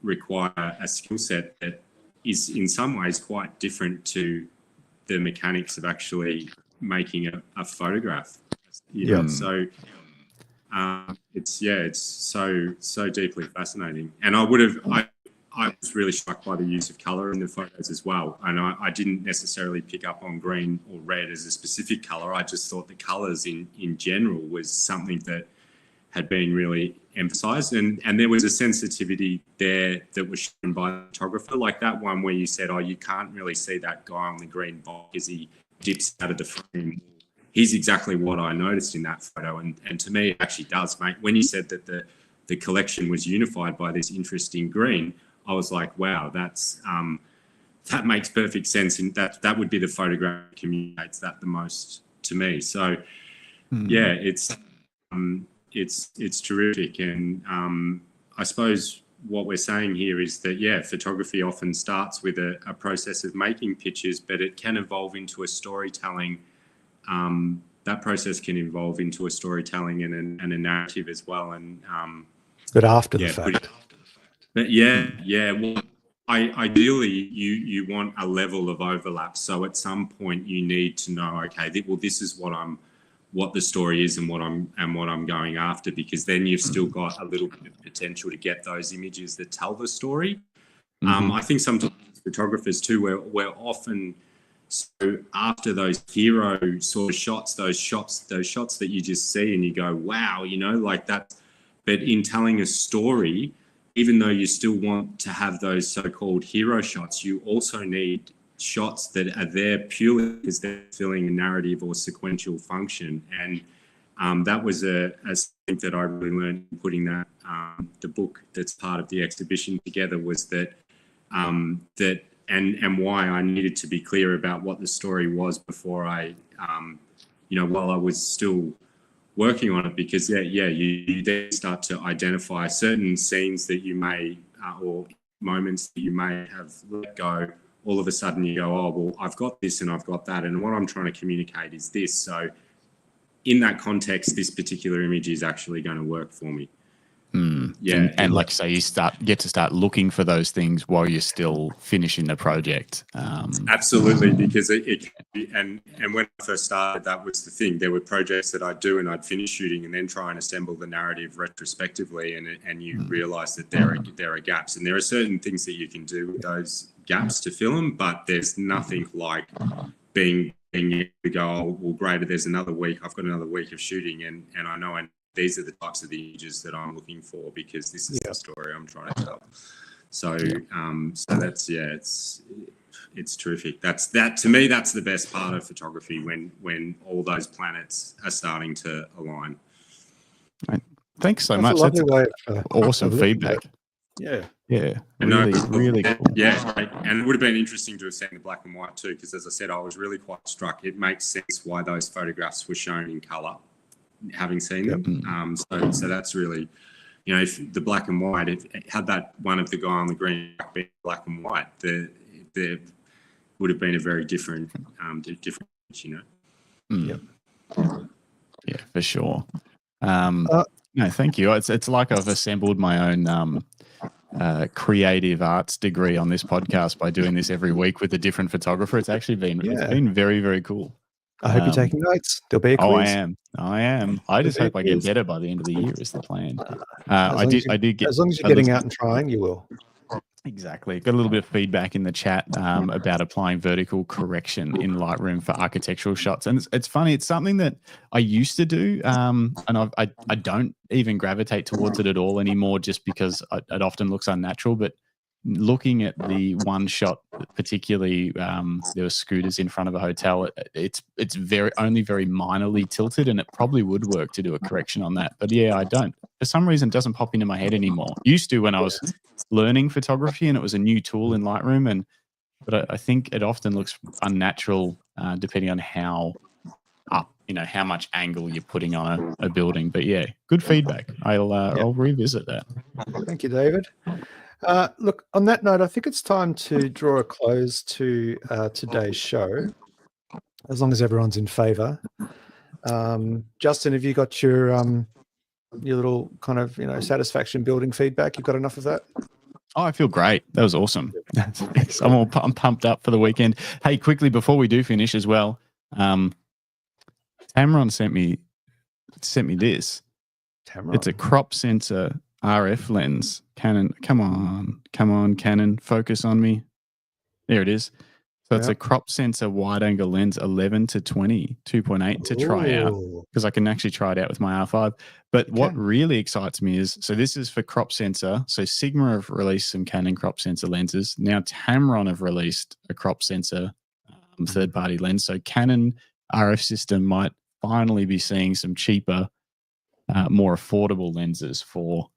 require a skill set that is in some ways quite different to the mechanics of actually making a photograph. You know? So it's so deeply fascinating, and I was really struck by the use of colour in the photos as well. And I didn't necessarily pick up on green or red as a specific colour. I just thought the colours in general was something that had been really emphasised. And there was a sensitivity there that was shown by the photographer, like that one where you said, you can't really see that guy on the green box as he dips out of the frame. He's exactly what I noticed in that photo. And to me, it actually does, mate. When you said that the collection was unified by this interest in green, I was like, wow, that makes perfect sense. And that would be the photograph that communicates that the most to me. So, it's terrific. And I suppose what we're saying here is that, photography often starts with a process of making pictures, but it can evolve into a storytelling. That process can evolve into a storytelling and a narrative as well. And but after the fact. But well, ideally you want a level of overlap. So at some point you need to know, okay, this is what the story is and what I'm going after, because then you've still got a little bit of potential to get those images that tell the story. I think sometimes photographers too, we're often so after those hero sort of shots, those shots that you just see and you go, wow, like that. But in telling a story, even though you still want to have those so-called hero shots, you also need shots that are there purely because they're filling a narrative or sequential function. And that was a thing that I really learned putting that the book that's part of the exhibition together, was that and why I needed to be clear about what the story was before I while I was still working on it, because you then start to identify certain scenes that you may or moments that you may have let go, all of a sudden you go, oh, well, I've got this and I've got that. And what I'm trying to communicate is this. So in that context, this particular image is actually going to work for me. Yeah, and like say, you get to start looking for those things while you're still finishing the project. Absolutely, because and when I first started, that was the thing. There were projects that I'd do and I'd finish shooting and then try and assemble the narrative retrospectively, and you realise that there are gaps, and there are certain things that you can do with those gaps to fill them, but there's nothing like being able to go, oh, well, great, there's another week. I've got another week of shooting, and I know these are the types of images that I'm looking for because this is the story I'm trying to tell. So, so that's it's terrific. That to me, that's the best part of photography when all those planets are starting to align. Right. Thanks so much. That's awesome feedback. Yeah. Really cool. Yeah, and it would have been interesting to have seen the black and white too, because as I said, I was really quite struck. It makes sense why those photographs were shown in colour, having seen them. So that's really, if the black and white, if had that one of the guy on the green been black and white, there would have been a very different, Yeah, for sure. No, thank you. It's like I've assembled my own creative arts degree on this podcast by doing this every week with a different photographer. It's actually been it's been very, very cool. I hope you're taking notes. There'll be a quiz. I am. I just hope I get better by the end of the year is the plan. I did get, as long as you're getting out and trying, you will. Exactly. Got a little bit of feedback in the chat about applying vertical correction in Lightroom for architectural shots. And it's funny, it's something that I used to do, and I don't even gravitate towards it at all anymore just because it often looks unnatural. But looking at the one shot, particularly there were scooters in front of a hotel, it's only very minorly tilted, and it probably would work to do a correction on that. But yeah, I don't. For some reason, it doesn't pop into my head anymore. Used to when I was learning photography and it was a new tool in Lightroom, but I think it often looks unnatural depending on how much angle you're putting on a building. But yeah, good feedback. I'll revisit that. Thank you, David. Look, on that note, I think it's time to draw a close to today's show, as long as everyone's in favour. Justin, have you got your little kind of satisfaction building feedback? You've got enough of that? Oh, I feel great. That was awesome. I'm pumped up for the weekend. Hey, quickly before we do finish as well, Tamron sent me this. Tamron. It's a crop sensor RF lens. Canon, come on, Canon, focus on me. There it is. So it's a crop sensor wide angle lens 11 to 20, 2.8 to try out, because I can actually try it out with my R5. But what really excites me is, so this is for crop sensor. So Sigma have released some Canon crop sensor lenses. Now Tamron have released a crop sensor third-party lens. So Canon RF system might finally be seeing some cheaper, more affordable lenses for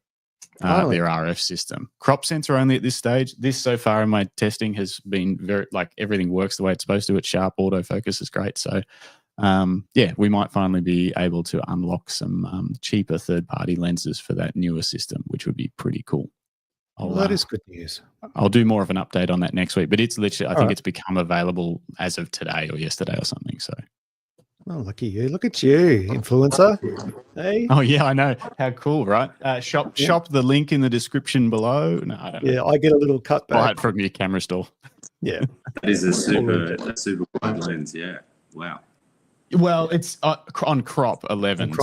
their RF system. Crop sensor only at this stage. This so far in my testing has been very, everything works the way it's supposed to. It's sharp, autofocus is great. So we might finally be able to unlock some cheaper third-party lenses for that newer system, which would be pretty cool. That is good news. I'll do more of an update on that next week, but it's literally, I think it's become available as of today or yesterday or something. So. Oh, lucky you. Look at you, influencer. Hey. Oh, yeah, I know. How cool, right? Shop the link in the description below. No, I don't know. Yeah, I get a little cut back. Buy it from your camera store. Yeah. That is a super wide lens, yeah. Wow. Well, it's on crop 11.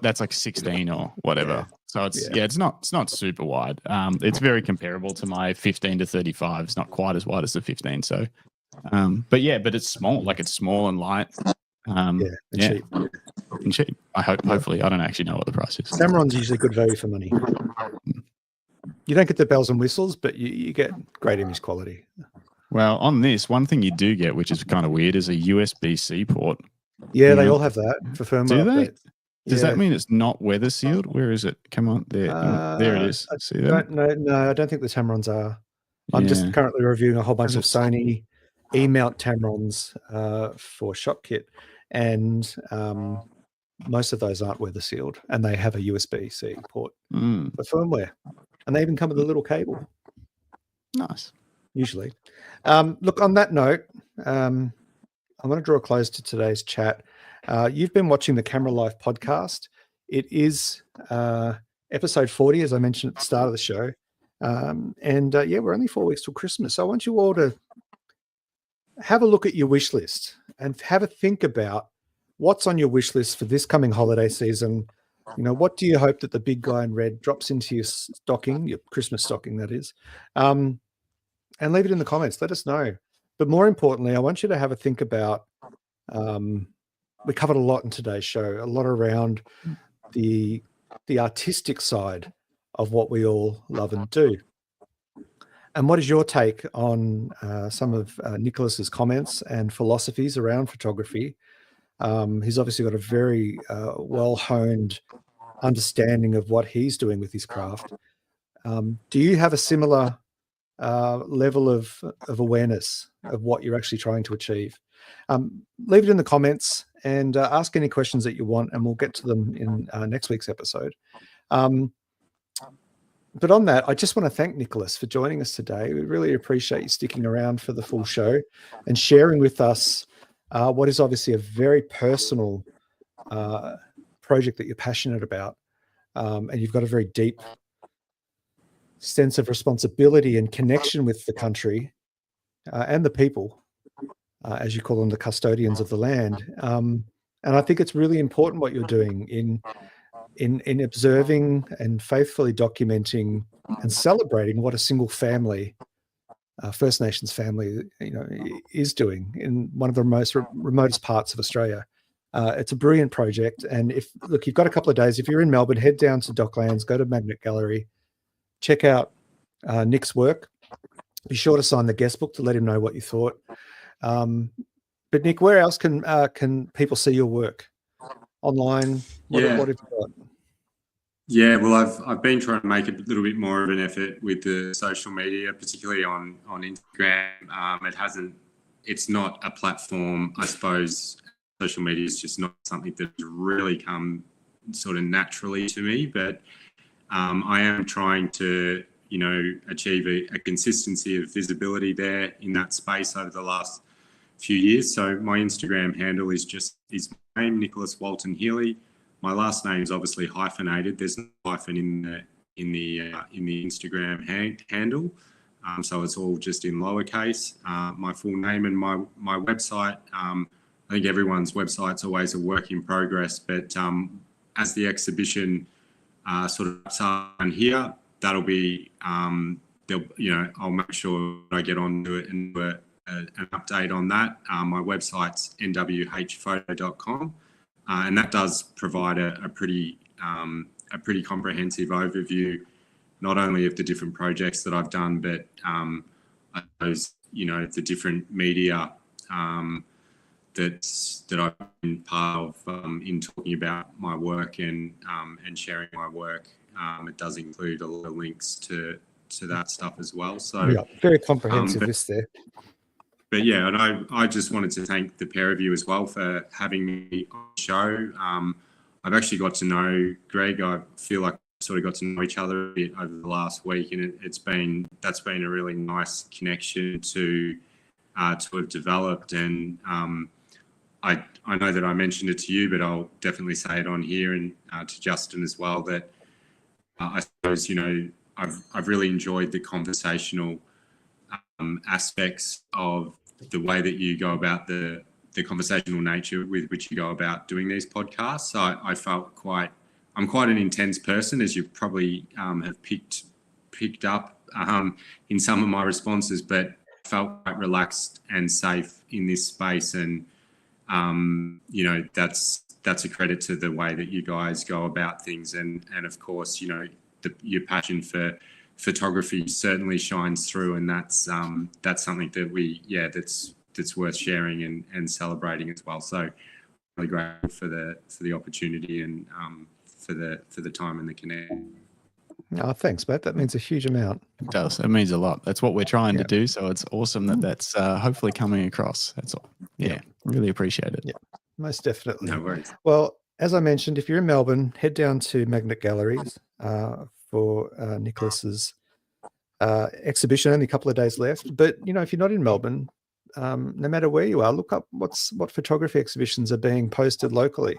That's like 16 or whatever. Yeah. So it's not super wide. It's very comparable to my 15 to 35. It's not quite as wide as the 15. So, but it's small. It's small and light. Cheap. And cheap. Hopefully, I don't actually know what the price is. Tamron's usually good value for money. You don't get the bells and whistles, but you get great image quality. Well, on this, one thing you do get, which is kind of weird, is a USB-C port. Yeah, they all have that for firmware. Do they? Does that mean it's not weather sealed? Where is it? Come on, there. There it is. See that? No, I don't think the Tamrons are. I'm just currently reviewing a whole bunch of Sony E-mount Tamrons for ShopKit, and most of those aren't weather sealed, and they have a USB-C port for firmware, and they even come with a little cable. Nice. Usually. Look, on that note, I'm going to draw a close to today's chat. You've been watching the Camera Life podcast. It is episode 40, as I mentioned at the start of the show. We're only 4 weeks till Christmas. So I want you all to have a look at your wish list and have a think about what's on your wish list for this coming holiday season. You know, what do you hope that the big guy in red drops into your stocking, your Christmas stocking, that is, and leave it in the comments. Let us know. But more importantly, I want you to have a think about, we covered a lot in today's show, a lot around the artistic side of what we all love and do. And what is your take on some of Nicholas's comments and philosophies around photography? He's obviously got a very well-honed understanding of what he's doing with his craft. Do you have a similar level of awareness of what you're actually trying to achieve? Leave it in the comments and ask any questions that you want, and we'll get to them in next week's episode. But on that, I just want to thank Nicholas for joining us today. We really appreciate you sticking around for the full show and sharing with us what is obviously a very personal project that you're passionate about. And you've got a very deep sense of responsibility and connection with the country and the people, as you call them, the custodians of the land. And I think it's really important what you're doing in observing and faithfully documenting and celebrating what a single family, First Nations family, is doing in one of the most remotest parts of Australia. It's a brilliant project. And you've got a couple of days. If you're in Melbourne, head down to Docklands, go to Magnet Gallery, check out Nick's work. Be sure to sign the guest book to let him know what you thought. But Nick, where else can people see your work? Online? What have you got? Yeah, well, I've been trying to make a little bit more of an effort with the social media, particularly on Instagram. It's not a platform, I suppose. Social media is just not something that's really come sort of naturally to me, but I am trying to, achieve a consistency of visibility there in that space over the last few years. So my Instagram handle is my name, Nicholas Walton-Heeley. My last name is obviously hyphenated. There's no hyphen in the Instagram handle, so it's all just in lowercase. My full name and my website. I think everyone's website's always a work in progress, but as the exhibition sort of starts here, that'll be I'll make sure I get onto it and do an update on that. My website's nwhphoto.com. And that does provide a pretty comprehensive overview, not only of the different projects that I've done, but I suppose the different media that I've been part of in talking about my work and sharing my work. It does include a lot of links to that stuff as well. So very comprehensive list there. But yeah, and I just wanted to thank the pair of you as well for having me on the show. I've actually got to know Greg. I feel like I sort of got to know each other a bit over the last week, and that's been a really nice connection to have developed. And I know that I mentioned it to you, but I'll definitely say it on here and to Justin as well, that I suppose I've really enjoyed the conversational aspects of the way that you go about the conversational nature with which you go about doing these podcasts. So I felt I'm quite an intense person, as you probably have picked up in some of my responses, but I felt quite relaxed and safe in this space. And, that's a credit to the way that you guys go about things. And of course, your passion for photography certainly shines through, and that's something that that's worth sharing and celebrating as well. So really grateful for the opportunity and for the time and the connection. Oh, thanks, mate. That means a huge amount. It does. It means a lot. That's what we're trying to do. So it's awesome that's hopefully coming across. That's all. Yeah, really appreciate it. Yeah, most definitely. No worries. Well, as I mentioned, if you're in Melbourne, head down to Magnet Galleries for Nicholas's exhibition, only a couple of days left. But, you know, if you're not in Melbourne, no matter where you are, look up what photography exhibitions are being posted locally.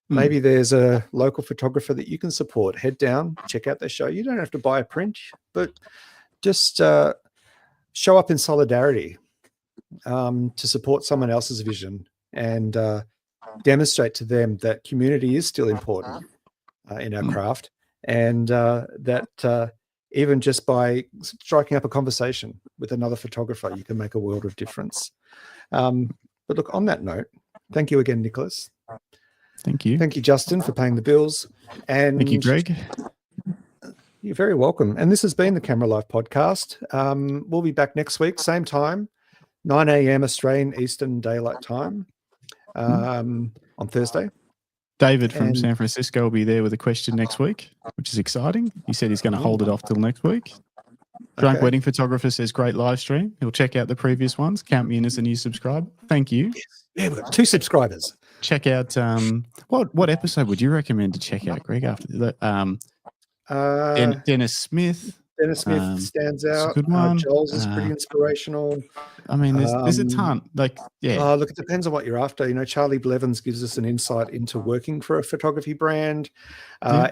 Maybe there's a local photographer that you can support. Head down, check out their show. You don't have to buy a print, but just show up in solidarity to support someone else's vision and demonstrate to them that community is still important in our craft, and that even just by striking up a conversation with another photographer, you can make a world of difference. But look, on that note, thank you again, Nicholas. Thank you. Thank you, Justin, for paying the bills. And thank you, Greg. You're very welcome. And this has been the Camera Life podcast. We'll be back next week, same time, 9 a.m. Australian Eastern Daylight Time on Thursday. David from San Francisco will be there with a question next week, which is exciting. He said he's going to hold it off till next week. Drunk Wedding Photographer says, great live stream. He'll check out the previous ones. Count me in as a new subscriber. Thank you. Yeah, we've got 2 subscribers. Check out what episode would you recommend to check out, Greg? After that, Dennis Smith. Dennis Smith stands out. Good one. Joel's is pretty inspirational. I mean, there's a ton. Like, yeah. Look, it depends on what you're after. You know, Charlie Blevins gives us an insight into working for a photography brand.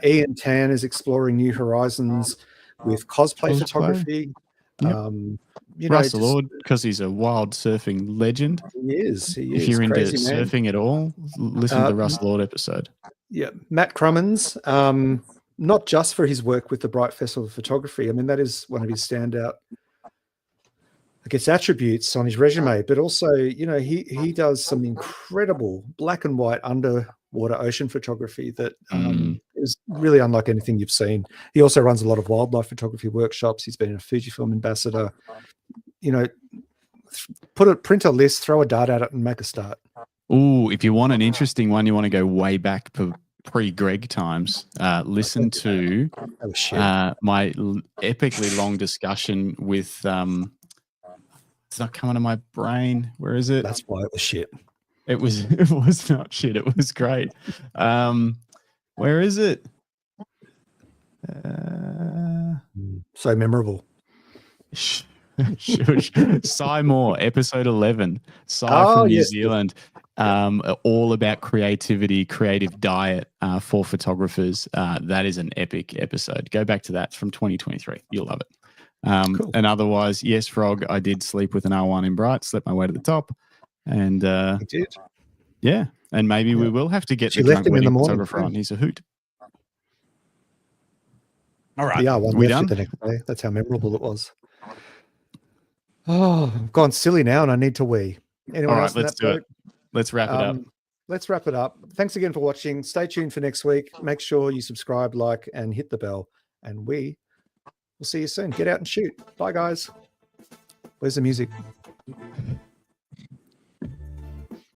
Ian Tan is exploring new horizons with cosplay photography. You know, Russell Lord, because he's a wild surfing legend. He is. If you're into surfing at all, listen to the Russell Lord episode. Yeah, Matt Crummins, not just for his work with the Bright Festival of Photography. I mean, that is one of his standout, I guess, attributes on his resume. But also, you know, he does some incredible black and white underwater ocean photography that is really unlike anything you've seen. He also runs a lot of wildlife photography workshops. He's been a Fujifilm ambassador. You know, print a list, throw a dart at it, and make a start. Ooh, if you want an interesting one, you want to go way back pre-Greg times. Listen to my epically long discussion with. It's not coming to my brain. Where is it? That's why it was shit. It was not shit. It was great. Where is it? So memorable. Cy Moore, episode 11. Cy from New Zealand. All about creativity, creative diet for photographers. That is an epic episode. Go back to that. It's from 2023. You'll love it. Cool. And otherwise, yes, Frog, I did sleep with an R1 in Bright, slept my way to the top. And you did. Yeah. And maybe we will have to get the Drunk Wedding photographer on. He's a hoot. All right. Yeah, we done the next day. That's how memorable it was. Oh, I've gone silly now and I need to wee. Anyone else? Let's do it. Let's wrap it up. Let's wrap it up. Thanks again for watching. Stay tuned for next week. Make sure you subscribe, like, and hit the bell. And we will see you soon. Get out and shoot. Bye, guys. Where's the music?